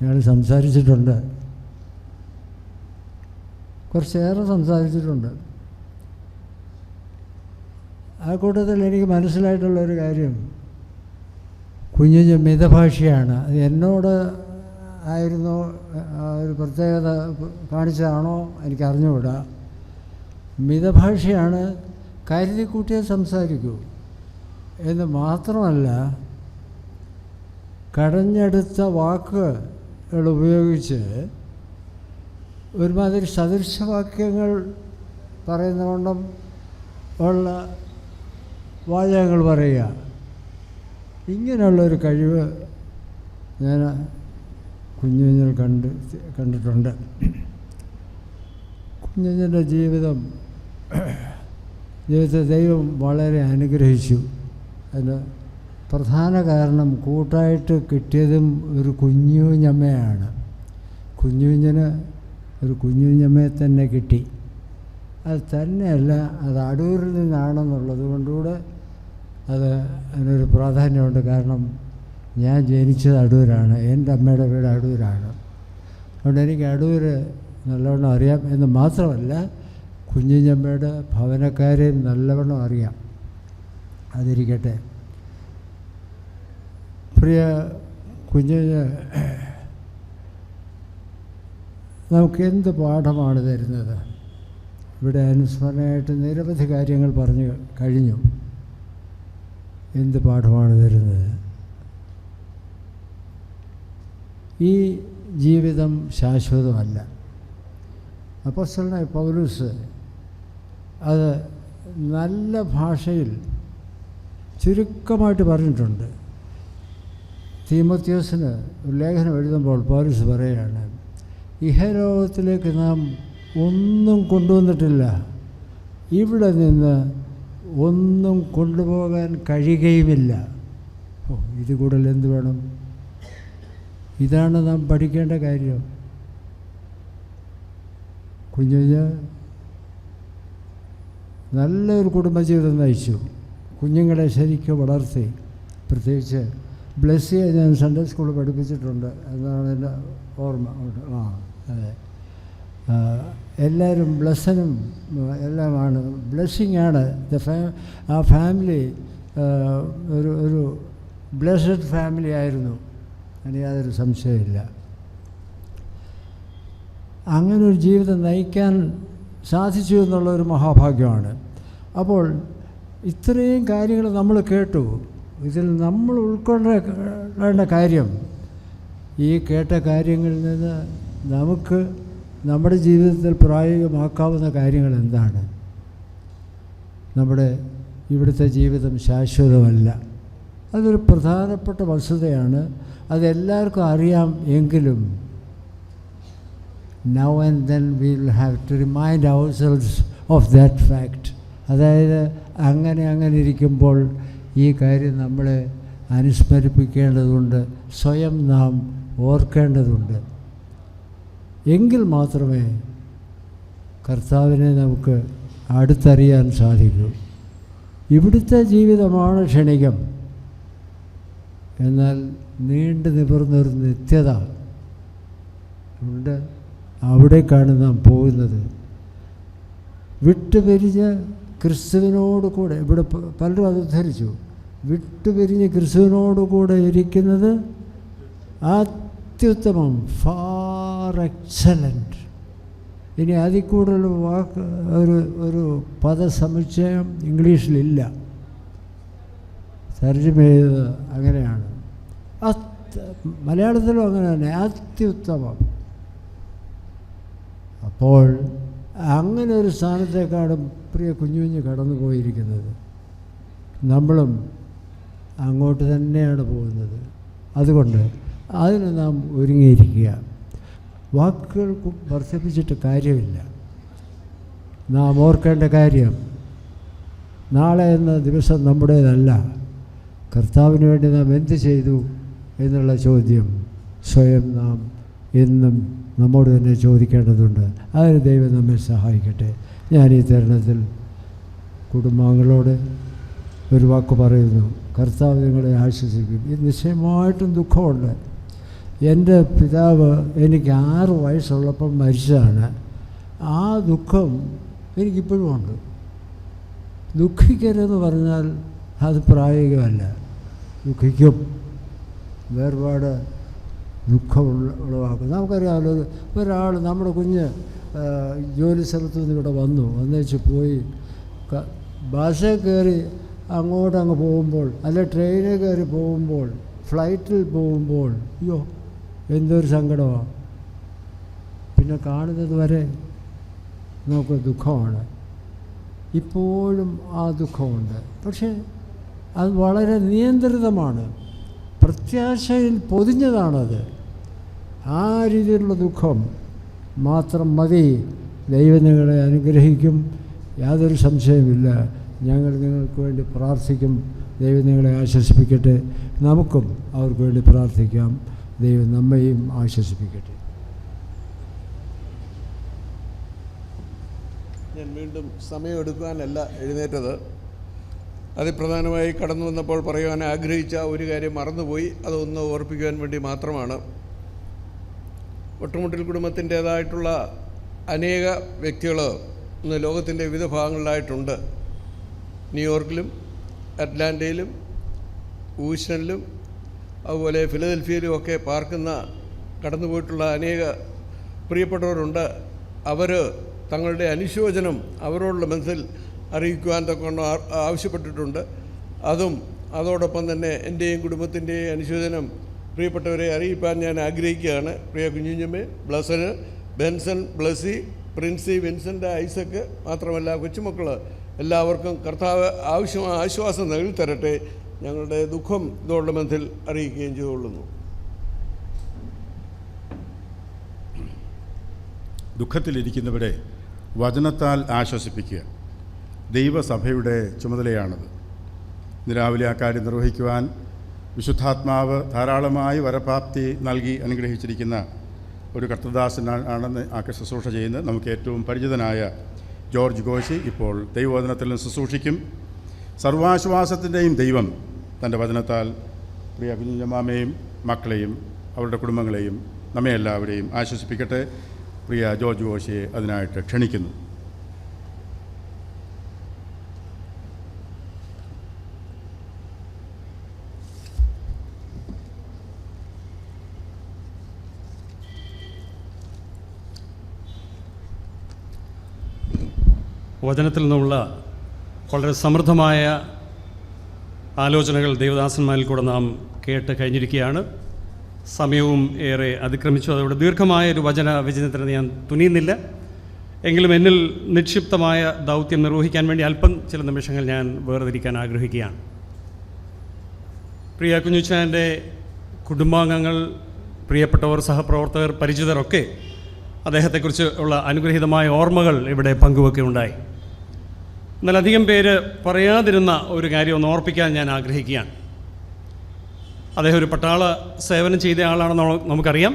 ഞങ്ങൾ സംസാരിച്ചിട്ടുണ്ട്, കുറച്ചേറെ സംസാരിച്ചിട്ടുണ്ട്. ആ കൂട്ടത്തിൽ എനിക്ക് മനസ്സിലായിട്ടുള്ളൊരു കാര്യം, കുഞ്ഞുഞ്ഞ് മിതഭാഷിയാണ്. അത് എന്നോട് ആയിരുന്നു ഒരു പ്രത്യേകത കാണിച്ചതാണോ എനിക്കറിഞ്ഞുകൂടാ. മിതഭാഷയാണ്, കരുതിക്കൂട്ടിയേ സംസാരിക്കൂ എന്ന് മാത്രമല്ല, കടഞ്ഞെടുത്ത വാക്കുകൾ ഉപയോഗിച്ച് ഒരുമാതിരി സദൃശവാക്യങ്ങൾ പറയുന്നതുകൊണ്ടും ഉള്ള വാചകങ്ങൾ പറയുക, ഇങ്ങനെയുള്ളൊരു കഴിവ് ഞാൻ കുഞ്ഞുഞ്ഞിൽ കണ്ടിട്ടുണ്ട്. കുഞ്ഞിൻ്റെ ജീവിതത്തെ ദൈവം വളരെ അനുഗ്രഹിച്ചു. അതിന് പ്രധാന കാരണം കൂട്ടായിട്ട് കിട്ടിയതും ഒരു കുഞ്ഞുഞ്ഞമ്മയാണ്. കുഞ്ഞുഞ്ഞിന് ഒരു കുഞ്ഞുഞ്ഞമ്മയെ തന്നെ കിട്ടി. അത് തന്നെയല്ല, അത് അടൂരിൽ നിന്നാണെന്നുള്ളത് കൊണ്ടുകൂടെ അതിനൊരു പ്രാധാന്യമുണ്ട്. കാരണം ഞാൻ ജനിച്ചത് അടൂരാണ്, എൻ്റെ അമ്മയുടെ വീട് അടൂരാണ്. അതുകൊണ്ട് എനിക്ക് അടൂർ നല്ലവണ്ണം അറിയാം എന്ന് മാത്രമല്ല, കുഞ്ഞിഞ്ഞമ്മയുടെ ഭവനക്കാരെയും നല്ലവണ്ണം അറിയാം. അതിരിക്കട്ടെ, പ്രിയ കുഞ്ഞിന് നമുക്ക് എന്ത് പാഠമാണ് തരുന്നത്? ഇവിടെ അനുസ്മരണയായിട്ട് നിരവധി കാര്യങ്ങൾ പറഞ്ഞു കഴിഞ്ഞു. എന്ത് പാഠമാണ് തരുന്നത്? ഈ ജീവിതം ശാശ്വതമല്ല. അപ്പോസ്തലനായ പൗലോസ് അത് നല്ല ഭാഷയിൽ ചുരുക്കമായിട്ട് പറഞ്ഞിട്ടുണ്ട്. തീമോത്തിയോസിന് ഒരു ലേഖനം എഴുതുമ്പോൾ പൗലോസ് പറയുകയാണ്, ഇഹലോകത്തിലേക്ക് നാം ഒന്നും കൊണ്ടുവന്നിട്ടില്ല, ഇവിടെ നിന്ന് ഒന്നും കൊണ്ടുപോകാൻ കഴിയുകയുമില്ല. ഇത് കൂടുതൽ എന്ത് വേണം? ഇതാണ് നാം പഠിക്കേണ്ട കാര്യം. കുഞ്ഞുഞ്ഞ് നല്ലൊരു കുടുംബജീവിതം നയിച്ചു. കുഞ്ഞുങ്ങളെ ശരിക്കും വളർത്തി. പ്രത്യേകിച്ച് ബ്ലെസ്സിയെ ഞാൻ സൺഡേ സ്കൂളിൽ പഠിപ്പിച്ചിട്ടുണ്ട് എന്നാണ് എൻ്റെ ഓർമ്മ. അതെ, എല്ലാവരും ബ്ലെസ്സനും എല്ലാമാണ്. ബ്ലെസ്സിങ്ങാണ്. ആ ഫാമിലി ഒരു ബ്ലെസ്സഡ് ഫാമിലി ആയിരുന്നു, അതിന് യാതൊരു സംശയമില്ല. അങ്ങനൊരു ജീവിതം നയിക്കാൻ സാധിച്ചു എന്നുള്ളൊരു മഹാഭാഗ്യമാണ്. അപ്പോൾ ഇത്രയും കാര്യങ്ങൾ നമ്മൾ കേട്ടു. ഇതിൽ നമ്മൾ ഉൾക്കൊള്ളേണ്ട കാര്യം, ഈ കേട്ട കാര്യങ്ങളിൽ നിന്ന് നമുക്ക് നമ്മുടെ ജീവിതത്തിൽ പ്രായോഗികമാക്കാവുന്ന കാര്യങ്ങൾ എന്താണ്? നമ്മുടെ ഇവിടുത്തെ ജീവിതം ശാശ്വതമല്ല. അതൊരു പ്രധാനപ്പെട്ട വസ്തുതയാണ്. അതെല്ലാവർക്കും അറിയാം. എങ്കിലും now and then we will have to remind ourselves of that fact. അതായത് അങ്ങനെ ഇരിക്കുമ്പോൾ ഈ കാര്യം നമ്മളെ അനുസ്മരിപ്പിക്കേണ്ടതുണ്ട്, സ്വയം നാം ഓർക്കേണ്ടതുണ്ട്. എങ്കിൽ മാത്രമേ കർത്താവിനെ നമുക്ക് അടുത്തറിയാൻ സാധിക്കൂ. ഇവിടുത്തെ ജീവിതമാണ് ക്ഷണികം, എന്നാൽ നീണ്ടു നിവർന്നൊരു നിത്യത ഉണ്ട്. അവിടേക്കാണ് നാം പോകുന്നത്. വിട്ടുപിരിഞ്ഞ് ക്രിസ്തുവിനോട് കൂടെ, ഇവിടെ പലരും അത് ഉദ്ധരിച്ചു, വിട്ടുപിരിഞ്ഞ് ക്രിസ്തുവിനോട് കൂടെ ഇരിക്കുന്നത് അത്യുത്തമം, ഫാർ എക്സലൻറ്റ്. ഇനി അതിൽ കൂടുതൽ വാക്ക് ഒരു പദസമുച്ചയം ഇംഗ്ലീഷിലില്ല. തർജ്ജമ ചെയ്തത് അങ്ങനെയാണ്. മലയാളത്തിലും അങ്ങനെ തന്നെ, അത്യുത്തമം. അപ്പോൾ അങ്ങനെ ഒരു സ്ഥാനത്തേക്കാണ് പ്രിയ കുഞ്ഞുഞ്ഞ് കടന്നു പോയിരിക്കുന്നത്. നമ്മളും അങ്ങോട്ട് തന്നെയാണ് പോകുന്നത്. അതുകൊണ്ട് അതിന് നാം ഒരുങ്ങിയിരിക്കുക. വാക്കുകൾ വർദ്ധിപ്പിച്ചിട്ട് കാര്യമില്ല. നാം ഓർക്കേണ്ട കാര്യം, നാളെ എന്ന ദിവസം നമ്മുടേതല്ല. കർത്താവിന് വേണ്ടി നാം എന്ത് ചെയ്തു എന്നുള്ള ചോദ്യം സ്വയം നാം എന്നും നമ്മോട് തന്നെ ചോദിക്കേണ്ടതുണ്ട്. അതിന് ദൈവം നമ്മെ സഹായിക്കട്ടെ. ഞാൻ ഈ തരുണത്തിൽ കുടുംബാംഗങ്ങളോട് ഒരു വാക്ക് പറയുന്നു. കർത്താവ് നിങ്ങളെ ആശ്വസിക്കും. ഇത് നിശ്ചയമായിട്ടും ദുഃഖമുണ്ട്. എൻ്റെ പിതാവ് എനിക്ക് 6 വയസ്സുള്ളപ്പം മരിച്ചതാണ്. ആ ദുഃഖം എനിക്കിപ്പോഴും ഉണ്ട്. ദുഃഖിക്കരുതെന്ന് പറഞ്ഞാൽ അത് പ്രായോഗികമല്ല. ദുഃഖിക്കും. വേർപാട് ദുഃഖം ഉളവാക്കും. നമുക്കറിയാമല്ലോ, ഒരാൾ നമ്മുടെ കുഞ്ഞ് ജോലി സ്ഥലത്ത് നിന്ന് ഇവിടെ വന്നേച്ച് പോയി ബസ്സിൽ കയറി അങ്ങ് പോകുമ്പോൾ, അല്ല ട്രെയിനിൽ കയറി പോകുമ്പോൾ, ഫ്ലൈറ്റിൽ പോകുമ്പോൾ, അയ്യോ എന്തൊരു സങ്കടമാണ്. പിന്നെ കാണുന്നത് വരെ നമുക്ക് ദുഃഖമാണ്. ഇപ്പോഴും ആ ദുഃഖമുണ്ട്. പക്ഷേ അത് വളരെ നിയന്ത്രിതമാണ്, പ്രത്യാശയിൽ പൊതിഞ്ഞതാണത്. ആ രീതിയിലുള്ള ദുഃഖം മാത്രം മതി ദൈവം നിങ്ങളെ അനുഗ്രഹിക്കും, യാതൊരു സംശയമില്ല. ഞങ്ങൾ നിങ്ങൾക്ക് വേണ്ടി പ്രാർത്ഥിക്കും. ദൈവം നിങ്ങളെ ആശ്വസിപ്പിക്കട്ടെ. നമുക്കും അവർക്ക് വേണ്ടി പ്രാർത്ഥിക്കാം. ദൈവം നമ്മയും ആശ്വസിപ്പിക്കട്ടെ. ഞാൻ വീണ്ടും സമയമെടുക്കാനല്ല എഴുന്നേറ്റത്. അതിപ്രധാനമായി കടന്നു വന്നപ്പോൾ പറയുവാൻ ആഗ്രഹിച്ച ഒരു കാര്യം മറന്നുപോയി. അതൊന്ന് ഓർപ്പിക്കുവാൻ വേണ്ടി മാത്രമാണ്. ഒട്ടുമുട്ടിൽ കുടുംബത്തിൻ്റേതായിട്ടുള്ള അനേക വ്യക്തികൾ ഇന്ന് ലോകത്തിൻ്റെ വിവിധ ഭാഗങ്ങളിലായിട്ടുണ്ട്. ന്യൂയോർക്കിലും അറ്റ്ലാന്റയിലും ഊഷനിലും അതുപോലെ ഫിലദൽഫിയയിലും ഒക്കെ പാർക്കുന്ന കടന്നുപോയിട്ടുള്ള അനേക പ്രിയപ്പെട്ടവരുണ്ട്. അവർ തങ്ങളുടെ അനുശോചനം അവരോടുള്ള ബന്ധത്തിൽ അറിയിക്കുവാൻ തക്കൊണ്ട് ആവശ്യപ്പെട്ടിട്ടുണ്ട്. അതോടൊപ്പം തന്നെ എൻ്റെയും കുടുംബത്തിൻ്റെയും അനുശോചനം പ്രിയപ്പെട്ടവരെ അറിയിപ്പാൻ ഞാൻ ആഗ്രഹിക്കുകയാണ്. പ്രിയ കുഞ്ഞുഞ്ഞമ്മേ, ബ്ലസന്, ബെൻസൺ, ബ്ലസി, പ്രിൻസി, വിൻസെൻ്റ്, ഐസക്ക്, മാത്രമല്ല കൊച്ചുമക്കൾ എല്ലാവർക്കും കർത്താവ് ആശ്വാസം നൽകി തരട്ടെ. ഞങ്ങളുടെ ദുഃഖം ഇതോടുള്ള ബന്ധത്തിൽ അറിയിക്കുകയും ചെയ്തുകൊള്ളുന്നു. ദുഃഖത്തിലിരിക്കുന്നവരെ വചനത്താൽ ആശ്വസിപ്പിക്കുക ദൈവസഭയുടെ ചുമതലയാണത്. ഇന്ന് രാവിലെ ആ കാര്യം നിർവഹിക്കുവാൻ വിശുദ്ധാത്മാവ് ധാരാളമായി വരപ്രാപ്തി നൽകി അനുഗ്രഹിച്ചിരിക്കുന്ന ഒരു കർത്തദാസനാണെന്ന് ആ ശുശ്രൂഷ ചെയ്യുന്നത് നമുക്ക് ഏറ്റവും പരിചിതനായ ജോർജ് ഗോശി ഇപ്പോൾ ദൈവവചനത്തിൽ നിന്ന് ശുശ്രൂഷിക്കും. സർവാശ്വാസത്തിൻ്റെയും ദൈവം തൻ്റെ വചനത്താൽ പ്രിയ കുഞ്ഞുമാമയെയും മക്കളെയും അവരുടെ കുടുംബങ്ങളെയും നമ്മെ എല്ലാവരെയും ആശ്വസിപ്പിക്കട്ടെ. പ്രിയ ജോർജ് ഗോശിയെ അതിനായിട്ട് ക്ഷണിക്കുന്നു. വചനത്തിൽ നിന്നുള്ള വളരെ സമൃദ്ധമായ ആലോചനകൾ ദൈവദാസന്മാരിൽ കൂടെ നാം കേട്ട് കഴിഞ്ഞിരിക്കുകയാണ്. സമയവും ഏറെ അതിക്രമിച്ചു. അതോടെ ദീർഘമായ ഒരു വിചനത്തിന് ഞാൻ തുനിയുന്നില്ല. എങ്കിലും എന്നിൽ നിക്ഷിപ്തമായ ദൗത്യം നിർവഹിക്കാൻ വേണ്ടി അല്പം ചില നിമിഷങ്ങൾ ഞാൻ വേർതിരിക്കാൻ ആഗ്രഹിക്കുകയാണ്. പ്രിയ കുഞ്ഞുച്ചാൻ്റെ കുടുംബാംഗങ്ങൾ, പ്രിയപ്പെട്ടവർ, സഹപ്രവർത്തകർ, പരിചിതരൊക്കെ അദ്ദേഹത്തെക്കുറിച്ച് ഉള്ള അനുഗ്രഹീതമായ ഓർമ്മകൾ ഇവിടെ പങ്കുവെക്കുകയുണ്ടായി. എന്നാൽ അധികം പേര് പറയാതിരുന്ന ഒരു കാര്യം ഒന്ന് ഓർപ്പിക്കാൻ ഞാൻ ആഗ്രഹിക്കുകയാണ്. അദ്ദേഹം ഒരു പട്ടാള സേവനം ചെയ്ത ആളാണെന്ന് നമുക്കറിയാം.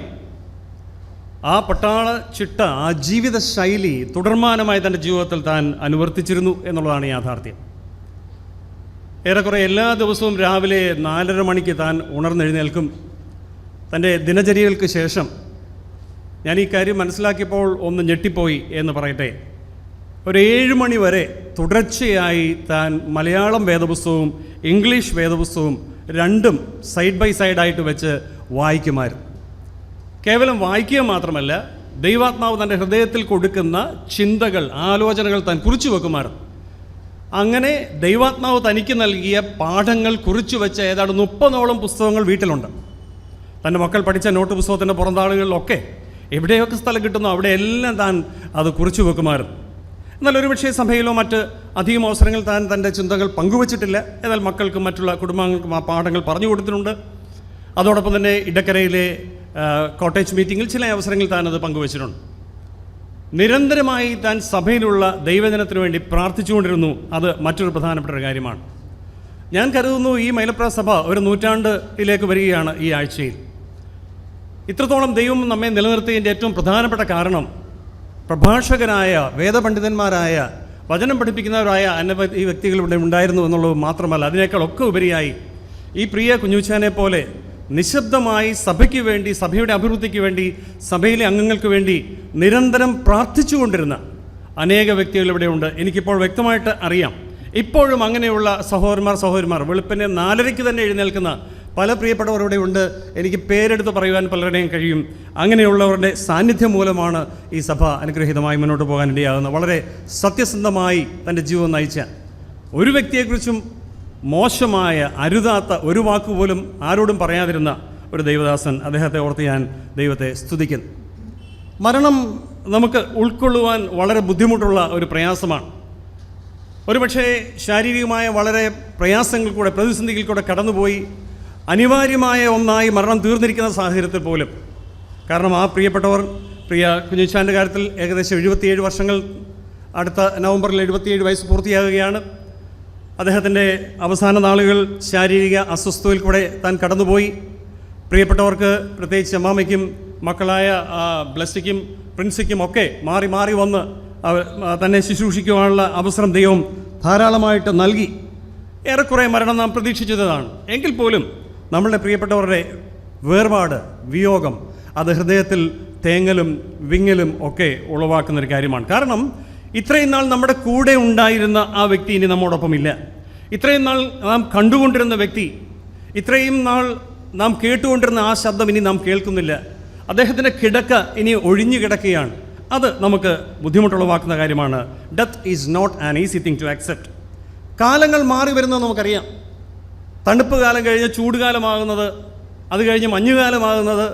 ആ പട്ടാള ചിട്ട, ആ ജീവിത ശൈലി തുടർമാനമായി തൻ്റെ ജീവിതത്തിൽ താൻ അനുവർത്തിച്ചിരുന്നു എന്നുള്ളതാണ് യാഥാർത്ഥ്യം. ഏറെക്കുറെ എല്ലാ ദിവസവും രാവിലെ 4:30 മണിക്ക് താൻ ഉണർന്നെഴുന്നേൽക്കും. തൻ്റെ ദിനചര്യകൾക്ക് ശേഷം ഞാൻ ഈ കാര്യം മനസ്സിലാക്കിയപ്പോൾ ഒന്ന് ഞെട്ടിപ്പോയി എന്ന് പറയട്ടെ. ഒരു 7 മണി വരെ തുടർച്ചയായി താൻ മലയാളം വേദപുസ്തകവും ഇംഗ്ലീഷ് വേദപുസ്തകവും രണ്ടും സൈഡ് ബൈ സൈഡായിട്ട് വെച്ച് വായിക്കുമായിരുന്നു. കേവലം വായിക്കുക മാത്രമല്ല, ദൈവാത്മാവ് തൻ്റെ ഹൃദയത്തിൽ കൊടുക്കുന്ന ചിന്തകൾ, ആലോചനകൾ താൻ കുറിച്ചു വെക്കുമായിരുന്നു. അങ്ങനെ ദൈവാത്മാവ് തനിക്ക് നൽകിയ പാഠങ്ങൾ കുറിച്ചു വെച്ച ഏതാണ്ട് 30ഓളം പുസ്തകങ്ങൾ വീട്ടിലുണ്ട്. തൻ്റെ മക്കൾ പഠിച്ച നോട്ട് പുസ്തകത്തിൻ്റെ പുറന്താളുകളിലൊക്കെ എവിടെയൊക്കെ സ്ഥലം കിട്ടുന്നോ അവിടെയെല്ലാം താൻ അത് കുറിച്ചു വെക്കുമായിരുന്നു. എന്നാൽ ഒരുപക്ഷേ സഭയിലോ മറ്റ് അധികം അവസരങ്ങൾ താൻ തൻ്റെ ചിന്തകൾ പങ്കുവച്ചിട്ടില്ല. എന്നാൽ മക്കൾക്കും മറ്റുള്ള കുടുംബാംഗങ്ങൾക്കും ആ പാഠങ്ങൾ പറഞ്ഞു കൊടുത്തിട്ടുണ്ട്. അതോടൊപ്പം തന്നെ ഇടക്കരയിലെ കോട്ടേജ് മീറ്റിങ്ങിൽ ചില അവസരങ്ങളിൽ താൻ അത് പങ്കുവച്ചിട്ടുണ്ട്. നിരന്തരമായി താൻ സഭയിലുള്ള ദൈവജനത്തിന് വേണ്ടി പ്രാർത്ഥിച്ചുകൊണ്ടിരുന്നു. അത് മറ്റൊരു പ്രധാനപ്പെട്ട ഒരു കാര്യമാണ്. ഞാൻ കരുതുന്നു ഈ മൈലപ്ര സഭ ഒരു നൂറ്റാണ്ടിലേക്ക് വരികയാണ് ഈ ആഴ്ചയിൽ. ഇത്രത്തോളം ദൈവം നമ്മെ നിലനിർത്തിയതിൻ്റെ ഏറ്റവും പ്രധാനപ്പെട്ട കാരണം പ്രഭാഷകരായ, വേദപണ്ഡിതന്മാരായ, വചനം പഠിപ്പിക്കുന്നവരായ അനവധി വ്യക്തികൾ ഇവിടെ ഉണ്ടായിരുന്നു എന്നുള്ളത് മാത്രമല്ല, അതിനേക്കാളൊക്കെ ഉപരിയായി ഈ പ്രിയ കുഞ്ഞുച്ചാനെ പോലെ നിശബ്ദമായി സഭയ്ക്ക് വേണ്ടി, സഭയുടെ അഭിവൃദ്ധിക്ക് വേണ്ടി, സഭയിലെ അംഗങ്ങൾക്ക് വേണ്ടി നിരന്തരം പ്രാർത്ഥിച്ചുകൊണ്ടിരുന്ന അനേക വ്യക്തികൾ ഇവിടെ ഉണ്ട്. എനിക്കിപ്പോൾ വ്യക്തമായിട്ട് അറിയാം. ഇപ്പോഴും അങ്ങനെയുള്ള സഹോദരന്മാർ വെളുപ്പിനെ 4:30 തന്നെ എഴുന്നേൽക്കുന്ന പല പ്രിയപ്പെട്ടവരുടെ ഉണ്ട്. എനിക്ക് പേരെടുത്ത് പറയുവാൻ പലരുടെയും കഴിയും. അങ്ങനെയുള്ളവരുടെ സാന്നിധ്യം മൂലമാണ് ഈ സഭ അനുഗ്രഹീതമായി മുന്നോട്ട് പോകാൻ ഇടയാകുന്നത്. വളരെ സത്യസന്ധമായി തൻ്റെ ജീവിതം നയിച്ച ഒരു വ്യക്തിയെക്കുറിച്ചും മോശമായ, അരുതാത്ത ഒരു വാക്കുപോലും ആരോടും പറയാതിരുന്ന ഒരു ദൈവദാസൻ. അദ്ദേഹത്തെ ഓർത്ത് ഞാൻ ദൈവത്തെ സ്തുതിക്കുന്നു. മരണം നമുക്ക് ഉൾക്കൊള്ളുവാൻ വളരെ ബുദ്ധിമുട്ടുള്ള ഒരു പ്രയാസമാണ്. ഒരുപക്ഷേ ശാരീരികമായ വളരെ പ്രയാസങ്ങൾ കൂടെ, പ്രതിസന്ധികൾ കൂടെ കടന്നുപോയി അനിവാര്യമായ ഒന്നായി മരണം തീർന്നിരിക്കുന്ന സാഹചര്യത്തിൽ പോലും, കാരണം ആ പ്രിയപ്പെട്ടവർ പ്രിയ കുഞ്ഞുച്ചാൻ്റെ കാര്യത്തിൽ ഏകദേശം 77 വർഷങ്ങൾ, അടുത്ത നവംബറിൽ 77 വയസ്സ് പൂർത്തിയാകുകയാണ്. അദ്ദേഹത്തിൻ്റെ അവസാന നാളുകൾ ശാരീരിക അസ്വസ്ഥതയിൽ കൂടെ താൻ കടന്നുപോയി. പ്രിയപ്പെട്ടവർക്ക്, പ്രത്യേകിച്ച് അമ്മാമയ്ക്കും മക്കളായ ബ്ലസ്സിക്കും പ്രിൻസിക്കും ഒക്കെ മാറി മാറി വന്ന് തന്നെ ശുശ്രൂഷിക്കുവാനുള്ള അവസരം ദൈവം ധാരാളമായിട്ട് നൽകി. ഏറെക്കുറെ മരണം നാം പ്രതീക്ഷിച്ചതാണ്. എങ്കിൽ പോലും നമ്മളുടെ പ്രിയപ്പെട്ടവരുടെ വേർപാട്, വിയോഗം, അത് ഹൃദയത്തിൽ തേങ്ങലും വിങ്ങലും ഒക്കെ ഉളവാക്കുന്നൊരു കാര്യമാണ്. കാരണം ഇത്രയും നാൾ നമ്മുടെ കൂടെ ഉണ്ടായിരുന്ന ആ വ്യക്തി ഇനി നമ്മോടൊപ്പമില്ല. ഇത്രയും നാൾ നാം കണ്ടുകൊണ്ടിരുന്ന വ്യക്തി, ഇത്രയും നാൾ നാം കേട്ടുകൊണ്ടിരുന്ന ആ ശബ്ദം ഇനി നാം കേൾക്കുന്നില്ല. അദ്ദേഹത്തിൻ്റെ കിടക്ക ഇനി ഒഴിഞ്ഞു കിടക്കുകയാണ്. അത് നമുക്ക് ബുദ്ധിമുട്ടുളവാക്കുന്ന കാര്യമാണ്. Death is not an easy thing to accept. കാലങ്ങൾ മാറി വരുന്നത് നമുക്കറിയാം. തണുപ്പ് കാലം കഴിഞ്ഞ് ചൂടുകാലമാകുന്നത്, അത് കഴിഞ്ഞ് മഞ്ഞുകാലമാകുന്നത്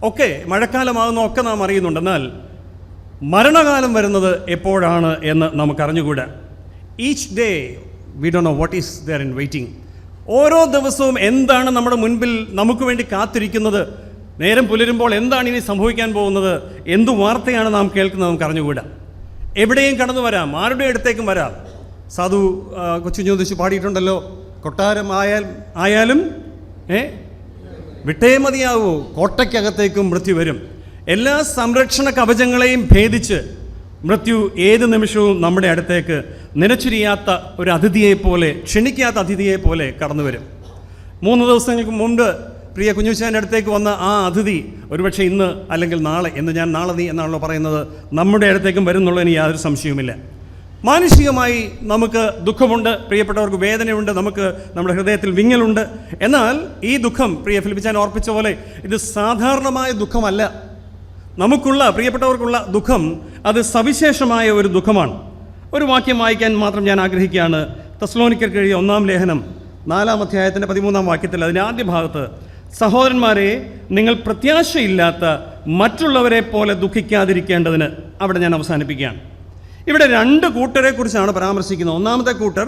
ഒക്കെ, മഴക്കാലമാകുന്നതൊക്കെ നാം അറിയുന്നുണ്ട്. എന്നാൽ മരണകാലം വരുന്നത് എപ്പോഴാണ് എന്ന് നമുക്കറിഞ്ഞുകൂടാ. Each day we don't know what is there in waiting. ഓരോ ദിവസവും എന്താണ് നമ്മുടെ മുൻപിൽ നമുക്ക് വേണ്ടി കാത്തിരിക്കുന്നത്, നേരം പുലരുമ്പോൾ എന്താണ് ഇനി സംഭവിക്കാൻ പോകുന്നത്, എന്തു വാർത്തയാണ് നാം കേൾക്കുന്നത് നമുക്ക് അറിഞ്ഞുകൂടാ. എവിടെയും കടന്നു വരാം, ആരുടെ അടുത്തേക്കും വരാം. സാധു കൊച്ചുഞ്ഞോദിച്ച് പാടിയിട്ടുണ്ടല്ലോ, കൊട്ടാരം ആയാലും വിട്ടേ മതിയാവൂ, കോട്ടയ്ക്കകത്തേക്കും മൃത്യു വരും. എല്ലാ സംരക്ഷണ കവചങ്ങളെയും ഭേദിച്ച് മൃത്യു ഏത് നിമിഷവും നമ്മുടെ അടുത്തേക്ക് നിലച്ചിരിയാത്ത ഒരു അതിഥിയെപ്പോലെ, ക്ഷണിക്കാത്ത അതിഥിയെപ്പോലെ കടന്നു വരും. 3 ദിവസങ്ങൾക്ക് മുമ്പ് പ്രിയ കുഞ്ഞുച്ചാൻ്റെ അടുത്തേക്ക് വന്ന ആ അതിഥി ഒരുപക്ഷെ ഇന്ന് അല്ലെങ്കിൽ നാളെ, എന്ന് ഞാൻ നാളെ നീ എന്നാണല്ലോ പറയുന്നത്, നമ്മുടെ അടുത്തേക്കും വരുന്നുള്ളതിന് യാതൊരു സംശയവുമില്ല. മാനുഷികമായി നമുക്ക് ദുഃഖമുണ്ട്, പ്രിയപ്പെട്ടവർക്ക് വേദനയുണ്ട്, നമുക്ക് നമ്മുടെ ഹൃദയത്തിൽ വിങ്ങലുണ്ട്. എന്നാൽ ഈ ദുഃഖം, പ്രിയ ഫിലിപ്പിച്ചാൻ ഓർപ്പിച്ച പോലെ, ഇത് സാധാരണമായ ദുഃഖമല്ല. നമുക്കുള്ള, പ്രിയപ്പെട്ടവർക്കുള്ള ദുഃഖം അത് സവിശേഷമായ ഒരു ദുഃഖമാണ്. ഒരു വാക്യം വായിക്കാൻ മാത്രം ഞാൻ ആഗ്രഹിക്കുകയാണ്. തെസ്സലോനിക്കർക്ക് എഴുതിയ 1-ാം ലേഖനം 4-ാം അധ്യായത്തിൻ്റെ 13-ാം വാക്യത്തിൽ അതിൻ്റെ ആദ്യ ഭാഗത്ത്, സഹോദരന്മാരെ, നിങ്ങൾ പ്രത്യാശയില്ലാത്ത മറ്റുള്ളവരെ പോലെ ദുഃഖിക്കാതിരിക്കേണ്ടതിന്, അവിടെ ഞാൻ അവസാനിപ്പിക്കുകയാണ്. ഇവിടെ 2 കൂട്ടരെ കുറിച്ചാണ് പരാമർശിക്കുന്നത്. ഒന്നാമത്തെ കൂട്ടർ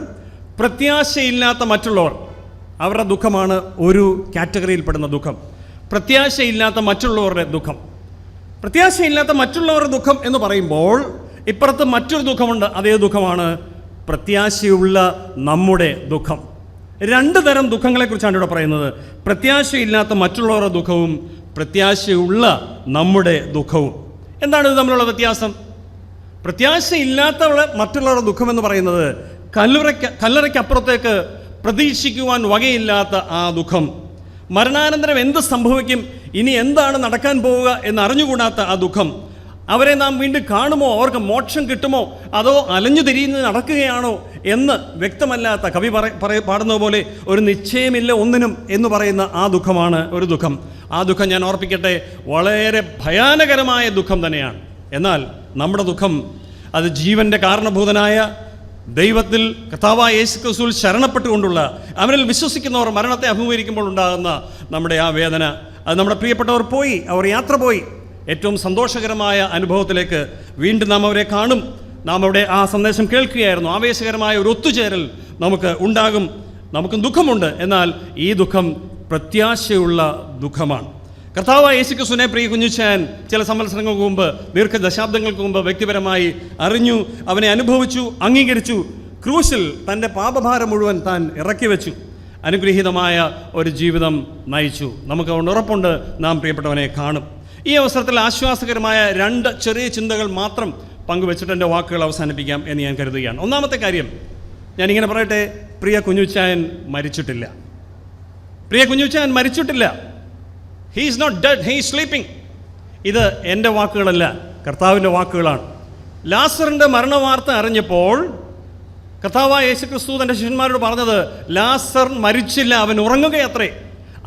പ്രത്യാശയില്ലാത്ത മറ്റുള്ളവർ. അവരുടെ ദുഃഖമാണ് ഒരു കാറ്റഗറിയിൽപ്പെടുന്ന ദുഃഖം. പ്രത്യാശയില്ലാത്ത മറ്റുള്ളവരുടെ ദുഃഖം. പ്രത്യാശയില്ലാത്ത മറ്റുള്ളവരുടെ ദുഃഖം എന്ന് പറയുമ്പോൾ ഇപ്പുറത്ത് മറ്റൊരു ദുഃഖമുണ്ട്. അതേ ദുഃഖമാണ് പ്രത്യാശയുള്ള നമ്മുടെ ദുഃഖം. 2 തരം ദുഃഖങ്ങളെക്കുറിച്ചാണ് ഇവിടെ പറയുന്നത്. പ്രത്യാശയില്ലാത്ത മറ്റുള്ളവരുടെ ദുഃഖവും പ്രത്യാശയുള്ള നമ്മുടെ ദുഃഖവും. എന്താണ് ഇത് തമ്മിലുള്ള വ്യത്യാസം? പ്രത്യാശയില്ലാത്ത മറ്റുള്ളവരുടെ ദുഃഖമെന്ന് പറയുന്നത് കല്ലറയ്ക്കപ്പുറത്തേക്ക് പ്രതീക്ഷിക്കുവാൻ വകയില്ലാത്ത ആ ദുഃഖം, മരണാനന്തരം എന്ത് സംഭവിക്കും, ഇനി എന്താണ് നടക്കാൻ പോവുക എന്നറിഞ്ഞുകൂടാത്ത ആ ദുഃഖം, അവരെ നാം വീണ്ടും കാണുമോ, അവർക്ക് മോക്ഷം കിട്ടുമോ, അതോ അലഞ്ഞു തിരിഞ്ഞ് നടക്കുകയാണോ എന്ന് വ്യക്തമല്ലാത്ത, കവി പാടുന്ന പോലെ ഒരു നിശ്ചയമില്ല ഒന്നിനും എന്ന് പറയുന്ന ആ ദുഃഖമാണ് ഒരു ദുഃഖം. ആ ദുഃഖം, ഞാൻ ഓർപ്പിക്കട്ടെ, വളരെ ഭയാനകരമായ ദുഃഖം തന്നെയാണ്. എന്നാൽ നമ്മുടെ ദുഃഖം അത് ജീവൻ്റെ കാരണഭൂതനായ ദൈവത്തിൽ, കർത്താവായ യേശുക്രിസ്തുവിൽ ശരണപ്പെട്ടുകൊണ്ടുള്ള, അവരിൽ വിശ്വസിക്കുന്നവർ മരണത്തെ അഭിമുഖീകരിക്കുമ്പോൾ ഉണ്ടാകുന്ന നമ്മുടെ ആ വേദന, അത് നമ്മുടെ പ്രിയപ്പെട്ടവർ പോയി, അവർ യാത്ര പോയി, ഏറ്റവും സന്തോഷകരമായ അനുഭവത്തിലേക്ക് വീണ്ടും നാം അവരെ കാണും. നാം അവിടെ ആ സന്ദേശം കേൾക്കുകയായിരുന്നു. ആവേശകരമായ ഒരു ഒത്തുചേരൽ നമുക്ക് ഉണ്ടാകും. നമുക്കും ദുഃഖമുണ്ട്. എന്നാൽ ഈ ദുഃഖം പ്രത്യാശയുള്ള ദുഃഖമാണ്. കർത്താവായ യേശുക്രിസ്തുവിനെ പ്രിയ കുഞ്ഞുച്ചാൻ ചില സംവത്സരങ്ങൾക്ക് മുമ്പ്, ദശാബ്ദങ്ങൾക്ക് മുമ്പ് വ്യക്തിപരമായി അറിഞ്ഞു, അവനെ അനുഭവിച്ചു, അംഗീകരിച്ചു. ക്രൂശിൽ തൻ്റെ പാപഭാരം മുഴുവൻ താൻ ഇറക്കി വെച്ചു. അനുഗ്രഹീതമായ ഒരു ജീവിതം നയിച്ചു. നമുക്ക് അതുകൊണ്ട് ഉറപ്പുണ്ട് നാം പ്രിയപ്പെട്ടവനെ കാണും. ഈ അവസരത്തിൽ ആശ്വാസകരമായ 2 ചെറിയ ചിന്തകൾ മാത്രം പങ്കുവെച്ചിട്ട് എൻ്റെ വാക്കുകൾ അവസാനിപ്പിക്കാം എന്ന് ഞാൻ കരുതുകയാണ്. ഒന്നാമത്തെ കാര്യം ഞാനിങ്ങനെ പറയട്ടെ, പ്രിയ കുഞ്ഞുച്ചാൻ മരിച്ചിട്ടില്ല. പ്രിയ കുഞ്ഞുച്ചാൻ മരിച്ചിട്ടില്ല. He is not dead, he is sleeping. ഇത് എൻ്റെ വാക്കുകളല്ല, കർത്താവിൻ്റെ വാക്കുകളാണ്. ലാസറിൻ്റെ മരണവാർത്ത അറിഞ്ഞപ്പോൾ കർത്താവായ യേശുക്രിസ്തു തൻ്റെ ശിഷ്യന്മാരോട് പറഞ്ഞത്, ലാസർ മരിച്ചില്ല, അവൻ ഉറങ്ങുകയത്രേ.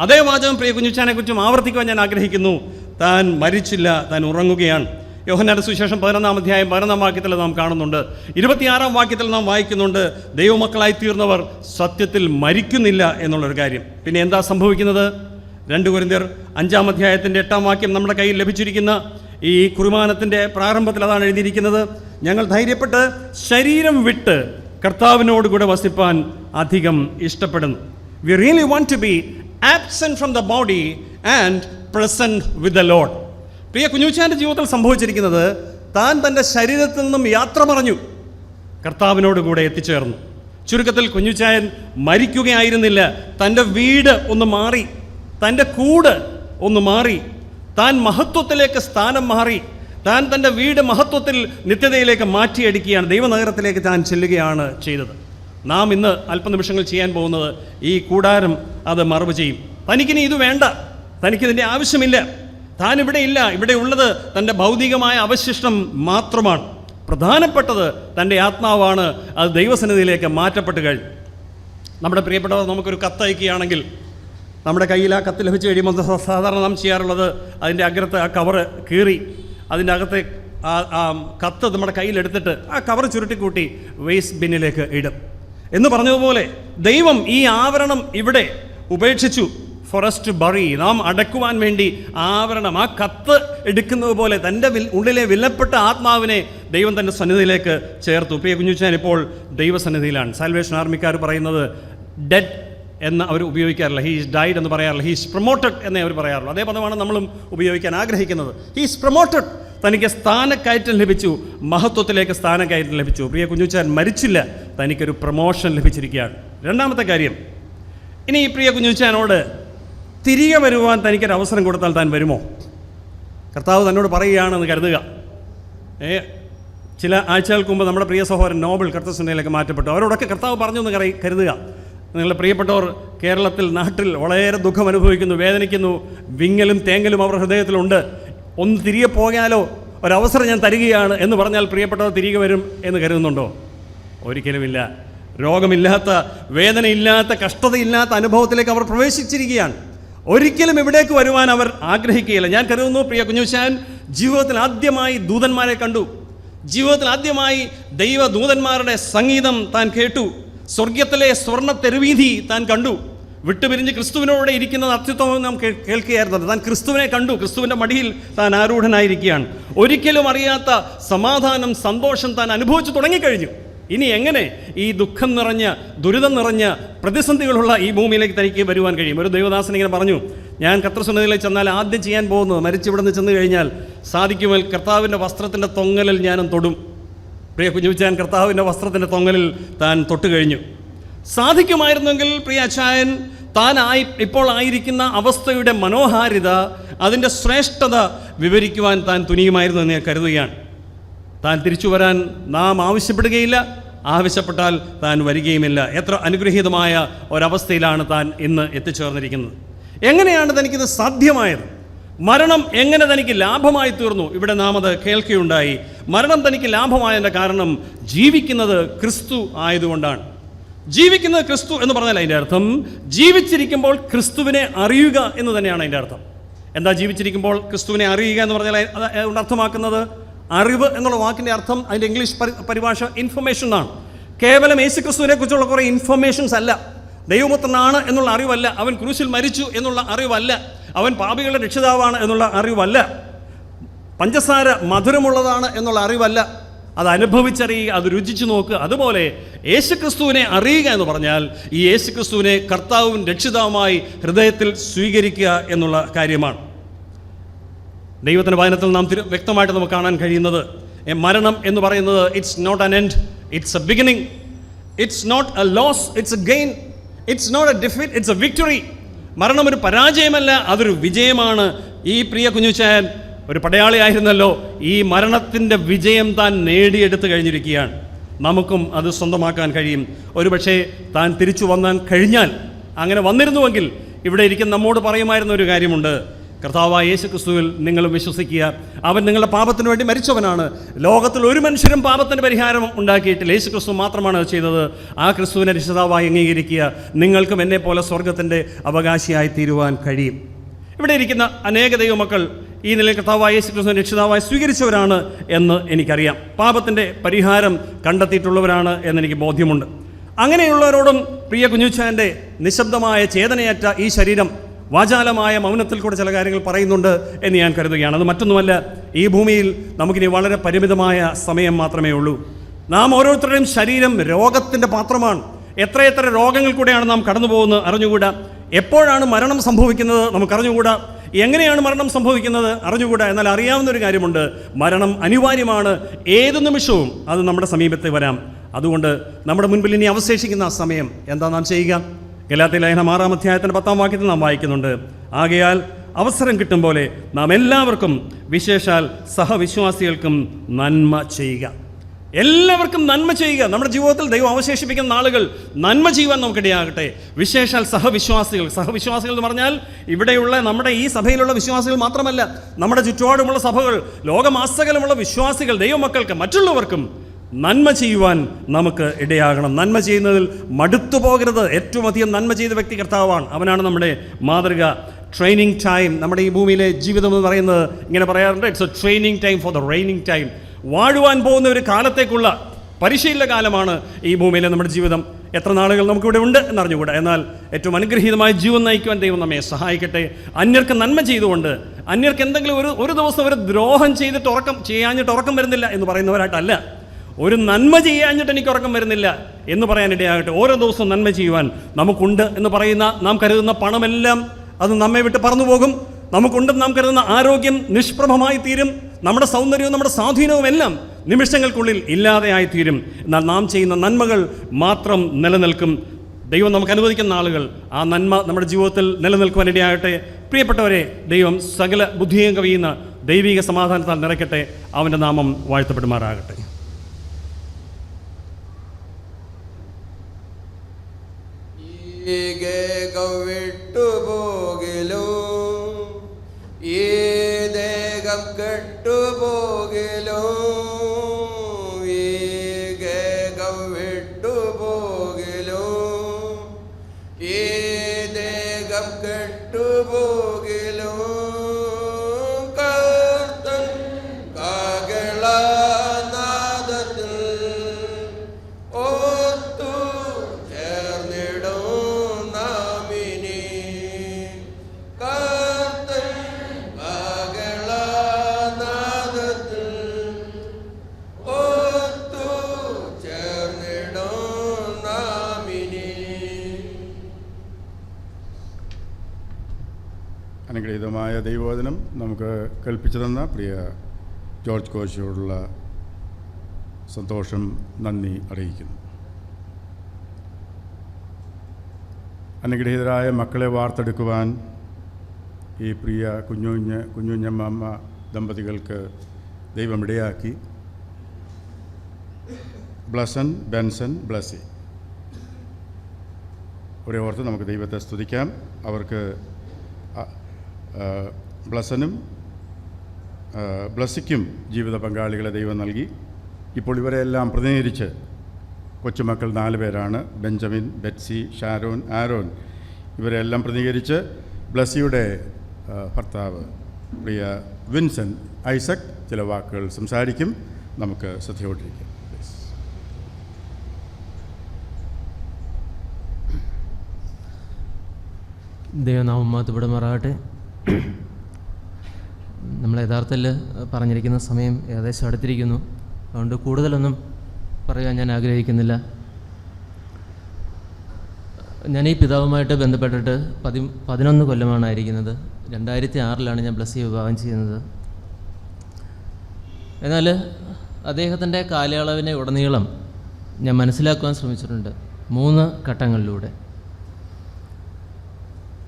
അതേ വാചകം പ്രിയ കുഞ്ഞുച്ചാനെ കുറിച്ചും ആവർത്തിക്കുവാൻ ഞാൻ ആഗ്രഹിക്കുന്നു. താൻ മരിച്ചില്ല, താൻ ഉറങ്ങുകയാണ്. യോഹന്നാന്റെ സുവിശേഷം 11-ാം അധ്യായം 11-ാം വാക്യത്തിൽ നാം കാണുന്നുണ്ട്. 26-ാം വാക്യത്തിൽ നാം വായിക്കുന്നുണ്ട്, ദൈവമക്കളായി തീർന്നവർ സത്യത്തിൽ മരിക്കുന്നില്ല എന്നുള്ളൊരു കാര്യം. പിന്നെ എന്താ സംഭവിക്കുന്നത്? 2 കൊരിന്ത്യർ 5-ാം അധ്യായത്തിൻ്റെ 8-ാം വാക്യം നമ്മുടെ കയ്യിൽ ലഭിച്ചിരിക്കുന്ന ഈ കുർബാനത്തിൻ്റെ പ്രാരംഭത്തിൽ അതാണ് എഴുതിയിരിക്കുന്നത്. ഞങ്ങൾ ധൈര്യപ്പെട്ട് ശരീരം വിട്ട് കർത്താവിനോട് കൂടെ വസിപ്പാൻ അധികം ഇഷ്ടപ്പെടുന്നു. We really want to be absent from the body and present with the lord. പ്രിയ കുഞ്ഞുച്ചാൻ്റെ ജീവിതത്തിൽ സംഭവിച്ചിരിക്കുന്നത്, താൻ തൻ്റെ ശരീരത്തിൽ നിന്നും യാത്ര പറഞ്ഞു കർത്താവിനോട് കൂടെ എത്തിച്ചേർന്നു. ചുരുക്കത്തിൽ കുഞ്ഞുച്ചായൻ മരിക്കുകയായിരുന്നില്ല, തൻ്റെ വീട് ഒന്ന് മാറി, തൻ്റെ കൂട് ഒന്ന് മാറി, താൻ മഹത്വത്തിലേക്ക് സ്ഥാനം മാറി, താൻ തൻ്റെ വീട് മഹത്വത്തിൽ നിത്യതയിലേക്ക് മാറ്റിയെടുക്കുകയാണ്, ദൈവനഗരത്തിലേക്ക് താൻ ചെല്ലുകയാണ് ചെയ്തത്. നാം ഇന്ന് അല്പനിമിഷങ്ങൾ ചെയ്യാൻ പോകുന്നത് ഈ കൂടാരം അത് മറവ് ചെയ്യും. തനിക്കിനി ഇത് വേണ്ട, തനിക്കിതിൻ്റെ ആവശ്യമില്ല, താൻ ഇവിടെ ഇല്ല, ഇവിടെ ഉള്ളത് തൻ്റെ ഭൗതികമായ അവശിഷ്ടം മാത്രമാണ്. പ്രധാനപ്പെട്ടത് തൻ്റെ ആത്മാവാണ്, അത് ദൈവസന്നിധിയിലേക്ക് മാറ്റപ്പെട്ട് കഴിഞ്ഞു. നമ്മുടെ പ്രിയപ്പെട്ടവർ നമുക്കൊരു കത്ത് അയക്കുകയാണെങ്കിൽ നമ്മുടെ കയ്യിൽ ആ കത്ത് ലഭിച്ചു കഴിയുമ്പോൾ സാധാരണ നാം ചെയ്യാറുള്ളത് അതിൻ്റെ അഗ്രത്തെ ആ കവറ് കീറി അതിൻ്റെ അകത്തെ ആ കത്ത് നമ്മുടെ കയ്യിലെടുത്തിട്ട് ആ കവർ ചുരുട്ടിക്കൂട്ടി വേസ്റ്റ് ബിന്നിലേക്ക് ഇടും. എന്ന് പറഞ്ഞതുപോലെ ദൈവം ഈ ആവരണം ഇവിടെ ഉപേക്ഷിച്ചു. ഫോർ us to bury, നാം അടക്കുവാൻ വേണ്ടി ആവരണം, ആ കത്ത് എടുക്കുന്നത് പോലെ തൻ്റെ ഉള്ളിലെ വിലപ്പെട്ട ആത്മാവിനെ ദൈവം തൻ്റെ സന്നിധിയിലേക്ക് ചേർത്തു. പ്രിയ കുഞ്ഞുച്ചാൻ ഇപ്പോൾ ദൈവസന്നിധിയിലാണ്. സാൽവേഷൻ ആർമിക്കാർ പറയുന്നത് ഡെഡ് എന്ന് അവർ ഉപയോഗിക്കാറില്ല, ഹീസ് ഡൈഡ് എന്ന് പറയാറില്ല, ഹീസ് പ്രൊമോട്ടഡ് എന്നേ അവർ പറയാറുള്ളൂ. അതേ പദമാണ് നമ്മളും ഉപയോഗിക്കാൻ ആഗ്രഹിക്കുന്നത്. ഹീസ് പ്രൊമോട്ടഡ്, തനിക്ക് സ്ഥാനക്കയറ്റം ലഭിച്ചു, മഹത്വത്തിലേക്ക് സ്ഥാനക്കയറ്റം ലഭിച്ചു. പ്രിയ കുഞ്ഞുച്ചാൻ മരിച്ചില്ല, തനിക്കൊരു പ്രൊമോഷൻ ലഭിച്ചിരിക്കുകയാണ്. രണ്ടാമത്തെ കാര്യം, ഇനി ഈ പ്രിയ കുഞ്ഞുച്ചാനോട് തിരികെ വരുവാൻ തനിക്കൊരു അവസരം കൊടുത്താൽ താൻ വരുമോ? കർത്താവ് തന്നോട് പറയുകയാണെന്ന് കരുതുക. ചില ആഴ്ചകൾക്ക് മുമ്പ് നമ്മുടെ പ്രിയ സഹോദരൻ നോബൽ കർത്തസേനയിലേക്ക് മാറ്റപ്പെട്ടു. അവരോടൊക്കെ കർത്താവ് പറഞ്ഞു എന്ന് കരുതുക. നിങ്ങളുടെ പ്രിയപ്പെട്ടവർ കേരളത്തിൽ, നാട്ടിൽ വളരെ ദുഃഖം അനുഭവിക്കുന്നു, വേദനിക്കുന്നു, വിങ്ങലും തേങ്ങലും അവർ ഹൃദയത്തിലുണ്ട്. ഒന്ന് തിരികെ പോകാലോ, ഒരവസരം ഞാൻ തരികയാണ് എന്ന് പറഞ്ഞാൽ പ്രിയപ്പെട്ടവർ തിരികെ വരും എന്ന് കരുതുന്നുണ്ടോ? ഒരിക്കലുമില്ല. രോഗമില്ലാത്ത, വേദനയില്ലാത്ത, കഷ്ടതയില്ലാത്ത അനുഭവത്തിലേക്ക് അവർ പ്രവേശിച്ചിരിക്കുകയാണ്. ഒരിക്കലും ഇവിടേക്ക് വരുവാൻ അവർ ആഗ്രഹിക്കുകയില്ല. ഞാൻ കരുതുന്നു പ്രിയ കുഞ്ഞുച്ചാൻ ജീവിതത്തിൽ ആദ്യമായി ദൂതന്മാരെ കണ്ടു, ജീവിതത്തിൽ ആദ്യമായി ദൈവദൂതന്മാരുടെ സംഗീതം താൻ കേട്ടു, സ്വർഗത്തിലെ സ്വർണ്ണ തെരുവീഥി താൻ കണ്ടു. വിട്ടുപിരിഞ്ഞ് ക്രിസ്തുവിനോടെ ഇരിക്കുന്നത് അത്യുത്തമം നാം കേൾക്കുകയായിരുന്നത്. താൻ ക്രിസ്തുവിനെ കണ്ടു, ക്രിസ്തുവിൻ്റെ മടിയിൽ താൻ ആരൂഢനായിരിക്കുകയാണ്. ഒരിക്കലും അറിയാത്ത സമാധാനം, സന്തോഷം താൻ അനുഭവിച്ചു തുടങ്ങിക്കഴിഞ്ഞു. ഇനി എങ്ങനെ ഈ ദുഃഖം നിറഞ്ഞ, ദുരിതം നിറഞ്ഞ, പ്രതിസന്ധികളുള്ള ഈ ഭൂമിയിലേക്ക് തനിക്ക് വരുവാൻ കഴിയും? ഒരു ദൈവദാസൻ ഇങ്ങനെ പറഞ്ഞു, ഞാൻ കർത്തൃസന്നിധിയിലേക്ക് ചെന്നാൽ ആദ്യം ചെയ്യാൻ പോകുന്നത്, മരിച്ചിവിടെ നിന്ന് ചെന്ന് കഴിഞ്ഞാൽ സാധിക്കുമെങ്കിൽ കർത്താവിൻ്റെ വസ്ത്രത്തിൻ്റെ തൊങ്ങലിൽ ഞാനും തൊടും. പ്രിയ കുഞ്ഞുച്ചാൻ കർത്താവിൻ്റെ വസ്ത്രത്തിൻ്റെ തൊങ്ങലിൽ താൻ തൊട്ട് കഴിഞ്ഞു. സാധിക്കുമായിരുന്നെങ്കിൽ പ്രിയ അച്ചായൻ ഇപ്പോൾ ആയിരിക്കുന്ന അവസ്ഥയുടെ മനോഹാരിത, അതിൻ്റെ ശ്രേഷ്ഠത വിവരിക്കുവാൻ താൻ തുനിയുമായിരുന്നു എന്ന് ഞാൻ കരുതുകയാണ്. താൻ തിരിച്ചു വരാൻ നാം ആവശ്യപ്പെടുകയില്ല, ആവശ്യപ്പെട്ടാൽ താൻ വരികയുമില്ല. എത്ര അനുഗ്രഹീതമായ ഒരവസ്ഥയിലാണ് താൻ ഇന്ന് എത്തിച്ചേർന്നിരിക്കുന്നത്. എങ്ങനെയാണ് തനിക്കിത് സാധ്യമായത്? മരണം എങ്ങനെ തനിക്ക് ലാഭമായി തീർന്നു? ഇവിടെ നാം അത് കേൾക്കുകയുണ്ടായി. മരണം തനിക്ക് ലാഭമായതിൻ്റെ കാരണം ജീവിക്കുന്നത് ക്രിസ്തു ആയതുകൊണ്ടാണ്. ജീവിക്കുന്നത് ക്രിസ്തു എന്ന് പറഞ്ഞാൽ അതിൻ്റെ അർത്ഥം ജീവിച്ചിരിക്കുമ്പോൾ ക്രിസ്തുവിനെ അറിയുക എന്ന് തന്നെയാണ് അതിൻ്റെ അർത്ഥം. എന്താ ജീവിച്ചിരിക്കുമ്പോൾ ക്രിസ്തുവിനെ അറിയുക എന്ന് പറഞ്ഞാൽ അതുകൊണ്ട് അർത്ഥമാക്കുന്നത്? അറിവ് എന്നുള്ള വാക്കിൻ്റെ അർത്ഥം, അതിൻ്റെ ഇംഗ്ലീഷ് പരിഭാഷ ഇൻഫർമേഷൻ ആണ്. കേവലം യേശു ക്രിസ്തുവിനെ കുറിച്ചുള്ള കുറേ ഇൻഫർമേഷൻസ് അല്ല, ദൈവപുത്രനാണ് എന്നുള്ള അറിവല്ല, അവൻ ക്രൂശിൽ മരിച്ചു എന്നുള്ള അറിവല്ല, അവൻ പാപികളുടെ രക്ഷിതാവാണ് എന്നുള്ള അറിവല്ല, പഞ്ചസാര മധുരമുള്ളതാണ് എന്നുള്ള അറിവല്ല. അത് അനുഭവിച്ചറിയുക, അത് രുചിച്ചു നോക്കുക. അതുപോലെ യേശുക്രിസ്തുവിനെ അറിയുക എന്ന് പറഞ്ഞാൽ ഈ യേശുക്രിസ്തുവിനെ കർത്താവും രക്ഷിതാവുമായി ഹൃദയത്തിൽ സ്വീകരിക്കുക എന്നുള്ള കാര്യമാണ്. ദൈവത്തിൻ്റെ വചനത്തിൽ നാം വ്യക്തമായിട്ട് നമുക്ക് കാണാൻ കഴിയുന്നത്, മരണം എന്ന് പറയുന്നത് it's not an end, it's a beginning. It's not a loss, it's a gain. It's not a defeat, it's a victory. മരണം ഒരു പരാജയമല്ല, അതൊരു വിജയമാണ്. ഈ പ്രിയ കുഞ്ഞുച്ചാൻ ഒരു പടയാളിയായിരുന്നല്ലോ, ഈ മരണത്തിൻ്റെ വിജയം താൻ നേടിയെടുത്ത് കഴിഞ്ഞിരിക്കുകയാണ്. നമുക്കും അത് സ്വന്തമാക്കാൻ കഴിയും. ഒരുപക്ഷെ താൻ തിരിച്ചു വന്നാൻ കഴിഞ്ഞാൽ, അങ്ങനെ വന്നിരുന്നുവെങ്കിൽ ഇവിടെ ഇരിക്കുന്ന നമ്മോട് പറയുമായിരുന്ന ഒരു കാര്യമുണ്ട്, കർത്താവായ യേശു ക്രിസ്തുവിൽ നിങ്ങളും വിശ്വസിക്കുക, അവൻ നിങ്ങളുടെ പാപത്തിന് വേണ്ടി മരിച്ചവനാണ്. ലോകത്തിൽ ഒരു മനുഷ്യരും പാപത്തിന് പരിഹാരം ഉണ്ടാക്കിയിട്ടില്ല, യേശു ക്രിസ്തു മാത്രമാണ് അത് ചെയ്തത്. ആ ക്രിസ്തുവിനെ രക്ഷിതാവായി അംഗീകരിക്കുക, നിങ്ങൾക്കും എന്നെ പോലെ സ്വർഗത്തിൻ്റെ അവകാശിയായി തീരുവാൻ കഴിയും. ഇവിടെ ഇരിക്കുന്ന അനേക ദൈവമക്കൾ ഈ നിലയിൽ കർത്താവായ യേശു ക്രിസ്തുവിനെ രക്ഷിതാവായി സ്വീകരിച്ചവരാണ് എന്ന് എനിക്കറിയാം. പാപത്തിൻ്റെ പരിഹാരം കണ്ടെത്തിയിട്ടുള്ളവരാണ് എന്നെനിക്ക് ബോധ്യമുണ്ട്. അങ്ങനെയുള്ളവരോടും പ്രിയ കുഞ്ഞുച്ചാൻ്റെ നിശബ്ദമായ ചേതനയറ്റ ഈ ശരീരം വാചാലമായ മൗനത്തിൽ കൂടെ ചില കാര്യങ്ങൾ പറയുന്നുണ്ട് എന്ന് ഞാൻ കരുതുകയാണ്. അത് മറ്റൊന്നുമല്ല, ഈ ഭൂമിയിൽ നമുക്കിനി വളരെ പരിമിതമായ സമയം മാത്രമേ ഉള്ളൂ. നാം ഓരോരുത്തരുടെയും ശരീരം രോഗത്തിൻ്റെ പാത്രമാണ്. എത്രയെത്ര രോഗങ്ങൾ കൂടെയാണ് നാം കടന്നു പോകുന്നത് അറിഞ്ഞുകൂടാ. എപ്പോഴാണ് മരണം സംഭവിക്കുന്നത് നമുക്കറിഞ്ഞുകൂടാ. എങ്ങനെയാണ് മരണം സംഭവിക്കുന്നത് അറിഞ്ഞുകൂടാ. എന്നാൽ അറിയാവുന്നൊരു കാര്യമുണ്ട്, മരണം അനിവാര്യമാണ്. ഏതു നിമിഷവും അത് നമ്മുടെ സമീപത്തെ വരാം. അതുകൊണ്ട് നമ്മുടെ മുൻപിൽ ഇനി അവശേഷിക്കുന്ന ആ സമയം എന്താ നാം ചെയ്യുക? ഗലാത്യ ലേഖനം 6-ാം അധ്യായത്തിൻ്റെ 10-ാം വാക്യത്തിൽ നാം വായിക്കുന്നുണ്ട്, ആകയാൽ അവസരം കിട്ടും പോലെ നാം എല്ലാവർക്കും, വിശേഷാൽ സഹവിശ്വാസികൾക്കും നന്മ ചെയ്യുക. എല്ലാവർക്കും നന്മ ചെയ്യുക. നമ്മുടെ ജീവിതത്തിൽ ദൈവം അവശേഷിപ്പിക്കുന്ന നാളുകൾ നന്മ ചെയ്യുവാൻ നമുക്കിടയാകട്ടെ. വിശേഷാൽ സഹവിശ്വാസികൾ എന്ന് പറഞ്ഞാൽ ഇവിടെയുള്ള നമ്മുടെ ഈ സഭയിലുള്ള വിശ്വാസികൾ മാത്രമല്ല, നമ്മുടെ ചുറ്റുപാടുമുള്ള സഭകൾ, ലോകമാസകലമുള്ള വിശ്വാസികൾ, ദൈവമക്കൾക്ക്, മറ്റുള്ളവർക്കും നന്മ ചെയ്യുവാൻ നമുക്ക് ഇടയാകണം. നന്മ ചെയ്യുന്നതിൽ മടുത്തു പോകരുത്. ഏറ്റവും അധികം നന്മ ചെയ്ത വ്യക്തി കർത്താവാണ്. അവനാണ് നമ്മുടെ മാതൃക. ട്രെയിനിങ് ടൈം, നമ്മുടെ ഈ ഭൂമിയിലെ ജീവിതം എന്ന് പറയുന്നത് ഇങ്ങനെ പറയാറുണ്ട്, it's a training time for the reigning time. വാഴുവാൻ പോകുന്ന ഒരു കാലത്തേക്കുള്ള പരിശീലന കാലമാണ് ഈ ഭൂമിയിലെ നമ്മുടെ ജീവിതം. എത്ര നാളുകൾ നമുക്കിവിടെ ഉണ്ട് എന്നറിഞ്ഞുകൂടാ. എന്നാൽ ഏറ്റവും അനുഗ്രഹീതമായ ജീവൻ നയിക്കുവാൻ ദൈവം നമ്മെ സഹായിക്കട്ടെ. അന്യർക്ക് നന്മ ചെയ്തുകൊണ്ട്, അന്യർക്ക് എന്തെങ്കിലും ഒരു ദിവസം ഒരു ദ്രോഹം ചെയ്യാഞ്ഞിട്ട് ഉറക്കം വരുന്നില്ല എന്ന് പറയുന്നവരായിട്ടല്ല, ഒരു നന്മ ചെയ്യാഞ്ഞിട്ട് എനിക്ക് ഉറക്കം വരുന്നില്ല എന്ന് പറയാനിടയാകട്ടെ. ഓരോ ദിവസവും നന്മ ചെയ്യുവാൻ നമുക്കുണ്ട് എന്ന് പറയുന്ന, നാം കരുതുന്ന പണമെല്ലാം അത് നമ്മെ വിട്ട് പറന്നു പോകും. നമുക്കുണ്ടെന്ന് നാം കരുതുന്ന ആരോഗ്യം നിഷ്പ്രഭമായി തീരും. നമ്മുടെ സൗന്ദര്യവും നമ്മുടെ സ്വാധീനവും എല്ലാം നിമിഷങ്ങൾക്കുള്ളിൽ ഇല്ലാതെയായി തീരും. എന്നാൽ നാം ചെയ്യുന്ന നന്മകൾ മാത്രം നിലനിൽക്കും. ദൈവം നമുക്ക് അനുവദിക്കുന്ന ആളുകൾ ആ നന്മ നമ്മുടെ ജീവിതത്തിൽ നിലനിൽക്കുവാൻ ഇടയാകട്ടെ. പ്രിയപ്പെട്ടവരെ, ദൈവം സകല ബുദ്ധിയും കവിയുന്ന ദൈവിക സമാധാനത്താൽ നിറയ്ക്കട്ടെ. അവൻ്റെ നാമം വാഴ്ത്തപ്പെടുമാറാകട്ടെ. വിട്ടുപോകലോ ഈ ദേഹം കെട്ടുപോകലോ ഈ ദേഹം വിട്ടുപോകലോ ഈ ദേഹം കെട്ടുപോകലോ കർത്തൻ കാകളനാദത്തിൽ ഓത്തു ചേർന്നിടും നാമിനി കർത്തൻ കാകളനാദത്തിൽ ഓത്തു ചേർന്നിടും നാമിനി. അനുഗ്രഹീതമായ ദൈവവചനം നമുക്ക് കൽപ്പിച്ചു തന്ന പ്രിയ ജോർജ് കോശിയോടുള്ള സന്തോഷം, നന്ദി അറിയിക്കുന്നു. അനുഗ്രഹീതരായ മക്കളെ വാർത്തെടുക്കുവാൻ ഈ പ്രിയ കുഞ്ഞുഞ്ഞമ്മ ദമ്പതികൾക്ക് ദൈവമിടയാക്കി. ബ്ലസൻ, ബെൻസൺ, ബ്ലസ്സി ഒരേ ഓർത്ത് നമുക്ക് ദൈവത്തെ സ്തുതിക്കാം. അവർക്ക് ബ്ലസ്സിക്കും ജീവിത പങ്കാളികളെ ദൈവം നൽകി. ഇപ്പോൾ ഇവരെല്ലാം പ്രതിനിധീകരിച്ച് കൊച്ചുമക്കൾ 4 പേരാണ്, ബെഞ്ചമിൻ, ബെറ്റ്സി, ഷാരോൻ, ആരോൻ. ഇവരെല്ലാം പ്രതിനിധീകരിച്ച് ബ്ലസ്സിയുടെ ഭർത്താവ് പ്രിയ വിൻസെൻ്റ് ഐസക് ചില വാക്കുകൾ സംസാരിക്കും. നമുക്ക് ശ്രദ്ധയോട്ടിരിക്കാം. ദൈവനാമം മഹത്വപ്പെടുമാറാകട്ടെ. നമ്മൾ യഥാർത്ഥത്തിൽ പറഞ്ഞിരിക്കുന്ന സമയം ഏകദേശം അടുത്തിരിക്കുന്നു. അതുകൊണ്ട് കൂടുതലൊന്നും പറയാൻ ഞാൻ ആഗ്രഹിക്കുന്നില്ല. ഞാൻ ഈ പിതാവുമായിട്ട് ബന്ധപ്പെട്ടിട്ട് 11 കൊല്ലമാണ് ആയിരിക്കുന്നത്. 2006 ഞാൻ ബ്ലസ്സിയെ വിവാഹം ചെയ്യുന്നത്. എന്നാൽ അദ്ദേഹത്തിൻ്റെ കാലയളവിനെ ഉടനീളം ഞാൻ മനസ്സിലാക്കുവാൻ ശ്രമിച്ചിട്ടുണ്ട് 3 ഘട്ടങ്ങളിലൂടെ.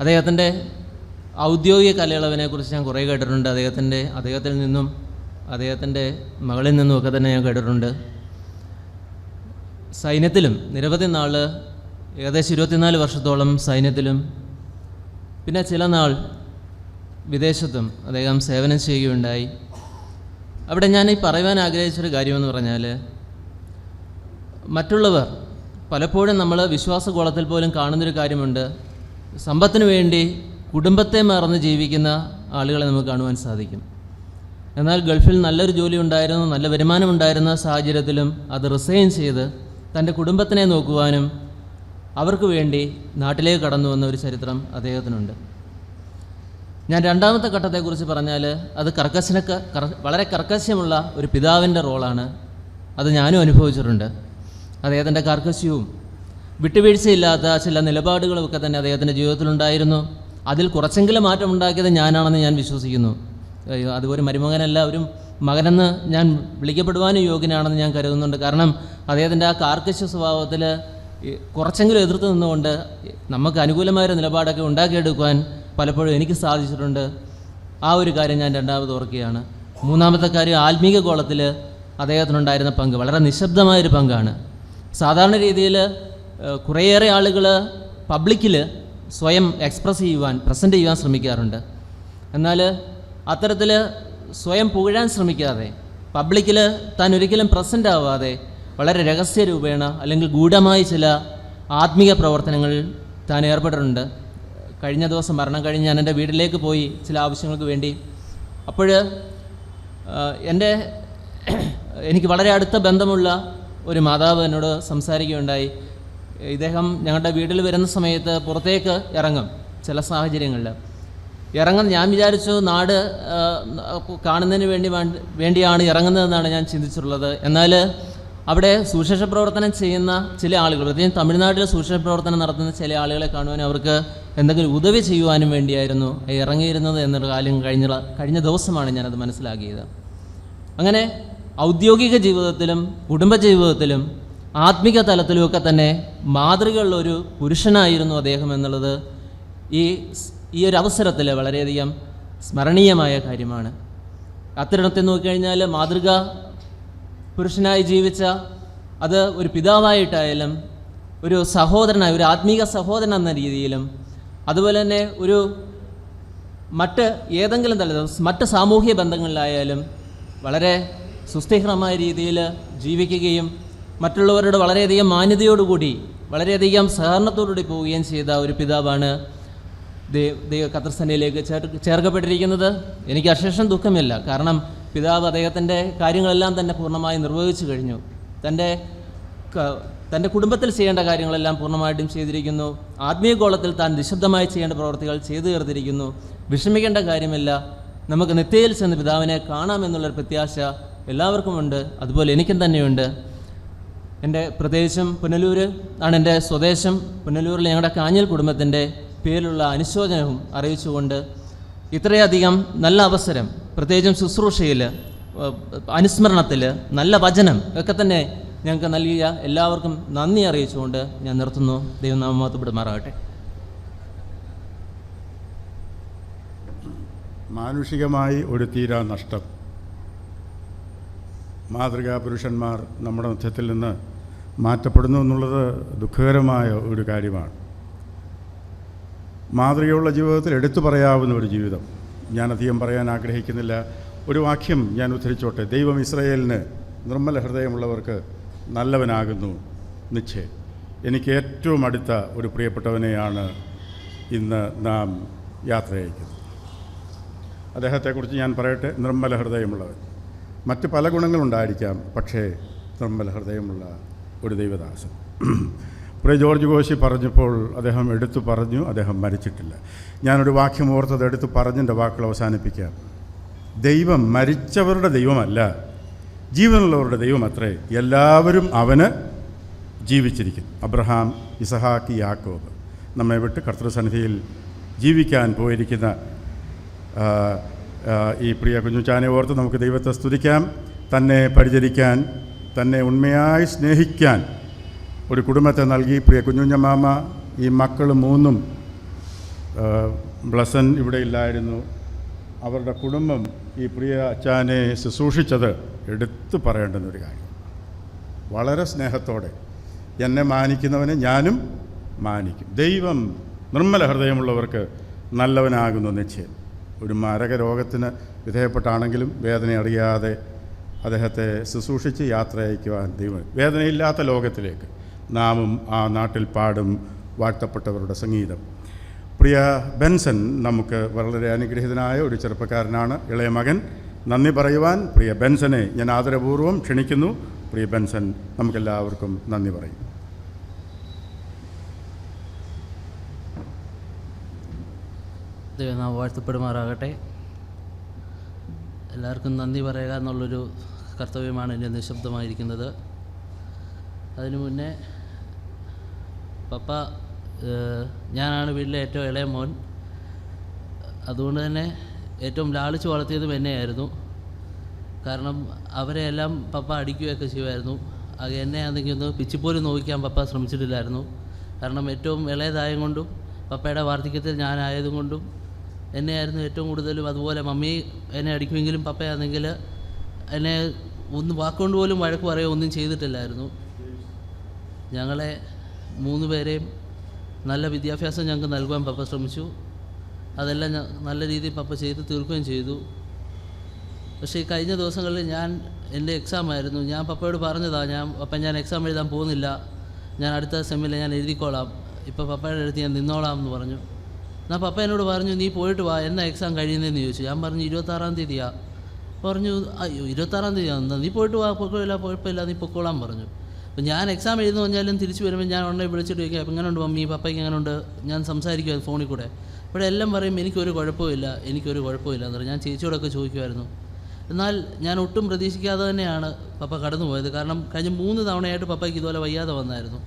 അദ്ദേഹത്തിൻ്റെ ഔദ്യോഗിക കാലയളവിനെക്കുറിച്ച് ഞാൻ കുറേ കേട്ടിട്ടുണ്ട്. അദ്ദേഹത്തിൽ നിന്നും അദ്ദേഹത്തിൻ്റെ മകളിൽ നിന്നുമൊക്കെ തന്നെ ഞാൻ കേട്ടിട്ടുണ്ട്. സൈന്യത്തിലും നിരവധി നാൾ, ഏകദേശം 24 വർഷത്തോളം സൈന്യത്തിലും പിന്നെ ചില നാൾ വിദേശത്തും അദ്ദേഹം സേവനം ചെയ്യുകയുണ്ടായി. അവിടെ ഞാൻ ഈ പറയുവാൻ ആഗ്രഹിച്ചൊരു കാര്യമെന്ന് പറഞ്ഞാൽ, മറ്റുള്ളവർ പലപ്പോഴും നമ്മൾ വിശ്വാസകോളത്തിൽ പോലും കാണുന്നൊരു കാര്യമുണ്ട്, സമ്പത്തിന് വേണ്ടി കുടുംബത്തെ മറന്ന് ജീവിക്കുന്ന ആളുകളെ നമുക്ക് കാണുവാൻ സാധിക്കും. എന്നാൽ ഗൾഫിൽ നല്ലൊരു ജോലി ഉണ്ടായിരുന്നു, നല്ല വരുമാനമുണ്ടായിരുന്ന സാഹചര്യത്തിലും അത് റിസൈൻ ചെയ്ത് തൻ്റെ കുടുംബത്തിനെ നോക്കുവാനും അവർക്ക് വേണ്ടി നാട്ടിലേക്ക് കടന്നു വന്ന ഒരു ചരിത്രം അദ്ദേഹത്തിനുണ്ട്. ഞാൻ 2ാമത്തെ ഘട്ടത്തെക്കുറിച്ച് പറഞ്ഞാൽ, അത് വളരെ കർക്കശ്യമുള്ള ഒരു പിതാവിൻ്റെ റോളാണ്. അത് ഞാനും അനുഭവിച്ചിട്ടുണ്ട്. അദ്ദേഹത്തിൻ്റെ കർക്കശ്യവും വിട്ടുവീഴ്ചയില്ലാത്ത ചില നിലപാടുകളുമൊക്കെ തന്നെ അദ്ദേഹത്തിൻ്റെ ജീവിതത്തിലുണ്ടായിരുന്നു. അതിൽ കുറച്ചെങ്കിലും മാറ്റം ഉണ്ടാക്കിയത് ഞാനാണെന്ന് ഞാൻ വിശ്വസിക്കുന്നു. അതുപോലെ മരുമകനല്ല, ഒരു മകനെന്ന് ഞാൻ വിളിക്കപ്പെടുവാനും യോഗ്യനാണെന്ന് ഞാൻ കരുതുന്നുണ്ട്. കാരണം അദ്ദേഹത്തിൻ്റെ ആ കാർക്കശ സ്വഭാവത്തിൽ കുറച്ചെങ്കിലും എതിർത്ത് നിന്നുകൊണ്ട് നമുക്ക് അനുകൂലമായൊരു നിലപാടൊക്കെ ഉണ്ടാക്കിയെടുക്കുവാൻ പലപ്പോഴും എനിക്ക് സാധിച്ചിട്ടുണ്ട്. ആ ഒരു കാര്യം ഞാൻ രണ്ടാമത് ഓർക്കുകയാണ്. മൂന്നാമത്തെ കാര്യം, ആത്മീക ഗോളത്തിൽ അദ്ദേഹത്തിനുണ്ടായിരുന്ന പങ്ക് വളരെ നിശബ്ദമായൊരു പങ്കാണ്. സാധാരണ രീതിയിൽ കുറേയേറെ ആളുകൾ പബ്ലിക്കിൽ സ്വയം എക്സ്പ്രസ് ചെയ്യുവാൻ, പ്രസൻറ്റ് ചെയ്യുവാൻ ശ്രമിക്കാറുണ്ട്. എന്നാൽ അത്തരത്തിൽ സ്വയം പുകഴാൻ ശ്രമിക്കാതെ, പബ്ലിക്കിൽ താൻ ഒരിക്കലും പ്രസൻ്റ് ആവാതെ വളരെ രഹസ്യരൂപേണ അല്ലെങ്കിൽ ഗൂഢമായി ചില ആത്മീക പ്രവർത്തനങ്ങളിൽ താൻ ഏർപ്പെട്ടിട്ടുണ്ട്. കഴിഞ്ഞ ദിവസം മരണം കഴിഞ്ഞ് ഞാൻ എൻ്റെ വീട്ടിലേക്ക് പോയി ചില ആവശ്യങ്ങൾക്ക് വേണ്ടി. അപ്പോൾ എനിക്ക് വളരെ അടുത്ത ബന്ധമുള്ള ഒരു മാതാവ് എന്നോട് സംസാരിക്കുകയുണ്ടായി. ഇദ്ദേഹം ഞങ്ങളുടെ വീട്ടിൽ വരുന്ന സമയത്ത് പുറത്തേക്ക് ഇറങ്ങും, ചില സാഹചര്യങ്ങളിൽ ഞാൻ വിചാരിച്ചു നാട് കാണുന്നതിന് വേണ്ടിയാണ് ഇറങ്ങുന്നതെന്നാണ് ഞാൻ ചിന്തിച്ചിട്ടുള്ളത്. എന്നാൽ അവിടെ സുവിശേഷ പ്രവർത്തനം ചെയ്യുന്ന ചില ആളുകൾ, പ്രത്യേകിച്ച് തമിഴ്നാട്ടിൽ സുവിശേഷ പ്രവർത്തനം നടത്തുന്ന ചില ആളുകളെ കാണുവാനും അവർക്ക് എന്തെങ്കിലും ഉദവി ചെയ്യുവാനും വേണ്ടിയായിരുന്നു ഇറങ്ങിയിരുന്നത് എന്നൊരു കാര്യം കഴിഞ്ഞ ദിവസമാണ് ഞാനത് മനസ്സിലാക്കിയത്. അങ്ങനെ ഔദ്യോഗിക ജീവിതത്തിലും കുടുംബജീവിതത്തിലും ആത്മിക തലത്തിലുമൊക്കെ തന്നെ മാതൃകയുള്ളൊരു പുരുഷനായിരുന്നു അദ്ദേഹം എന്നുള്ളത് ഈ ഒരു അവസരത്തിൽ വളരെയധികം സ്മരണീയമായ കാര്യമാണ്. അത്തരണത്തെ നോക്കിക്കഴിഞ്ഞാൽ മാതൃക പുരുഷനായി ജീവിച്ച, അത് ഒരു പിതാവായിട്ടായാലും ഒരു സഹോദരനായി, ഒരു ആത്മീക സഹോദരൻ എന്ന രീതിയിലും, അതുപോലെ തന്നെ ഒരു ഏതെങ്കിലും തലത്തിൽ മറ്റ് സാമൂഹിക ബന്ധങ്ങളിലായാലും വളരെ സുസ്ഥിരമായ രീതിയിൽ ജീവിക്കുകയും മറ്റുള്ളവരോട് വളരെയധികം മാന്യതയോടുകൂടി വളരെയധികം സഹകരണത്തോടുകൂടി പോവുകയും ചെയ്ത ഒരു പിതാവാണ് ഖത്തർസനയിലേക്ക് ചേർക്കപ്പെട്ടിരിക്കുന്നത്. എനിക്ക് അശേഷം ദുഃഖമില്ല. കാരണം പിതാവ് അദ്ദേഹത്തിൻ്റെ കാര്യങ്ങളെല്ലാം തന്നെ പൂർണ്ണമായി നിർവഹിച്ചു കഴിഞ്ഞു. തൻ്റെ കുടുംബത്തിൽ ചെയ്യേണ്ട കാര്യങ്ങളെല്ലാം പൂർണ്ണമായിട്ടും ചെയ്തിരിക്കുന്നു. ആത്മീയ ഗോളത്തിൽ താൻ നിശബ്ദമായി ചെയ്യേണ്ട പ്രവർത്തികൾ ചെയ്തു തീർത്തിരിക്കുന്നു. വിഷമിക്കേണ്ട കാര്യമില്ല. നമുക്ക് നിത്യയിൽ ചെന്ന് പിതാവിനെ കാണാമെന്നുള്ളൊരു പ്രത്യാശ എല്ലാവർക്കുമുണ്ട്. അതുപോലെ എനിക്കും തന്നെയുണ്ട്. എൻ്റെ പ്രത്യേകിച്ചും പുനലൂർ ആണ് എൻ്റെ സ്വദേശം. പുനലൂരിൽ ഞങ്ങളുടെ കാഞ്ഞൽ കുടുംബത്തിൻ്റെ പേരിലുള്ള അനുശോചനവും അറിയിച്ചുകൊണ്ട് ഇത്രയധികം നല്ല അവസരം, പ്രത്യേകിച്ചും ശുശ്രൂഷയിൽ, അനുസ്മരണത്തിൽ, നല്ല വചനം ഒക്കെ തന്നെ ഞങ്ങൾക്ക് നൽകിയ എല്ലാവർക്കും നന്ദി അറിയിച്ചുകൊണ്ട് ഞാൻ നിർത്തുന്നു. ദൈവനാമം മഹത്വപ്പെടുമാറാകട്ടെ. മാനുഷികമായി ഒരു തീരാ നഷ്ടം. മാതൃകാ പുരുഷന്മാർ നമ്മുടെ മധ്യത്തിൽ നിന്ന് മാറ്റപ്പെടുന്നു എന്നുള്ളത് ദുഃഖകരമായ ഒരു കാര്യമാണ്. മാതൃകയുള്ള ജീവിതത്തിൽ എടുത്തു പറയാവുന്ന ഒരു ജീവിതം. ഞാനധികം പറയാൻ ആഗ്രഹിക്കുന്നില്ല. ഒരു വാക്യം ഞാൻ ഉദ്ധരിച്ചോട്ടെ. ദൈവം ഇസ്രായേലിന് നിർമ്മല ഹൃദയമുള്ളവർക്ക് നല്ലവനാകുന്നു നിശ്ചയം. എനിക്ക് ഏറ്റവും അടുത്ത ഒരു പ്രിയപ്പെട്ടവനെയാണ് ഇന്ന് നാം യാത്ര അയക്കുന്നത്. അദ്ദേഹത്തെക്കുറിച്ച് ഞാൻ പറയട്ടെ. നിർമ്മല ഹൃദയമുള്ളവൻ. മറ്റ് പല ഗുണങ്ങളുണ്ടായിരിക്കാം, പക്ഷേ നിർമ്മല ഹൃദയമുള്ള ഒരു ദൈവദാസൻ. പ്രിയ ജോർജ് കോശി പറഞ്ഞപ്പോൾ അദ്ദേഹം എടുത്തു പറഞ്ഞു, അദ്ദേഹം മരിച്ചിട്ടില്ല. ഞാനൊരു വാക്യം ഓർത്തത് എടുത്തു പറഞ്ഞതിൻ്റെ വാക്കുകൾ അവസാനിപ്പിക്കാം. ദൈവം മരിച്ചവരുടെ ദൈവമല്ല, ജീവനുള്ളവരുടെ ദൈവമത്രേ. എല്ലാവരും അവന് ജീവിച്ചിരിക്കും. അബ്രഹാം, ഇസഹാക്ക്, യാക്കോബ് നമ്മെ വിട്ട് കർത്തൃസന്നിധിയിൽ ജീവിക്കാൻ പോയിരിക്കുന്ന ഈ പ്രിയ കുഞ്ഞുച്ചാനെ ഓർത്ത് നമുക്ക് ദൈവത്തെ സ്തുതിക്കാം. തന്നെ പരിചരിക്കാൻ, തന്നെ ഉണ്മയായി സ്നേഹിക്കാൻ ഒരു കുടുംബത്തെ നൽകി പ്രിയ കുഞ്ഞുഞ്ഞമാമ. ഈ മക്കൾ മൂന്നും, ബ്ലസൻ ഇവിടെ ഇല്ലായിരുന്നു, അവരുടെ കുടുംബം ഈ പ്രിയ അച്ചാനെ ശുശ്രൂഷിച്ചത് എടുത്തു പറയേണ്ടുന്നൊരു കാര്യം. വളരെ സ്നേഹത്തോടെ എന്നെ മാനിക്കുന്നവനെ ഞാനും മാനിക്കും. ദൈവം നിർമ്മല ഹൃദയമുള്ളവർക്ക് നല്ലവനാകുന്നു നിശ്ചയം. ഒരു മാരക രോഗത്തിന് വിധേയപ്പെട്ടാണെങ്കിലും വേദന അറിയാതെ അദ്ദേഹത്തെ ശുശ്രൂഷിച്ച് യാത്ര അയക്കുവാൻ ദൈവം. വേദനയില്ലാത്ത ലോകത്തിലേക്ക് നാമും ആ നാട്ടിൽ പാടും വാഴ്ത്തപ്പെട്ടവരുടെ സംഗീതം. പ്രിയ ബെൻസൺ നമുക്ക് വളരെ അനുഗ്രഹീതനായ ഒരു ചെറുപ്പക്കാരനാണ്. ഇളയ മകൻ. നന്ദി പറയുവാൻ പ്രിയ ബെൻസനെ ഞാൻ ആദരപൂർവ്വം ക്ഷണിക്കുന്നു. പ്രിയ ബെൻസൺ നമുക്കെല്ലാവർക്കും നന്ദി പറയും. ദൈവനാമം വാഴ്ത്തപ്പെടുമാറാകട്ടെ. എല്ലാവർക്കും നന്ദി പറയുക എന്നുള്ളൊരു കർത്തവ്യമാണ് എൻ്റെ നിശബ്ദമായിരിക്കുന്നത്. അതിനു മുന്നേ പപ്പ, ഞാനാണ് വീട്ടിലെ ഏറ്റവും ഇളയ മോൻ. അതുകൊണ്ട് തന്നെ ഏറ്റവും ലാളിച്ച് വളർത്തിയതും എന്നെയായിരുന്നു. കാരണം അവരെയെല്ലാം പപ്പ അടിക്കുകയൊക്കെ ചെയ്യുമായിരുന്നു. എന്നെ ആണെങ്കിൽ ഒന്ന് പിച്ചിപ്പോലും നോക്കിക്കാൻ പപ്പ ശ്രമിച്ചിട്ടില്ലായിരുന്നു. കാരണം ഏറ്റവും ഇളയതായത് കൊണ്ടും പപ്പയുടെ വാർദ്ധക്യത്തിൽ ഞാനായതും കൊണ്ടും എന്നെയായിരുന്നു ഏറ്റവും കൂടുതലും. അതുപോലെ മമ്മി എന്നെ അടിക്കുമെങ്കിലും പപ്പയാണെങ്കിൽ എന്നെ ഒന്ന് വാക്കുകൊണ്ട് പോലും വഴക്ക് പറയുകയോ ഒന്നും ചെയ്തിട്ടില്ലായിരുന്നു. ഞങ്ങളെ 3 പേരെയും നല്ല വിദ്യാഭ്യാസം ഞങ്ങൾക്ക് നൽകുവാൻ പപ്പ ശ്രമിച്ചു. അതെല്ലാം നല്ല രീതിയിൽ പപ്പ ചെയ്ത് തീർക്കുകയും ചെയ്തു. പക്ഷേ ഈ കഴിഞ്ഞ ദിവസങ്ങളിൽ എൻ്റെ എക്സാം ആയിരുന്നു. ഞാൻ പപ്പയോട് പറഞ്ഞതാണ്, ഞാൻ എക്സാം എഴുതാൻ പോകുന്നില്ല, ഞാൻ അടുത്ത സെമ്മിൽ ഞാൻ എഴുതിക്കോളാം, ഇപ്പോൾ പപ്പയുടെ അടുത്ത് ഞാൻ നിന്നോളാം എന്ന് പറഞ്ഞു. എന്നാൽ പപ്പ എന്നോട് പറഞ്ഞു, നീ പോയിട്ട് വാ, എന്നാ എക്സാം കഴിയുന്നതെന്ന് ചോദിച്ചു. ഞാൻ പറഞ്ഞു 26-ാം തീയതിയാണ്. പറഞ്ഞു, അയ്യോ 26-ാം തീയതിയാണ്, നീ പോയിട്ട് വാ, പൊക്കമില്ല കുഴപ്പമില്ല, നീ പൊക്കോളാൻ പറഞ്ഞു. അപ്പോൾ ഞാൻ എക്സാം എഴുതുന്നു പറഞ്ഞാലും തിരിച്ച് വരുമ്പോൾ ഞാൻ ഉടനെ വിളിച്ചിട്ട് ചോദിക്കാം, അപ്പം എങ്ങനെയുണ്ട് മമ്മി, പപ്പയ്ക്ക് എങ്ങനെയുണ്ട്, ഞാൻ സംസാരിക്കുമായിരുന്നു ഫോണിൽ കൂടെ. ഇവിടെ എല്ലാം പറയും എനിക്കൊരു കുഴപ്പമില്ല എന്ന് പറയും. ഞാൻ ചേച്ചിയോടൊക്കെ ചോദിക്കുമായിരുന്നു. എന്നാൽ ഞാൻ ഒട്ടും പ്രതീക്ഷിക്കാതെ തന്നെയാണ് പപ്പ കടന്നു പോയത്. കാരണം കഴിഞ്ഞ 3 തവണയായിട്ട് പപ്പയ്ക്ക് ഇതുപോലെ വയ്യാതെ വന്നായിരുന്നു.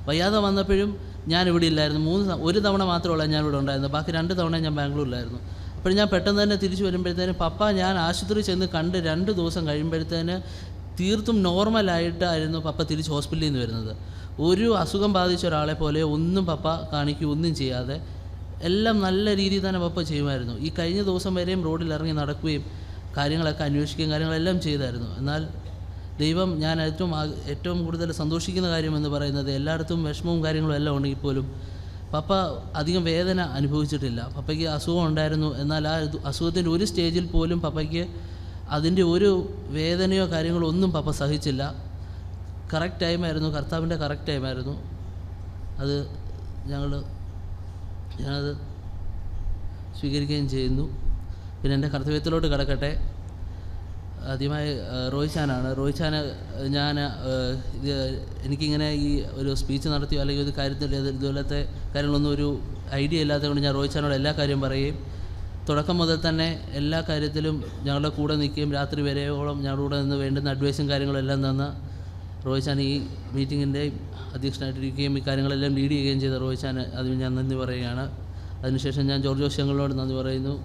വയ്യാതെ വന്നപ്പോഴും ഞാൻ ഇവിടെ ഇല്ലായിരുന്നു. ഒരു തവണ മാത്രമല്ല ഞാൻ ഇവിടെ ഉണ്ടായിരുന്നത്, ബാക്കി 2 തവണ ഞാൻ ബാംഗ്ലൂരിലായിരുന്നു. അപ്പോൾ ഞാൻ പെട്ടെന്ന് തന്നെ തിരിച്ചു വരുമ്പോഴത്തേന് പപ്പ ഞാൻ ആശുപത്രി ചെന്ന് കണ്ട് 2 ദിവസം കഴിയുമ്പോഴത്തേന് തീർത്തും നോർമലായിട്ടായിരുന്നു പപ്പ തിരിച്ച് ഹോസ്പിറ്റലിൽ നിന്ന് വരുന്നത്. ഒരു അസുഖം ബാധിച്ച ഒരാളെ പോലെ ഒന്നും പപ്പ ഒന്നും ചെയ്യാതെ എല്ലാം നല്ല രീതിയിൽ തന്നെ പപ്പ ചെയ്യുമായിരുന്നു. ഈ കഴിഞ്ഞ ദിവസം വരെയും റോഡിൽ ഇറങ്ങി നടക്കുകയും കാര്യങ്ങളൊക്കെ അന്വേഷിക്കുകയും കാര്യങ്ങളെല്ലാം ചെയ്തായിരുന്നു. എന്നാൽ ദൈവം, ഞാൻ ഏറ്റവും കൂടുതൽ സന്തോഷിക്കുന്ന കാര്യമെന്ന് പറയുന്നത്, എല്ലായിടത്തും വിഷമവും കാര്യങ്ങളും എല്ലാം ഉണ്ടെങ്കിൽ പോലും പപ്പ അധികം വേദന അനുഭവിച്ചിട്ടില്ല. പപ്പയ്ക്ക് അസുഖം ഉണ്ടായിരുന്നു, എന്നാൽ ആ അസുഖത്തിൻ്റെ ഒരു സ്റ്റേജിൽ പോലും പപ്പയ്ക്ക് അതിൻ്റെ ഒരു വേദനയോ കാര്യങ്ങളോ ഒന്നും പപ്പ സഹിച്ചില്ല. കറക്റ്റ് ടൈമായിരുന്നു, കർത്താവിൻ്റെ കറക്റ്റ് ടൈമായിരുന്നു. അത് ഞാനത് സ്വീകരിക്കുകയും ചെയ്യുന്നു. പിന്നെ എൻ്റെ കർത്തവ്യത്തിലോട്ട് കിടക്കട്ടെ. ആദ്യമായി റോയ്ചാനാണ്. റോയ്ചാന് എനിക്കിങ്ങനെ ഈ ഒരു സ്പീച്ച് നടത്തിയോ അല്ലെങ്കിൽ ഒരു കാര്യത്തിൽ ഇതുപോലത്തെ കാര്യങ്ങളൊന്നും ഒരു ഐഡിയ ഇല്ലാത്തത് കൊണ്ട് ഞാൻ റോയ്ചാനോട് എല്ലാ കാര്യം പറയുകയും തുടക്കം മുതൽ തന്നെ എല്ലാ കാര്യത്തിലും ഞങ്ങളുടെ കൂടെ നിൽക്കുകയും രാത്രി വരെയോളം ഞങ്ങളുടെ കൂടെ നിന്ന് വേണ്ടുന്ന അഡ്വൈസും കാര്യങ്ങളെല്ലാം തന്ന റോയ്ചാൻ ഈ മീറ്റിങ്ങിൻ്റെയും അധ്യക്ഷനായിട്ടിരിക്കുകയും ഈ കാര്യങ്ങളെല്ലാം ലീഡ് ചെയ്യുകയും ചെയ്ത റോയ്ചാൻ അതിന് ഞാൻ നന്ദി പറയുകയാണ്. അതിനുശേഷം ഞാൻ ജോർജ് ജോഷ്യങ്ങളോട് നന്ദി പറയുന്നു.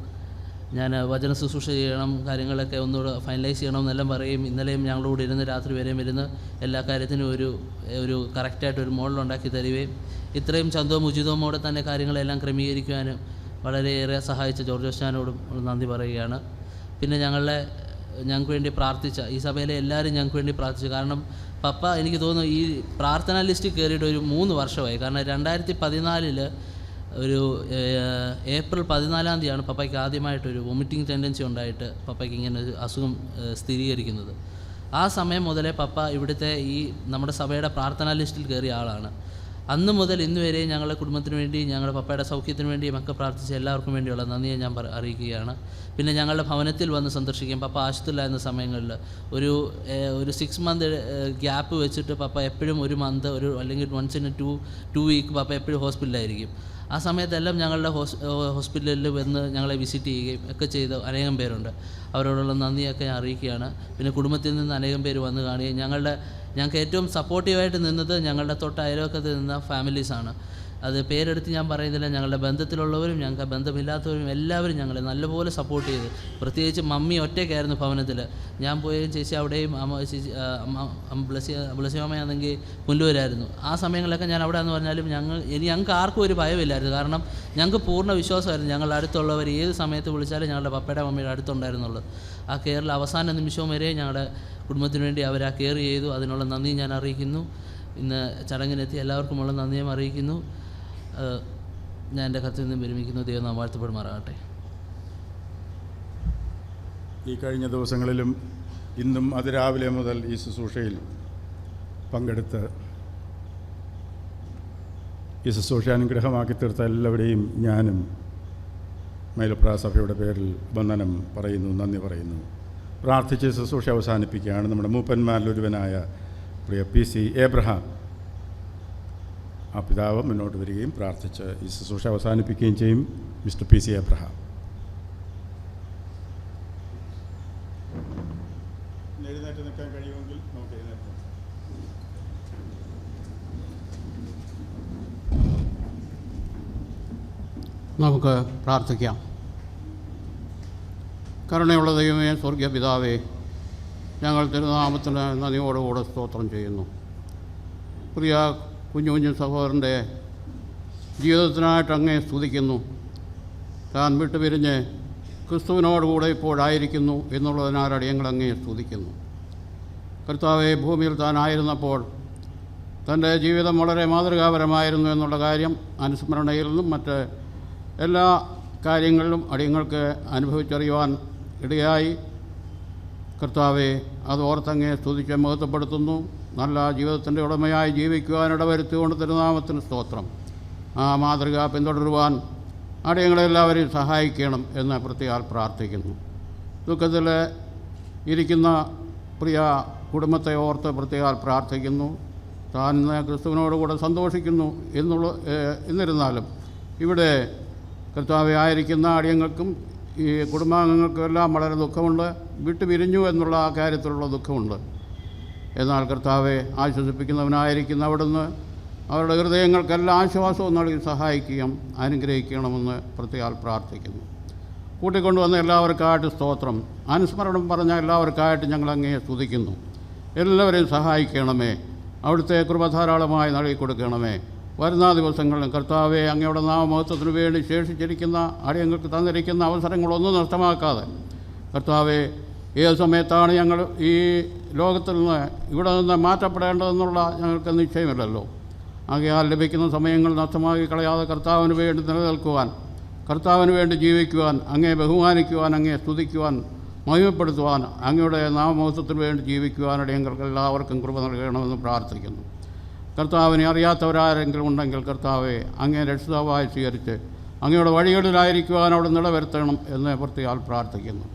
ഞാൻ വചന ശുശ്രൂഷ ചെയ്യണം, കാര്യങ്ങളൊക്കെ ഒന്നുകൂടെ ഫൈനലൈസ് ചെയ്യണം എന്നെല്ലാം പറയും. ഇന്നലെയും ഞങ്ങളുടെ കൂടെ ഇരുന്ന് രാത്രി വരെയും ഇരുന്ന് എല്ലാ കാര്യത്തിനും ഒരു കറക്റ്റായിട്ടൊരു മോഡലുണ്ടാക്കി തരികയും ഇത്രയും ചന്തവും ഉചിതവുമോടെ തന്നെ കാര്യങ്ങളെല്ലാം ക്രമീകരിക്കുവാനും വളരെയേറെ സഹായിച്ച ജോർജ് ജോസ്റ്റാനോടും നന്ദി പറയുകയാണ്. പിന്നെ ഞങ്ങൾക്ക് വേണ്ടി പ്രാർത്ഥിച്ച ഈ സഭയിലെ എല്ലാവരും ഞങ്ങൾക്ക് വേണ്ടി പ്രാർത്ഥിച്ചു. കാരണം പപ്പ എനിക്ക് തോന്നുന്നു ഈ പ്രാർത്ഥനാ ലിസ്റ്റിൽ കയറിയിട്ട് ഒരു 3 വർഷമായി. കാരണം 2014 ഒരു ഏപ്രിൽ 14-ാം തീയതിയാണ് പപ്പയ്ക്ക് ആദ്യമായിട്ടൊരു വൊമിറ്റിംഗ് ടെൻഡൻസി ഉണ്ടായിട്ട് പപ്പയ്ക്ക് ഇങ്ങനെ ഒരു അസുഖം സ്ഥിരീകരിക്കുന്നത്. ആ സമയം മുതലേ പപ്പ ഇവിടുത്തെ നമ്മുടെ സഭയുടെ പ്രാർത്ഥനാ ലിസ്റ്റിൽ കയറിയ ആളാണ്. അന്ന് മുതൽ ഇന്ന് വരെയും ഞങ്ങളുടെ കുടുംബത്തിന് വേണ്ടി, ഞങ്ങളുടെ പപ്പയുടെ സൗഖ്യത്തിന് വേണ്ടിയും ഒക്കെ പ്രാർത്ഥിച്ച എല്ലാവർക്കും വേണ്ടിയുള്ള നന്ദിയെ ഞാൻ അറിയിക്കുകയാണ്. പിന്നെ ഞങ്ങളുടെ ഭവനത്തിൽ വന്ന് സന്ദർശിക്കുകയും പപ്പ ആശുപത്രിയിലായിരുന്ന സമയങ്ങളിൽ ഒരു 6 മന്ത് ഗ്യാപ്പ് വെച്ചിട്ട് പപ്പ എപ്പോഴും ഒരു മന്ത് അല്ലെങ്കിൽ once in a 2 week പപ്പ എപ്പോഴും ഹോസ്പിറ്റലിലായിരിക്കും. ആ സമയത്തെല്ലാം ഞങ്ങളുടെ ഹോസ്പിറ്റലിൽ വന്ന് ഞങ്ങളെ വിസിറ്റ് ചെയ്യുകയും ഒക്കെ ചെയ്ത അനേകം പേരുണ്ട്. അവരോടുള്ള നന്ദിയൊക്കെ ഞാൻ അറിയിക്കുകയാണ്. പിന്നെ കുടുംബത്തിൽ നിന്ന് അനേകം പേര് വന്ന് കാണുകയും ഞങ്ങൾക്ക് ഏറ്റവും സപ്പോർട്ടീവായിട്ട് നിന്നത് ഞങ്ങളുടെ അയൽവക്കത്ത് നിന്ന ഫാമിലീസാണ്. അത് പേരെടുത്ത് ഞാൻ പറയുന്നില്ല. ഞങ്ങളുടെ ബന്ധത്തിലുള്ളവരും ഞങ്ങൾക്ക് ബന്ധമില്ലാത്തവരും എല്ലാവരും ഞങ്ങളെ നല്ലപോലെ സപ്പോർട്ട് ചെയ്ത്, പ്രത്യേകിച്ച് മമ്മി ഒറ്റയ്ക്കായിരുന്നു ഭവനത്തിൽ. ഞാൻ പോയും ചേച്ചി അവിടെയും ബ്ലസ്സിയമ്മയാണെങ്കിൽ പുല്ലൂരായിരുന്നു. ആ സമയങ്ങളിലൊക്കെ ഞാൻ അവിടെ എന്ന് പറഞ്ഞാലും ഞങ്ങൾക്ക് ആർക്കും ഒരു ഭയമില്ലായിരുന്നു. കാരണം ഞങ്ങൾക്ക് പൂർണ്ണ വിശ്വാസമായിരുന്നു ഞങ്ങളുടെ അടുത്തുള്ളവർ ഏത് സമയത്ത് വിളിച്ചാലും ഞങ്ങളുടെ പപ്പയുടെ മമ്മിയുടെ അടുത്തുണ്ടായിരുന്നുള്ളത്. ആ കെയറിൽ അവസാന നിമിഷവും വരെ ഞങ്ങളുടെ കുടുംബത്തിന് വേണ്ടി അവർ ആ കെയർ ചെയ്തു. അതിനുള്ള നന്ദി ഞാൻ അറിയിക്കുന്നു. ഇന്ന് ചടങ്ങിനെത്തി എല്ലാവർക്കുമുള്ള നന്ദിയും അറിയിക്കുന്നു. ഞാൻ എൻ്റെ കത്തിൽ നിന്ന് വിരമിക്കുന്നു. ദൈവം നാം വാഴ്ത്തപ്പെടുമാറാകട്ടെ. ഈ കഴിഞ്ഞ ദിവസങ്ങളിലും ഇന്നും അതിരാവിലെ മുതൽ ഈ ശുശ്രൂഷയിൽ പങ്കെടുത്ത് ഈ ശുശ്രൂഷ അനുഗ്രഹമാക്കി തീർത്ത എല്ലാവരെയും ഞാനും മൈലപ്ര സഭയുടെ പേരിൽ വന്ദനം പറയുന്നു, നന്ദി പറയുന്നു. പ്രാർത്ഥിച്ച് ശുശ്രൂഷ അവസാനിപ്പിക്കുകയാണ്. നമ്മുടെ മൂപ്പന്മാരിലൊരുവനായ പ്രിയ PC ഏബ്രഹാം ആ പിതാവ് മുന്നോട്ട് വരികയും പ്രാർത്ഥിച്ച് ഈ ശുശ്രൂഷ അവസാനിപ്പിക്കുകയും ചെയ്യും. Mister PC Abraham. എഴുന്നേറ്റ് നിൽക്കാൻ കഴിയുമെങ്കിൽ നമുക്ക് എഴുന്നേറ്റ് നമുക്ക് പ്രാർത്ഥിക്കാം. കരുണയുള്ള ദൈവമേ, സ്വർഗീയ പിതാവേ, ഞങ്ങൾ തിരുനാമത്തിന് നന്ദിയോടുകൂടെ സ്തോത്രം ചെയ്യുന്നു. പ്രിയ കുഞ്ഞു സഹോദരൻ്റെ ജീവിതത്തിനായിട്ട് അങ്ങേ സ്തുതിക്കുന്നു. താൻ വിട്ടുപിരിഞ്ഞ് ക്രിസ്തുവിനോടുകൂടെ ഇപ്പോഴായിരിക്കുന്നു എന്നുള്ളതിനാൽ അടിയങ്ങൾ അങ്ങേ സ്തുതിക്കുന്നു. കർത്താവെ, ഭൂമിയിൽ താനായിരുന്നപ്പോൾ തൻ്റെ ജീവിതം വളരെ മാതൃകാപരമായിരുന്നു എന്നുള്ള കാര്യം അനുസ്മരണയിൽ നിന്നും മറ്റ് എല്ലാ കാര്യങ്ങളിലും അടിയങ്ങൾക്ക് അനുഭവിച്ചറിയുവാൻ ഇടയായി. കർത്താവെ, അത് ഓർത്തങ്ങേ സ്തുതിച്ച് മഹത്വപ്പെടുത്തുന്നു. നല്ല ജീവിതത്തിൻ്റെ ഉടമയായി ജീവിക്കുവാൻ ഇടവരുത്തിക്കൊണ്ട് തിരുനാമത്തിന് സ്തോത്രം. ആ മാതൃക പിന്തുടരുവാൻ അടിയങ്ങളെല്ലാവരെയും സഹായിക്കണം എന്ന് പ്രത്യേകം പ്രാർത്ഥിക്കുന്നു. ദുഃഖത്തിൽ ഇരിക്കുന്ന പ്രിയ കുടുംബത്തെ ഓർത്ത് പ്രത്യേകം പ്രാർത്ഥിക്കുന്നു. താൻ ക്രിസ്തുവിനോടുകൂടെ സന്തോഷിക്കുന്നു എന്നിരുന്നാലും ഇവിടെ കർത്താവെ ആയിരിക്കുന്ന അടിയങ്ങൾക്കും ഈ കുടുംബാംഗങ്ങൾക്കും എല്ലാം വളരെ ദുഃഖമുണ്ട്. വിട്ടുപിരിഞ്ഞു എന്നുള്ള ആ കാര്യത്തിലുള്ള ദുഃഖമുണ്ട്. എന്നാൽ കർത്താവെ, ആശ്വസിപ്പിക്കുന്നവനായിരിക്കുന്ന അവിടുന്ന് അവരുടെ ഹൃദയങ്ങൾക്കെല്ലാം ആശ്വാസവും നൽകി സഹായിക്കുകയും അനുഗ്രഹിക്കണമെന്ന് പ്രത്യേകം പ്രാർത്ഥിക്കുന്നു. കൂട്ടിക്കൊണ്ടുവന്ന എല്ലാവർക്കായിട്ട് സ്തോത്രം. അനുസ്മരണം പറഞ്ഞ എല്ലാവർക്കായിട്ട് ഞങ്ങൾ അങ്ങേ സ്തുതിക്കുന്നു. എല്ലാവരെയും സഹായിക്കണമേ. അവിടുത്തെ കൃപ ധാരാളമായി നൽകി കൊടുക്കണമേ. വരുന്ന ദിവസങ്ങളിലും കർത്താവെ, അങ്ങയുടെ നാമമഹത്വത്തിനു വേണ്ടി ശേഷിച്ചിരിക്കുന്ന അടിയങ്ങൾക്ക് തന്നിരിക്കുന്ന അവസരങ്ങളൊന്നും നഷ്ടമാക്കാതെ കർത്താവെ, ഏത് സമയത്താണ് ഞങ്ങൾ ഈ ലോകത്തിൽ നിന്ന് ഇവിടെ നിന്ന് മാറ്റപ്പെടേണ്ടതെന്നുള്ള ഞങ്ങൾക്ക് നിശ്ചയമില്ലല്ലോ. ആകയാൽ ലഭിക്കുന്ന സമയങ്ങൾ നഷ്ടമാക്കി കളയാതെ കർത്താവിന് വേണ്ടി നിലനിൽക്കുവാൻ, കർത്താവിന് വേണ്ടി ജീവിക്കുവാൻ, അങ്ങയെ ബഹുമാനിക്കുവാൻ, അങ്ങയെ സ്തുതിക്കുവാൻ, മഹിമപ്പെടുത്തുവാൻ, അങ്ങയുടെ നാമമഹത്വത്തിന് വേണ്ടി ജീവിക്കുവാനിടെ ഞങ്ങൾക്ക് എല്ലാവർക്കും കൃപ നൽകണമെന്ന് പ്രാർത്ഥിക്കുന്നു. കർത്താവിനെ അറിയാത്തവരാരെങ്കിലും ഉണ്ടെങ്കിൽ കർത്താവെ, അങ്ങയെ രക്ഷിതാവായി സ്വീകരിച്ച് അങ്ങയുടെ വഴികളിലായിരിക്കുവാൻ അവിടെ നിലവരുത്തണം എന്ന് പ്രത്യേകം പ്രാർത്ഥിക്കുന്നു.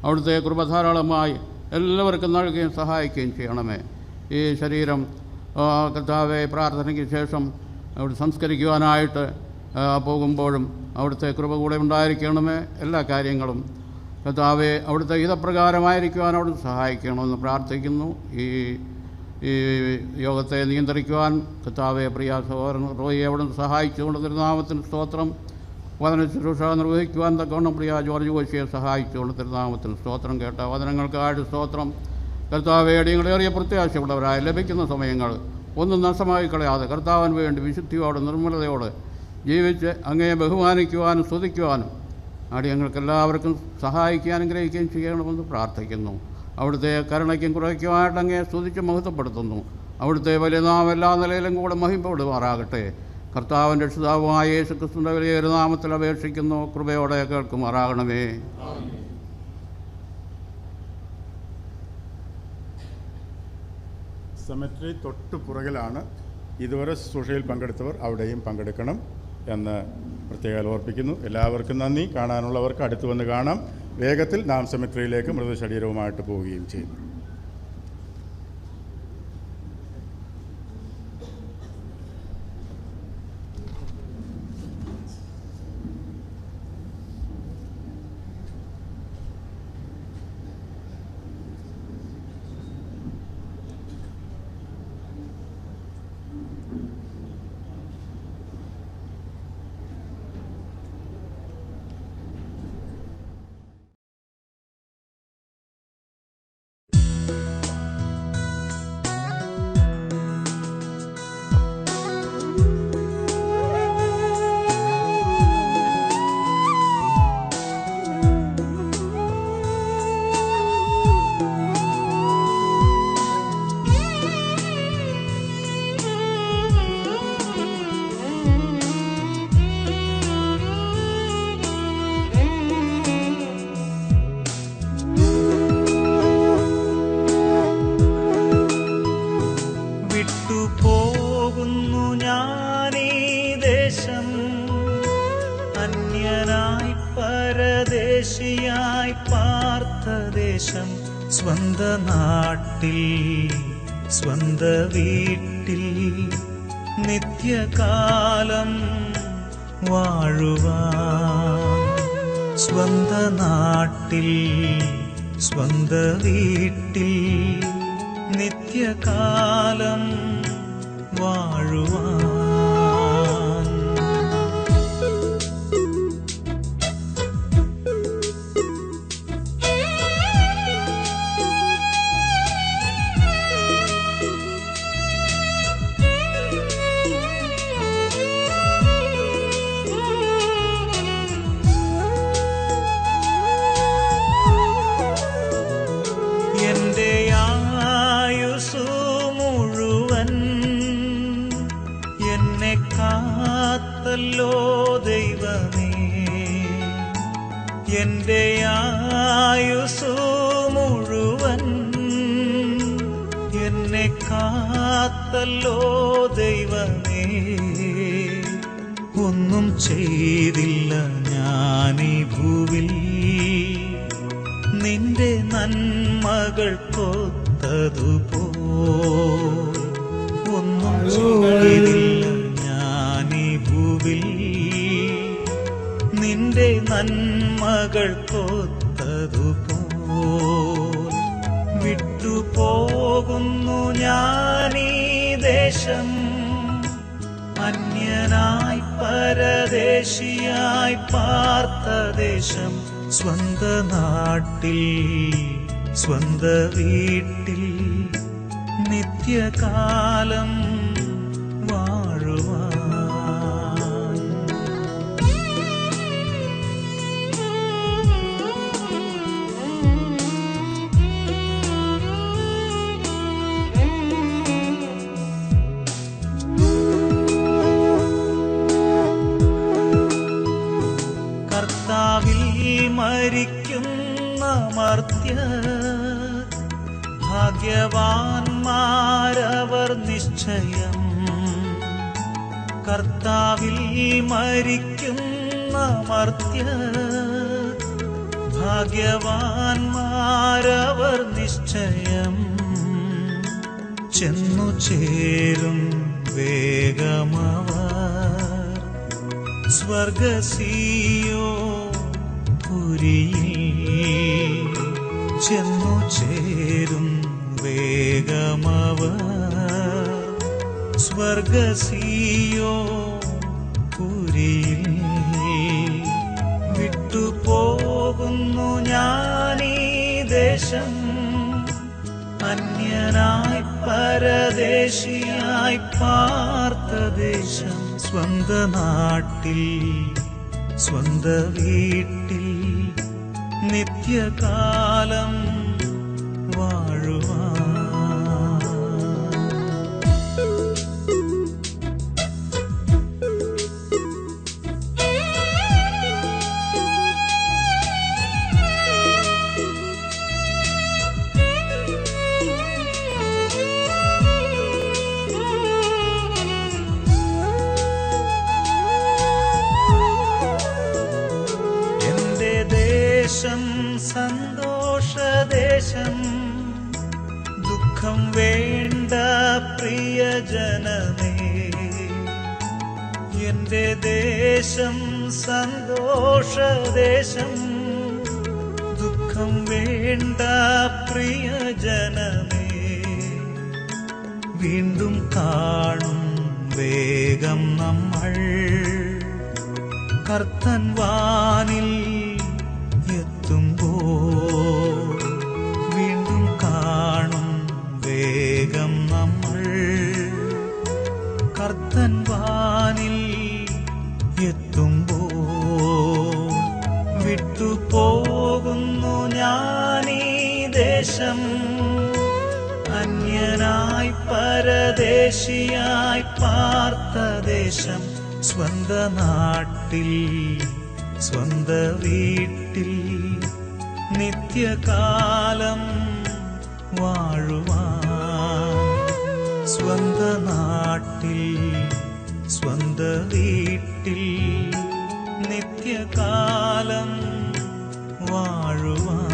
അവിടുത്തെ കൃപ ധാരാളമായി എല്ലാവർക്കും നൽകുകയും സഹായിക്കുകയും ചെയ്യണമേ. ഈ ശരീരം കർത്താവെ, പ്രാർത്ഥനയ്ക്ക് ശേഷം അവിടെ സംസ്കരിക്കുവാനായിട്ട് പോകുമ്പോഴും അവിടുത്തെ കൃപ കൂടെ ഉണ്ടായിരിക്കണമേ. എല്ലാ കാര്യങ്ങളും കർത്താവെ, അവിടുത്തെ ഹിതപ്രകാരമായിരിക്കുവാൻ അവിടുന്ന് സഹായിക്കണമെന്ന് പ്രാർത്ഥിക്കുന്നു. ഈ യോഗത്തെ നിയന്ത്രിക്കുവാൻ കർത്താവെ, പ്രിയ സഹോദരൻ റോയിയെ അവിടുന്ന് സഹായിച്ചുകൊണ്ട് തിരുനാമത്തിന് സ്തോത്രം. വചന ശുശ്രൂഷ നിർവഹിക്കുവാൻ തക്കവണ്ണം പ്രിയ ജോർജ് കോശിയെ സഹായിച്ചുകൊണ്ട് തിരുനാമത്തിന് സ്തോത്രം. കേട്ട വചനങ്ങൾക്കായിട്ട് സ്തോത്രം. കർത്താവെ, അടിയങ്ങളേറിയ പ്രത്യാശയുള്ളവരായി ലഭിക്കുന്ന സമയങ്ങൾ ഒന്നും നഷ്ടമായി കളയാതെ കർത്താവിന് വേണ്ടി വിശുദ്ധിയോട് നിർമ്മലതയോട് ജീവിച്ച് അങ്ങയെ ബഹുമാനിക്കുവാനും സ്തുതിക്കുവാനും അടിയങ്ങൾക്കെല്ലാവർക്കും സഹായിക്കുകയും അനുഗ്രഹിക്കുകയും ചെയ്യണമെന്ന് പ്രാർത്ഥിക്കുന്നു. അവിടുത്തെ കരുണയ്ക്കും കുറയ്ക്കുമായിട്ട് അങ്ങയെ സ്തുതിച്ച് മഹത്വപ്പെടുത്തുന്നു. അവിടുത്തെ വലിയ നാം എല്ലാ നിലയിലും കൂടെ മഹിമപ്പെടുമാറാകട്ടെ. കർത്താവിൻ്റെ രക്ഷിതാവുമായ യേശു ക്രിസ്തുവിൻ്റെ വലിയൊരു നാമത്തിൽ അപേക്ഷിക്കുന്നു. കൃപയോടെ കേൾക്കുമാറാകണമേ. സെമിട്രി തൊട്ട് പുറകിലാണ്. ഇതുവരെ ശുശ്രൂഷയിൽ പങ്കെടുത്തവർ അവിടെയും പങ്കെടുക്കണം എന്ന് പ്രത്യേകം ഓർപ്പിക്കുന്നു. എല്ലാവർക്കും നന്ദി. കാണാനുള്ളവർക്ക് അടുത്ത് വന്ന് കാണാം. വേഗത്തിൽ നാം സെമിട്രിയിലേക്ക് മൃതശരീരവുമായിട്ട് പോവുകയും ചെയ്യും. പരദേശിയായി പാർത്തദേശം സ്വന്ത നാട്ടിൽ സ്വന്ത വീട്ടിൽ നിത്യകാലം വാഴുവാൻ സ്വന്ത നാട്ടിൽ സ്വന്ത വീട്ടിൽ നിത്യകാലം വാഴുവാൻ കാത്തല്ലോ ദൈവമേ, എൻ്റെ ആയുസ്സു മുഴുവൻ എന്നെ കാത്തല്ലോ ദൈവമേ. ഒന്നും ചെയ്തില്ല ഞാനീ ഭൂവിൽ നിന്റെ നന്മകൾ കൊത്തതുപോ. ഒന്നും ചെയ്തില്ല ഞാനീ ഭൂവിൽ നിന്റെ നന്മകൾ കൊത്തതുപോ. വിട്ടുപോകുന്നു ഞാനീ ദേശം, അന്യനായി പരദേശിയായി പാർത്ത ദേശം. സ്വന്ത നാട്ടിൽ സ്വന്ത വീട്ടിൽ നിത്യകാലം വാഴുവാൻ. കർത്താവിൽ മരിക്കുന്ന മർത്യർ ഭാഗ്യവാന്മാരവർ നിശ്ചയം. കർത്താവിൽ മരിക്കുന്ന മർത്യർ ഭാഗ്യവാന്മാരവർ നിശ്ചയം. ചെന്നു ചേരും വേഗമവർ സ്വർഗസിയോപുരിയിൽ. ചെന്നു ചേരും വേഗമവർ സ്വർഗസിയോപുരിയിൽ. വിട്ടുപോകുന്നു ഞാനീ ദേശം, അന്യനായി പരദേശിയായി പാർത്ത ദേശം. സ്വന്ത നാട്ടിൽ സ്വന്ത വീട്ടിൽ നിത്യകാലം വാഴുവാൻ. ദേശം സന്തോഷദേശം, ദുഃഖം വേണ്ട പ്രിയജനമേ. എൻ്റെ ദേശം സന്തോഷദേശം, ദുഃഖം വേണ്ട പ്രിയജനമേ. വീണ്ടും കാണും വേഗം നമ്മൾ കർത്തൻ വാനിൽ എത്തുമ്പോൾ. വീണ്ടും കാണും വേഗം നമ്മൾ കർത്തൻ വാനിൽ എത്തുമ്പോൾ. വിട്ടുപോകുന്നു ഞാനീ ദേശം, അന്യനായി പരദേശിയായി പാർത്ത ദേശം. സ്വന്ത നാട്ടിൽ സ്വന്ത വീട്ടിൽ നിത്യകാലം വാഴുവാൻ. സ്വന്ത നാട്ടിൽ സ്വന്ത വീട്ടിൽ നിത്യകാലം വാഴുവാൻ.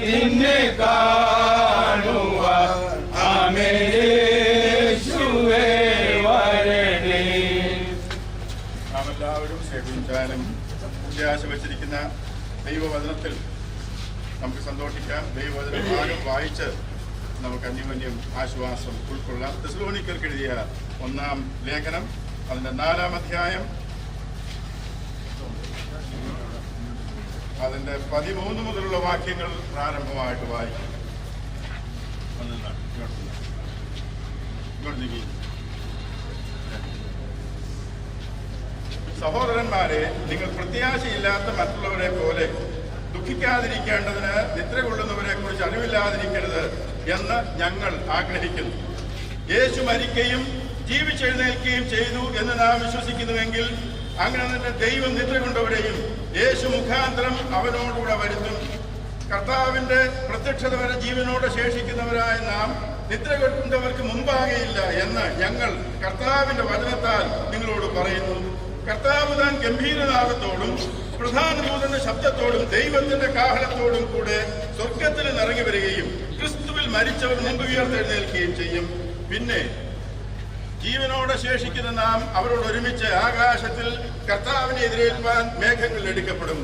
നിന്നെ കാണുവാൻ യേശുവേ വരണേ. നാം എല്ലാവരും സേവിച്ചാലും പ്രത്യാശ വച്ചിരിക്കുന്ന ദൈവവചനത്തിൽ നമുക്ക് സന്തോഷിക്കാം. ദൈവവചന ഭാഗം വായിച്ച് നമുക്ക് അന്യോന്യം ആശ്വാസം ഉൾക്കൊള്ളാം. തെസ്സലോനിക്കർക്ക് എഴുതിയ 1-ാം ലേഖനം അതിൻ്റെ 4-ാം അധ്യായം അതിൻ്റെ 13 മുതലുള്ള വാക്യങ്ങൾ പ്രാരംഭമായിട്ട് വായിക്കും. സഹോദരന്മാരെ, നിങ്ങൾ പ്രത്യാശയില്ലാത്ത മറ്റുള്ളവരെ പോലെ ദുഃഖിക്കാതിരിക്കേണ്ടതിന് നിദ്ര കൊള്ളുന്നവരെ കുറിച്ച് അറിവില്ലാതിരിക്കരുത് എന്ന് ഞങ്ങൾ ആഗ്രഹിക്കുന്നു. യേശു മരിക്കുകയും ജീവിച്ചെഴുന്നേൽക്കുകയും ചെയ്തു എന്ന് നാം വിശ്വസിക്കുന്നുവെങ്കിൽ അങ്ങനെ തന്നെ ദൈവം നിദ്ര കൊണ്ടവരെയും യേശു മുഖാന്തരം അവനോടുകൂടെ വരുത്തും. കർത്താവിന്റെ പ്രത്യക്ഷത വരെ ജീവനോടെ ശേഷിക്കുന്നവരായ നാം നിദ്ര കൊണ്ടവർക്ക് മുമ്പാകെയില്ല എന്ന് ഞങ്ങൾ കർത്താവിന്റെ വചനത്താൽ നിങ്ങളോട് പറയുന്നു. കർത്താവ് താൻ ഗംഭീരനാദത്തോടും പ്രധാന ദൂതന്റെ ശബ്ദത്തോടും ദൈവത്തിന്റെ കാഹളത്തോടും കൂടെ സ്വർഗത്തിൽ നിറങ്ങി വരികയും ക്രിസ്തുവിൽ മരിച്ചവർ മുമ്പ് ഉയർത്തെഴുന്നേൽക്കുകയും ചെയ്യും. പിന്നെ ജീവനോടെ ശേഷിക്കുന്ന നാം അവരോട് ഒരുമിച്ച് ആകാശത്തിൽ കർത്താവിനെ എതിരേൽപ്പാൻ മേഘങ്ങളിൽ എടുക്കപ്പെടും.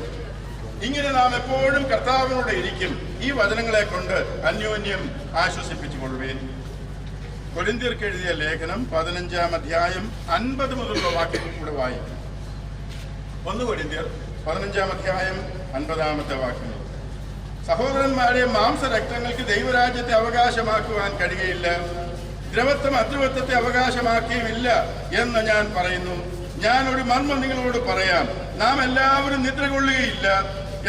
ഇങ്ങനെ നാം എപ്പോഴും കർത്താവിനോട് ഇരിക്കും. ഈ വചനങ്ങളെ കൊണ്ട് അന്യോന്യം ആശ്വസിപ്പിച്ചുകൊള്ളുവേൻ. കൊരിന്ത്യർക്ക് എഴുതിയ ലേഖനം 15-ാം അധ്യായം 50 മുതലുള്ള വാക്യങ്ങൾ കൂടെ വായിക്കും. 1 കൊരിന്ത്യർ 15-ാം അധ്യായം 50-ാമത്തെ വാക്യങ്ങൾ. സഹോദരന്മാരെ, മാംസരക്തങ്ങൾക്ക് ദൈവരാജ്യത്തെ അവകാശമാക്കുവാൻ കഴിയുകയില്ല, ദ്രവത്വം അദ്രവത്വത്തെ അവകാശമാക്കിയുമില്ല എന്ന് ഞാൻ പറയുന്നു. ഞാൻ ഒരു മർമ്മം നിങ്ങളോട് പറയാം. നാം എല്ലാവരും നിദ്ര കൊള്ളുകയില്ല,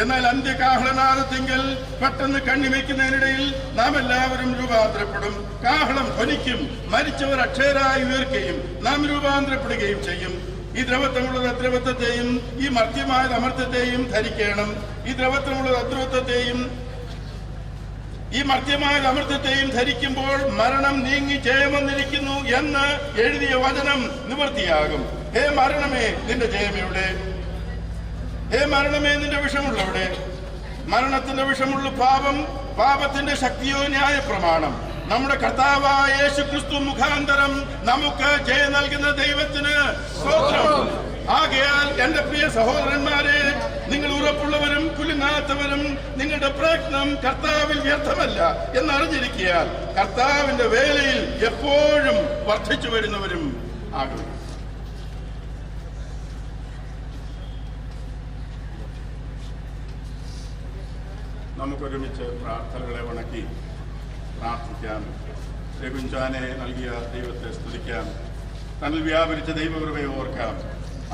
എന്നാൽ അന്ത്യകാഹളനാദത്തിങ്കൽ പെട്ടെന്ന് കണ്ണിവയ്ക്കുന്നതിനിടയിൽ നാം എല്ലാവരും രൂപാന്തരപ്പെടും. കാഹളം ധ്വനിക്കും, മരിച്ചവർ അക്ഷയരായി ഉയർക്കുകയും നാം രൂപാന്തരപ്പെടുകയും ചെയ്യും. ഈ ദ്രവത്വമുള്ളത് അദ്രവത്വത്തെയും ഈ മർത്യമായത് അമർത്യത്തെയും ധരിക്കണം. ഈ ദ്രവത്വമുള്ളത് അദ്രവത്വത്തെയും ഈ മർത്യമായത് അമർത്യത്തെയും ധരിക്കുമ്പോൾ മരണം നീങ്ങി ജയമെന്നിരിക്കുന്നു എന്ന് എഴുതിയ വചനം നിവൃത്തിയാകും. ഹേ മരണമേ, നിന്റെ ജയമെവിടെ? ഹേ മരണമേ, നിന്റെ വിഷമുള്ളവിടെ? മരണത്തിന്റെ വിഷമുള്ള പാപം, പാപത്തിന്റെ ശക്തിയോ ന്യായ പ്രമാണം. നമ്മുടെ കർത്താവായ യേശു ക്രിസ്തു മുഖാന്തരം നമുക്ക് ജയം നൽകുന്ന ദൈവത്തിന് സ്തോത്രം. ആകയാൽ എന്റെ പ്രിയ സഹോദരന്മാരെ, നിങ്ങൾ ഉറപ്പുള്ളവരും കുലുങ്ങാത്തവരും നിങ്ങളുടെ പ്രയത്നം കർത്താവിൽ വ്യർത്ഥമല്ല എന്നറിഞ്ഞിരിക്കാൻ കർത്താവിന്റെ വേലയിൽ എപ്പോഴും വർദ്ധിച്ചു വരുന്നവരും ആകും. നമുക്കൊരുമിച്ച് പ്രാർത്ഥനകളെ വണക്കി പ്രാർത്ഥിക്കാം. കുഞ്ചാനെ നൽകിയ ദൈവത്തെ സ്തുതിക്കാം. തന്നിൽ വ്യാപരിച്ച ദൈവകൃപയെ ഓർക്കാം.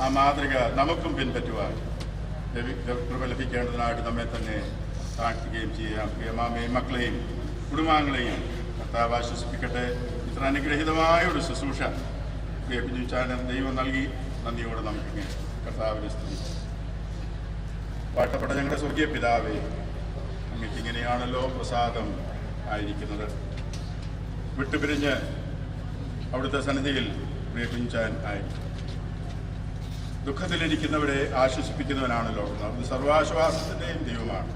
ആ മാതൃക നമുക്കും പിൻപറ്റുവാൻ കൃപ ലഭിക്കേണ്ടതിനായിട്ട് നമ്മെ തന്നെ പ്രാർത്ഥിക്കുകയും ചെയ്യാം. പ്രിയമാമയും മക്കളെയും കുടുംബാംഗങ്ങളെയും കർത്താവ് ആശ്വസിപ്പിക്കട്ടെ. ഇത്ര അനുഗ്രഹീതമായ ഒരു ശുശ്രൂഷ പ്രിയ കുഞ്ഞുച്ചാന് ദൈവം നൽകി. നന്ദിയോടെ നമുക്കിങ്ങനെ കർത്താവിനെ സ്തുതിക്കാം. വാഴ്ത്തപ്പെട്ട ഞങ്ങളുടെ സ്വർഗീയ പിതാവേ, അങ്ങേക്ക് ഇങ്ങനെയാണല്ലോ പ്രസാദം ആയിരിക്കുന്നത്. വിട്ടുപിരിഞ്ഞ് അവിടുത്തെ സന്നിധിയിൽ പ്രിയ കുഞ്ഞുച്ചാൻ ആയിരിക്കും. ദുഃഖത്തിലിരിക്കുന്നവരെ ആശ്വസിപ്പിക്കുന്നവനാണല്ലോ. അത് സർവാശ്വാസത്തിൻ്റെയും ദൈവമാണ്.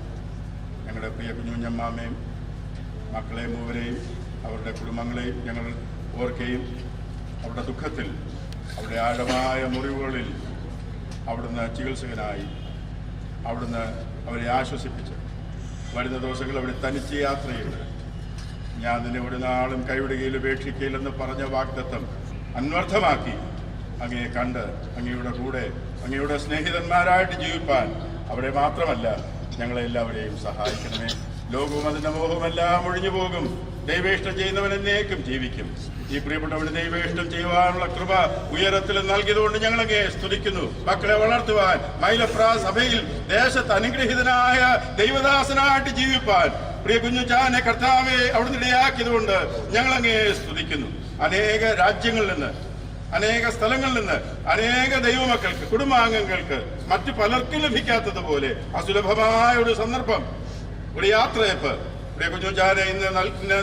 ഞങ്ങളുടെ പ്രിയ കുഞ്ഞുഞ്ഞമ്മാമയും മക്കളെയും മൂവരെയും അവരുടെ കുടുംബങ്ങളെയും ഞങ്ങൾ ഓർക്കുകയും അവരുടെ ദുഃഖത്തിൽ അവരുടെ ആഴമായ മുറിവുകളിൽ അവിടുന്ന് ചികിത്സകനായി അവിടുന്ന് അവരെ ആശ്വസിപ്പിച്ച് വരുന്ന ദിവസങ്ങൾ അവിടെ തനിച്ച് യാത്ര ചെയ്ത് ഞാൻ നിന്നെ ഒരു നാളും കൈവിടുകയിൽ ഉപേക്ഷിക്കയില്ലെന്ന് പറഞ്ഞ വാഗ്ദത്തം അന്വർത്ഥമാക്കി അങ്ങയെ കണ്ട് അങ്ങയുടെ കൂടെ അങ്ങയുടെ സ്നേഹിതന്മാരായിട്ട് ജീവിപ്പാൻ അവിടെ മാത്രമല്ല ഞങ്ങളെല്ലാവരെയും സഹായിക്കണമേ. ലോകവും അതിൻ്റെ മോഹമെല്ലാം ഒഴിഞ്ഞു പോകും. ദൈവേഷ്ടം ചെയ്യുന്നവൻ എന്നേക്കും ജീവിക്കും. ഈ പ്രിയപ്പെട്ടവന് ദൈവേഷ്ടം ചെയ്യുവാനുള്ള കൃപ ഉയരത്തിൽ നൽകിയതുകൊണ്ട് ഞങ്ങളങ്ങെ സ്തുതിക്കുന്നു. മക്കളെ വളർത്തുവാൻ മൈലപ്ര സഭയിൽ ദേശത്ത് അനുഗ്രഹീതനായ ദൈവദാസനായിട്ട് ജീവിപ്പാൻ പ്രിയ കുഞ്ഞുചാനെ കർത്താവെ അവിടുന്ന് ഇടയാക്കിയതുകൊണ്ട് ഞങ്ങളങ്ങെ സ്തുതിക്കുന്നു. അനേക രാജ്യങ്ങളിൽ നിന്ന്, അനേക സ്ഥലങ്ങളിൽ നിന്ന് അനേക ദൈവമക്കൾക്ക്, കുടുംബാംഗങ്ങൾക്ക് മറ്റു പലർക്കും ലഭിക്കാത്തതുപോലെ അസുലഭമായ ഒരു സന്ദർഭം, ഒരു യാത്രയപ്പ് പ്രിയ കുഞ്ഞുചാനെ ഇന്ന്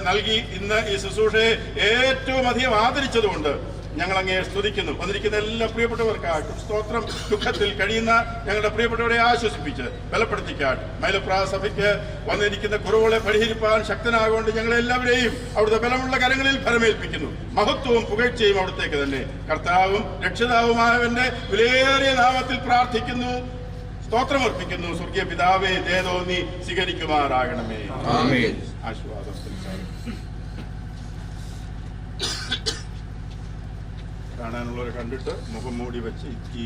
നൽകി ഇന്ന് ഈ ശുശ്രൂഷയെ ഏറ്റവും അധികം ആദരിച്ചതുകൊണ്ട് ഞങ്ങൾ അങ്ങയെ സ്തുതിക്കുന്നു. വന്നിരിക്കുന്ന എല്ലാ പ്രിയപ്പെട്ടവർക്കായിട്ടും സ്തോത്രം. ദുഃഖത്തിൽ കഴിയുന്ന ഞങ്ങളുടെ പ്രിയപ്പെട്ടവരെ ആശ്വസിപ്പിച്ച് ബലപ്പെടുത്തിക്കാട്ട്. മൈലപ്രാ സഭയ്ക്ക് വന്നിരിക്കുന്ന കുറവുകളെ പരിഹരിപ്പാൻ ശക്തനാകൊണ്ട് ഞങ്ങളെല്ലാവരെയും അവിടുത്തെ ബലമുള്ള കരങ്ങളിൽ ഫലമേൽപ്പിക്കുന്നു. മഹത്വവും പുകഴ്ചയും അവിടത്തേക്ക് തന്നെ. കർത്താവും രക്ഷിതാവുമായവന്റെ വിലയേറിയ നാമത്തിൽ പ്രാർത്ഥിക്കുന്നു, സ്തോത്രമർപ്പിക്കുന്നു. സ്വർഗീയ പിതാവേ, ദയതോന്നി സ്വീകരിക്കുമാറാകണമേ. ആശീർവാദത്തിൽ കാണാനുള്ളവരെ കണ്ടിട്ട് മുഖം മൂടി വെച്ച് ഈ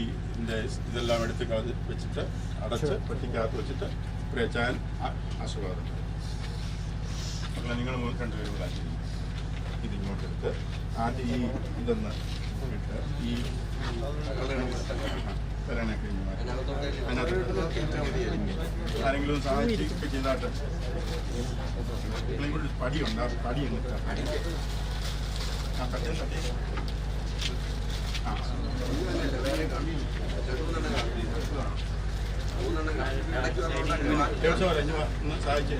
ഇതെല്ലാം എടുത്ത് വെച്ചിട്ട് അടച്ച് പെട്ടിക്കകത്ത് വെച്ചിട്ട് പ്രേച്ചാൻ ആശീർവാദം. അപ്പോൾ നിങ്ങൾ രണ്ടുപേരും ഇതിങ്ങോട്ട് എടുത്ത് ആദ്യം ഈ ഇതൊന്ന് ഇട്ട് ഈ ആരെങ്കിലും സഹായിച്ചൊക്കെ ചെയ്താട്ട് പടിയുണ്ട്. ആ പടി എന്നിട്ട് ഒന്ന് സഹായിച്ചു.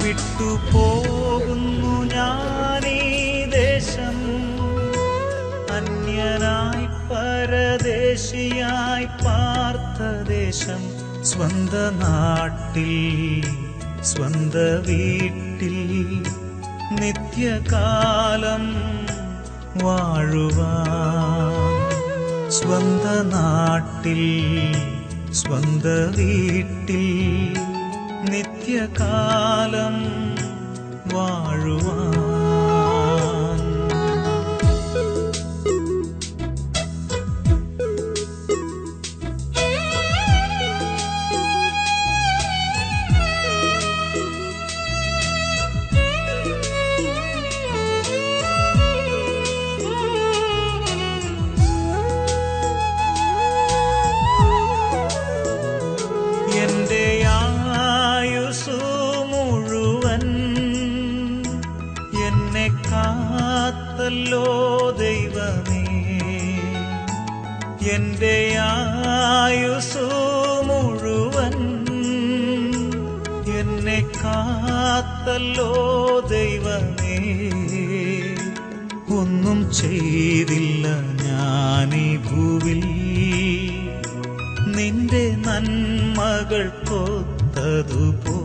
വിട്ടുപോകുന്നു ഞാനീ ദേശം, അന്യനായി പരദേശിയായി പാർത്ത ദേശം, സ്വന്ത നാട്ടിൽ സ്വന്ത വീട്ടിൽ നിത്യകാലം വാഴുവാൻ. സ്വന്ത നാട്ടിൽ സ്വന്ത വീട്ടിൽ നിത്യകാലം വാഴുവാൻ. എന്റെ ആയുസ്സു മുഴുവൻ എന്നെ കാത്തല്ലോ ദൈവമേ. എന്റെ ആയുസ്സു മുഴുവൻ എന്നെ കാത്തല്ലോ ദൈവമേ. ഒന്നും ചെയ്തില്ല ഞാനീ ഭൂവിൽ നിന്റെ നന്മകൾ കൊത്തതുപോൽ.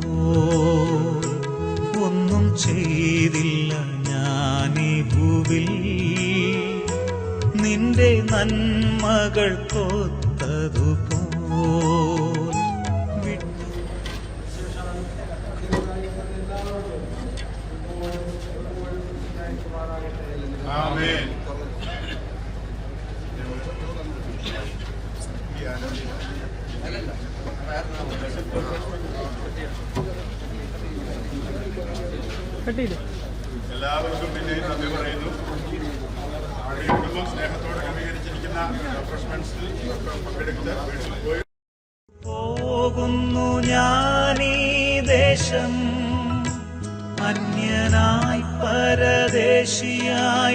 ഒന്നും ചെയ്തില്ല ഞാനീ ഭൂവിൽ നിന്റെ നന്മകൾ കൊത്തതുപോൽ. ആമേൻ. എല്ലാവർക്കും പിന്നെ നന്ദി പറയുന്നു. കുടുംബം സ്നേഹത്തോടെ ക്രമീകരിച്ചിരിക്കുന്ന റിഫ്രഷ്മെന്റ്സിൽ പങ്കെടുത്ത് വീട്ടിൽ പോയി പോകുന്നു ഞാനീ ദേശം, അന്യനായി പരദേശിയായി